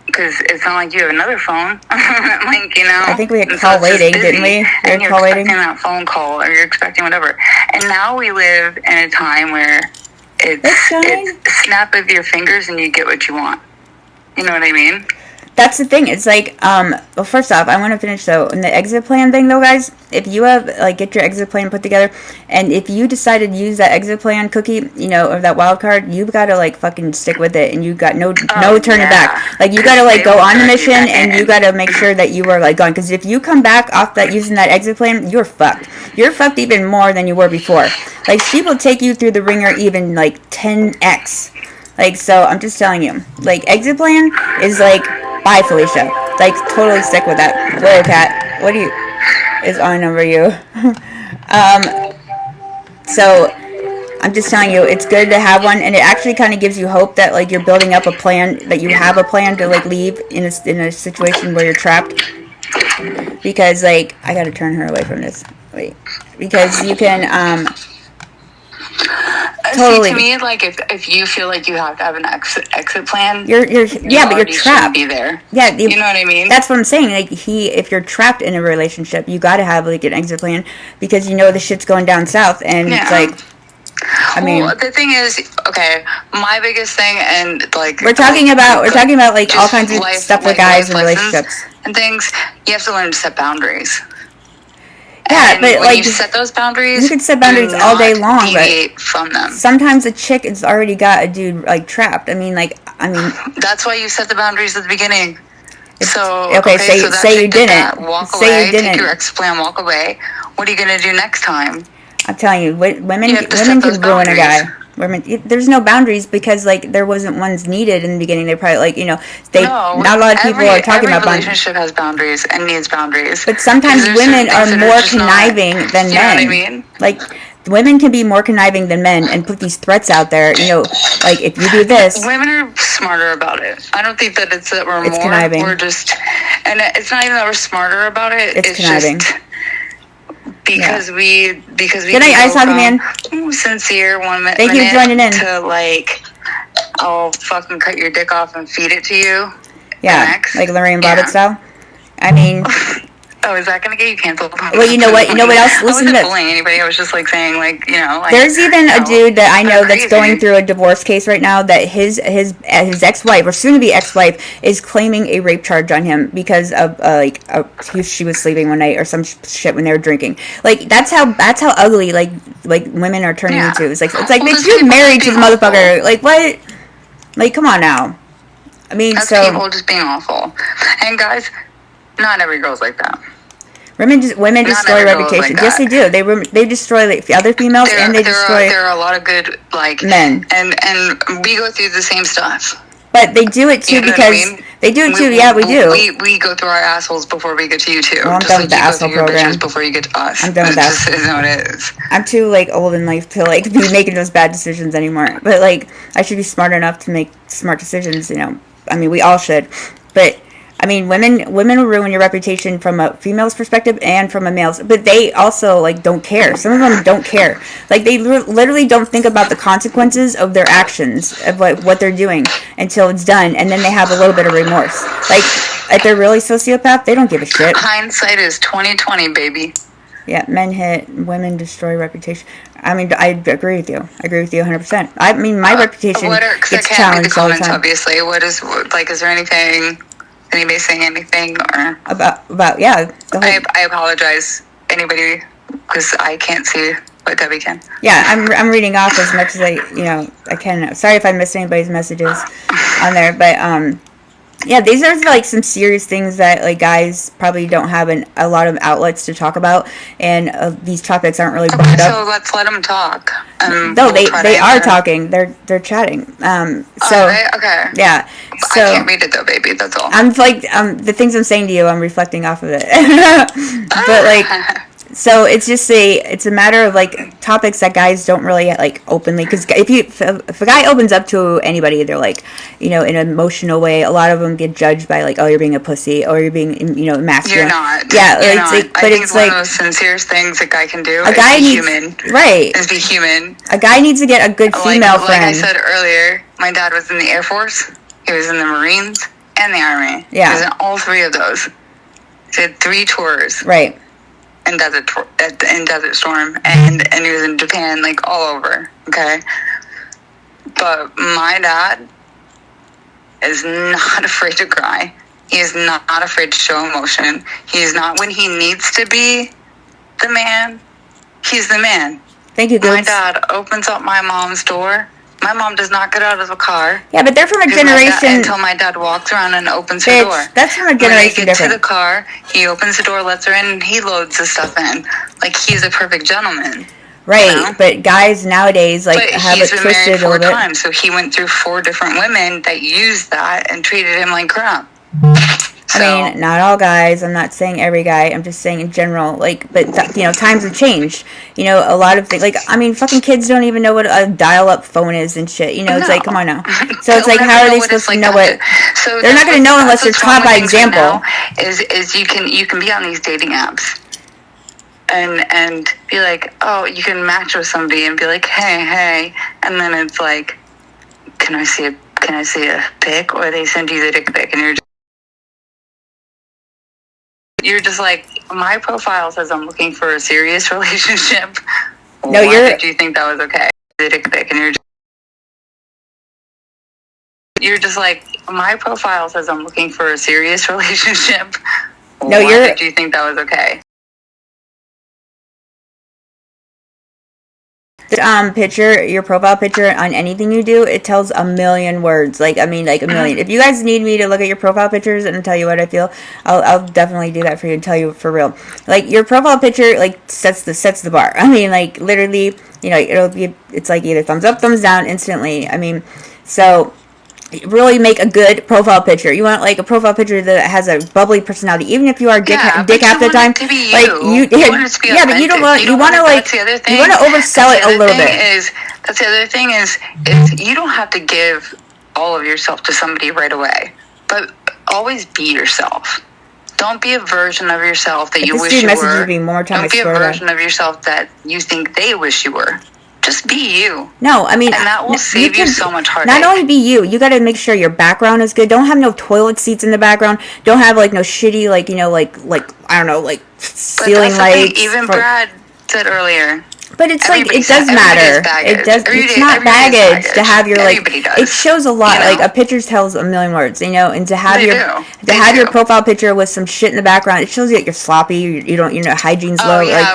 it's not like you have another phone. Like, you know. I think we had call waiting, didn't we? And you're expecting that phone call, or you're expecting whatever. And now we live in a time where it's snap of your fingers and you get what you want. You know what I mean? That's the thing. It's like, well, first off, I want to finish, though, in the exit plan thing, though, guys. If you have, like, get your exit plan put together, and if you decided to use that exit plan cookie, you know, or that wild card, you've got to, like, fucking stick with it, and you got no turning back. Like, you got to, like, go on the mission, and you got to make sure that you are, like, gone. Because if you come back off that, using that exit plan, you're fucked. You're fucked even more than you were before. Like, she will take you through the ringer even, like, 10x. Like, so, I'm just telling you. Like, exit plan is, like... Bye, Felicia. Like, totally stick with that. Whoa, Kat. What is on over you? So, I'm just telling you, it's good to have one, and it actually kind of gives you hope that, like, you're building up a plan, that you have a plan to, like, leave in a situation where you're trapped. Because, like, I gotta turn her away from this. Wait. Because you can, totally. See, to me, like, if you feel like you have to have an exit plan, but you're trapped. Be there. Yeah, you know what I mean. That's what I'm saying. Like, if you're trapped in a relationship, you got to have like an exit plan, because you know the shit's going down south, and it's like, I mean, the thing is, okay, my biggest thing, and like, we're talking about like all kinds of stuff with guys and relationships and things. You have to learn to set boundaries. Yeah, and but when like you set those boundaries, you can set boundaries all day long, but from them. Sometimes a chick has already got a dude like trapped. I mean, that's why you set the boundaries at the beginning. So okay, say you didn't. Walk away. Take your exit plan. Walk away. What are you gonna do next time? I'm telling you, women You have to women set those can ruin a boundaries. guy. Women, there's no boundaries because like there wasn't ones needed in the beginning. They probably like not a lot of people are talking about boundaries. Every relationship has boundaries and needs boundaries. But sometimes women are more conniving than you men. Know what I mean? Like women can be more conniving than men and put these threats out there. Like if you do this, women are smarter about it. I don't think that it's that we're more. Conniving. We're just, and it's not even that we're smarter about it. It's conniving. Just because we Good night, Ice Hockey Man. Sincere 1 minute. Thank you for joining in. To like, I'll fucking cut your dick off and feed it to you. Yeah, like Lorraine Bobbitt style. I mean. Oh, is that going to get you canceled? Well, you know what? You know what else? Listen to this. I wasn't bullying anybody. I was just like saying, like, like. There's even a dude that I know that's going through a divorce case right now that his ex-wife or soon-to-be ex-wife is claiming a rape charge on him because of she was sleeping one night or some shit when they were drinking. Like that's how ugly like women are turning into. It's like bitch, you're married to the motherfucker. Like what? Like come on now. I mean, that's people just being awful. And guys, not every girl's like that. Women destroy reputations. Yes, they do. They destroy other females and they destroy. There are a lot of good men, and we go through the same stuff. But they do it too because they do it too. Yeah, we do. We go through our assholes before we get to you too. Well, I'm done with the asshole program. Before you get to us. I'm done with that. Is what it is. I'm too old in life to be making those bad decisions anymore. But I should be smart enough to make smart decisions. I mean, we all should. But I mean, women will ruin your reputation from a female's perspective and from a male's. But they also don't care. Some of them don't care. They literally don't think about the consequences of their actions of what they're doing until it's done, and then they have a little bit of remorse. If they're really sociopath, they don't give a shit. Hindsight is 20/20, baby. Yeah, men hit, women destroy reputation. I mean, I agree with you. I agree with you 100%. I mean, my reputation gets challenged all the time. Obviously, is there anything? Anybody saying anything or about yeah? I apologize, anybody, because I can't see what Debbie can. Yeah, I'm reading off as much as I can. Sorry if I missed anybody's messages on there, but yeah, these are some serious things that guys probably don't have a lot of outlets to talk about, and these topics aren't really brought up. So let's let them talk. No, they are talking. They're chatting. So okay. Yeah. So I can't read it though, baby. That's all. I'm the things I'm saying to you, I'm reflecting off of it. But so it's just it's a matter of topics that guys don't really openly, because if a guy opens up to anybody, they're in an emotional way, a lot of them get judged by oh, you're being a pussy, or you're being masculine. You're not. Yeah, you're not. But I think it's one of those sincerest things a guy can do. A guy needs human. Right. Is be human. A guy needs to get a good female friend. Like I said earlier, my dad was in the Air Force. He was in the Marines and the Army. Yeah. He was in all three of those. He did 3 tours. Right. In Desert Storm, and he was in Japan, all over. Okay, but my dad is not afraid to cry. He is not afraid to show emotion. He is not, when he needs to be the man, he's the man. Thank you, My dad opens up my mom's door. My mom does not get out of the car. Yeah, but they're from a generation. Until my dad walks around and opens her door. That's from a generation when they get to the car, he opens the door, lets her in, and he loads the stuff in. He's a perfect gentleman. Right, but guys nowadays have it twisted a little bit. Times, so he went through 4 different women that used that and treated him like crap. I mean, not all guys. I'm not saying every guy. I'm just saying in general. But times have changed. A lot of things. Fucking kids don't even know what a dial-up phone is and shit. It's come on now. So it's how are they supposed to know what? So they're not going to know unless they're taught by example. Right is you can be on these dating apps. And be oh, you can match with somebody and be hey, and then it's can I see a pic, or they send you the dick pic, and you're just my profile says I'm looking for a serious relationship. No, Why did you think that was okay? The dick pic, and you're just my profile says I'm looking for a serious relationship. No, Why did you think that was okay? Picture, your profile picture on anything you do, it tells a million words. Like a million. If you guys need me to look at your profile pictures and tell you what I feel, I'll definitely do that for you and tell you for real. Like, your profile picture, like, sets the bar. I mean, like, literally, it's like either thumbs up, thumbs down instantly. I mean, so really make a good profile picture. You want like a profile picture that has a bubbly personality, even if you are dick half the time. To be like you want it to be but you want to like, you want to oversell it a little bit. That's the other thing is you don't have to give all of yourself to somebody right away, but always be yourself. Don't be a version of yourself that you wish you were. Don't be a version of yourself that you think they wish you were. Just be you. No, I mean, and that will save you so much heartache. Not only be you, you got to make sure your background is good. Don't have no toilet seats in the background. Don't have like no shitty like I don't know, like ceiling lights. Even Brad said earlier. But it's like, it does matter. It does. It's not baggage to have your like. It shows a lot. Like, a picture tells a million words, and to have your profile picture with some shit in the background, it shows you that you're sloppy. You don't, hygiene's low. Yeah,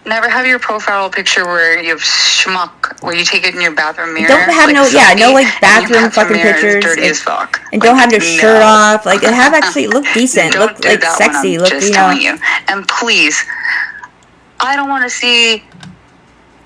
never have your profile picture where you have schmuck, where you take it in your bathroom mirror. Don't have no like bathroom fucking pictures. Dirty as fuck. And don't have your shirt off. Like, have actually look decent, look like sexy, look telling you. And please. I don't want to see.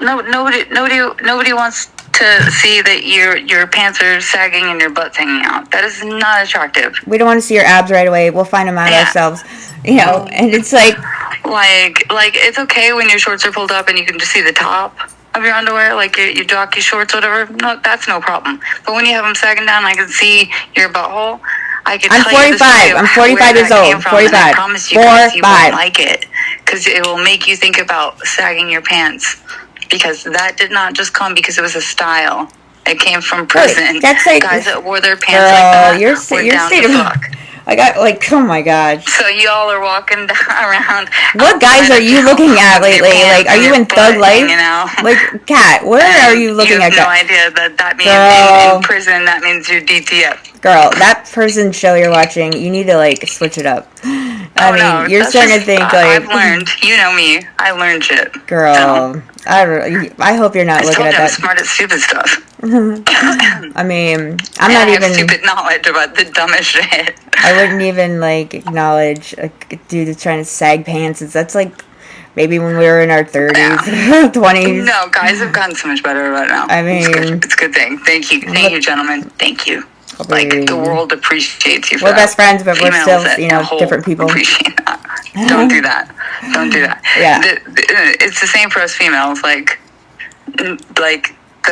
Nobody wants to see that your pants are sagging and your butt's hanging out. That is not attractive. We don't want to see your abs right away. We'll find them out ourselves. And it's like it's okay when your shorts are pulled up and you can just see the top of your underwear, like your jockey shorts, whatever. No, that's no problem. But when you have them sagging down, I can see your butthole. I'm 45. I'm 45 years old. 45. I promise you guys you won't like it. Because it will make you think about sagging your pants. Because that did not just come because it was a style. It came from prison. That's like, guys that wore their pants like that you're down the fuck. I got like, oh my god. So y'all are walking around. What guys are you looking at lately? Like, are you in thug life? Like, Kat, where are you looking at? You have no idea that means in prison, that means you're DTF. Girl, that prison show you're watching, you need to like switch it up. You're starting to think like, I've learned. You know me. I learned shit. Girl, so, I hope you're not looking at that. I'm smart at stupid stuff. I mean, I'm not even. I have stupid knowledge about the dumbest shit. I wouldn't even like acknowledge a dude that's trying to sag pants. That's like maybe when we were in our 30s, 20s. No, guys have gotten so much better about it now. I mean, it's a good thing. Thank you, gentlemen. Thank you. Like, the world appreciates you for we're that. Best friends, but we're still, different people. Appreciate that. Don't do that. Don't do that. Yeah. It's the same for us females. Like the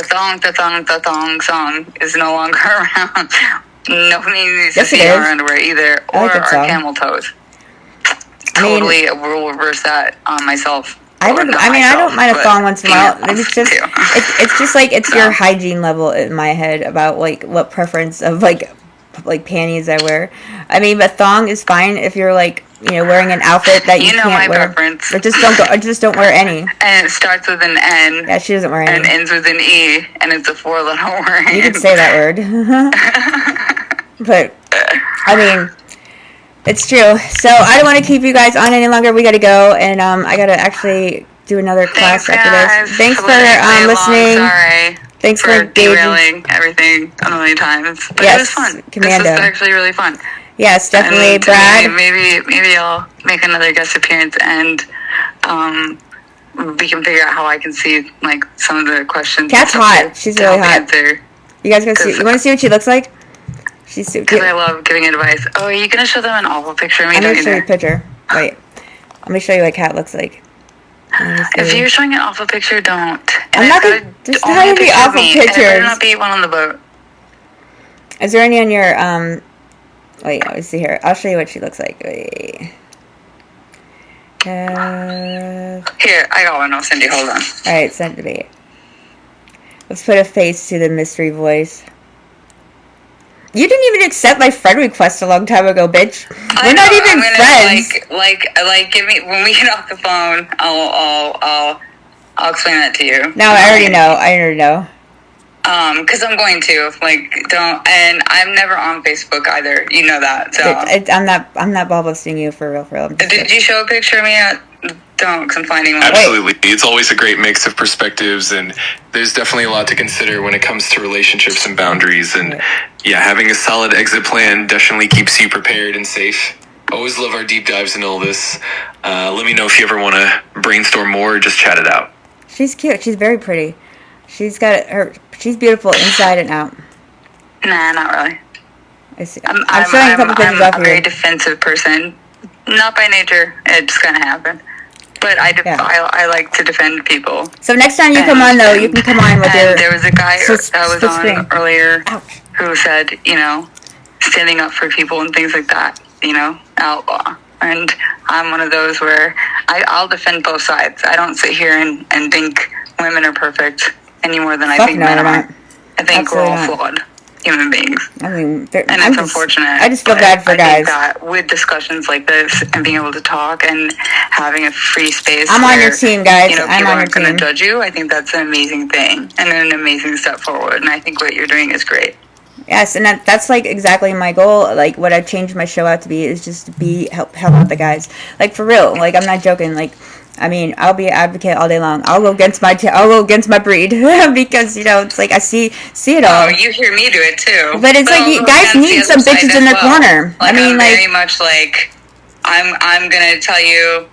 thong song is no longer around. Nobody needs to see our underwear either, or our camel toes. Totally, we'll reverse that on myself. I don't mind a thong once in a while. It's just like it's your hygiene level in my head about like what preference of like panties I wear. I mean, but thong is fine if you're like wearing an outfit that you can't wear. My preference. Or just don't wear any. And it starts with an N. Yeah, she doesn't wear any. And ends with an E, and it's a 4-letter word. You can say that word. But I mean. It's true. So I don't want to keep you guys on any longer. We got to go, and I got to actually do another class after this. Thanks for listening. Sorry. Thanks for derailing everything a million times. But it was fun. Commando. This was actually really fun. Yes, definitely, Brad. Maybe I'll make another guest appearance, and we can figure out how I can see like some of the questions. Kat's hot. She's really hot. You guys gonna see? You want to see what she looks like? She's super cute. Because I love giving advice. Oh, are you going to show them an awful picture of me? I'm going to show you a picture. Wait. Let me show you what Kat looks like. If you're showing an awful picture, don't. I'm not going to... There's not going to be awful pictures. There better not be one on the boat. Is there any on your... Wait, let me see here. I'll show you what she looks like. Wait. Here, I got one. I'll send you. Hold on. Alright, send it to me. Let's put a face to the mystery voice. You didn't even accept my friend request a long time ago, bitch. We're not even friends. Like, give me when we get off the phone. I'll explain that to you. No, I already know. Because I'm going to and I'm never on Facebook either. You know that. So I'm not ball busting you for real. Did you show a picture of me at don't, because I'm finding one. Absolutely. It's always a great mix of perspectives, and there's definitely a lot to consider when it comes to relationships and boundaries. And yeah, having a solid exit plan definitely keeps you prepared and safe. Always love our deep dives into all this. Let me know if you ever want to brainstorm more or just chat it out. She's cute. She's very pretty. She's beautiful inside and out. Nah, not really. I'm showing a couple pictures off I'm a very defensive person. Not by nature. It just kind of happened. But I like to defend people. So next time you come on, though, you can come on with your... There was a guy that was on earlier who said, standing up for people and things like that, outlaw. And I'm one of those where I'll defend both sides. I don't sit here and think women are perfect any more than I think men are. I think we're all flawed human beings. And it's unfortunate. I just feel bad for guys. I think that with discussions like this and being able to talk and having a free space, I'm on your team, guys. People aren't going to judge you. I think that's an amazing thing and an amazing step forward. And I think what you're doing is great. Yes, and that's like exactly my goal. Like what I've changed my show out to be is just to help out the guys. Like for real. Like I'm not joking. Like I mean, I'll be an advocate all day long. I'll go against my breed because it's like I see it all. Oh, you hear me do it too. But it's like you guys need some bitches in their corner. Like, I mean, I'm very much like I'm gonna tell you,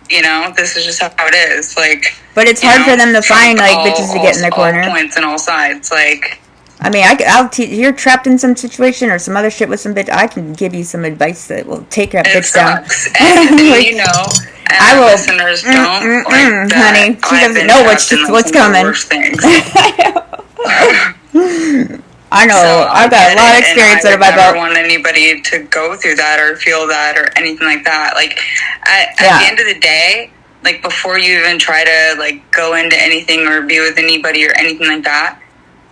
this is just how it is. Like, but it's hard for them to find like bitches to get in their corner. All points on all sides, like. I mean, I'll teach. You're trapped in some situation or some other shit with some bitch. I can give you some advice that will take that bitch down. And I will. Listeners don't, honey. She doesn't know what's coming. I know. So I've got a lot of experience under my belt. I never want anybody to go through that or feel that or anything like that. Like at the end of the day, like before you even try to like go into anything or be with anybody or anything like that.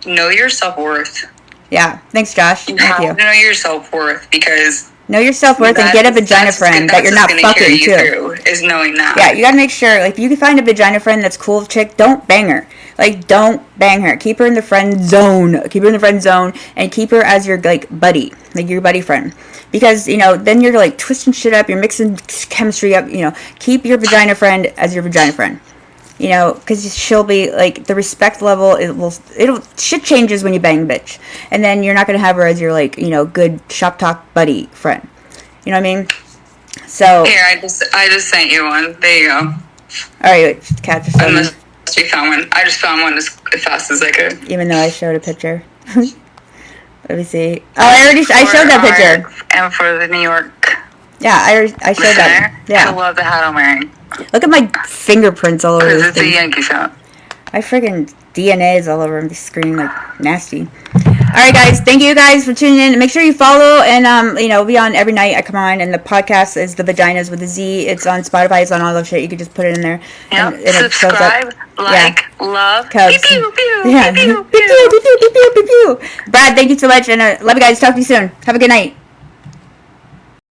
Know your self-worth. Yeah. Thanks, Josh. You have to know your self-worth because... Know your self-worth and get a vagina friend that you're not fucking too. Is knowing that. Yeah, you gotta make sure, like, if you can find a vagina friend that's cool chick, don't bang her. Like, don't bang her. Keep her in the friend zone. Keep her in the friend zone and keep her as your, like, buddy. Like, your buddy friend. Because, then you're, like, twisting shit up. You're mixing chemistry up, Keep your vagina friend as your vagina friend. Because she'll be, like, the respect level, shit changes when you bang a bitch. And then you're not going to have her as your, like, good shop talk buddy friend. You know what I mean? So. Here, I just sent you one. There you go. Alright, Kat just found one. You found one. I just found one as fast as I could. Even though I showed a picture. Let me see. Oh, I showed that picture. And for the New York. Yeah, I showed that. Yeah. I love the hat I'm wearing. Look at my fingerprints all over this it's a Yankees hat. My friggin' DNA is all over the screen, like, nasty. Alright, guys. Thank you guys for tuning in. Make sure you follow and, be on every night I come on. And the podcast is The Vaginas with a Z. It's on Spotify. It's on all that shit. You can just put it in there. Yep. And subscribe, love. Cubs. Pew, pew, pew, yeah. pew, pew, pew, pew, pew, pew, pew, pew, pew. Brad, thank you so much. And love you guys. Talk to you soon. Have a good night.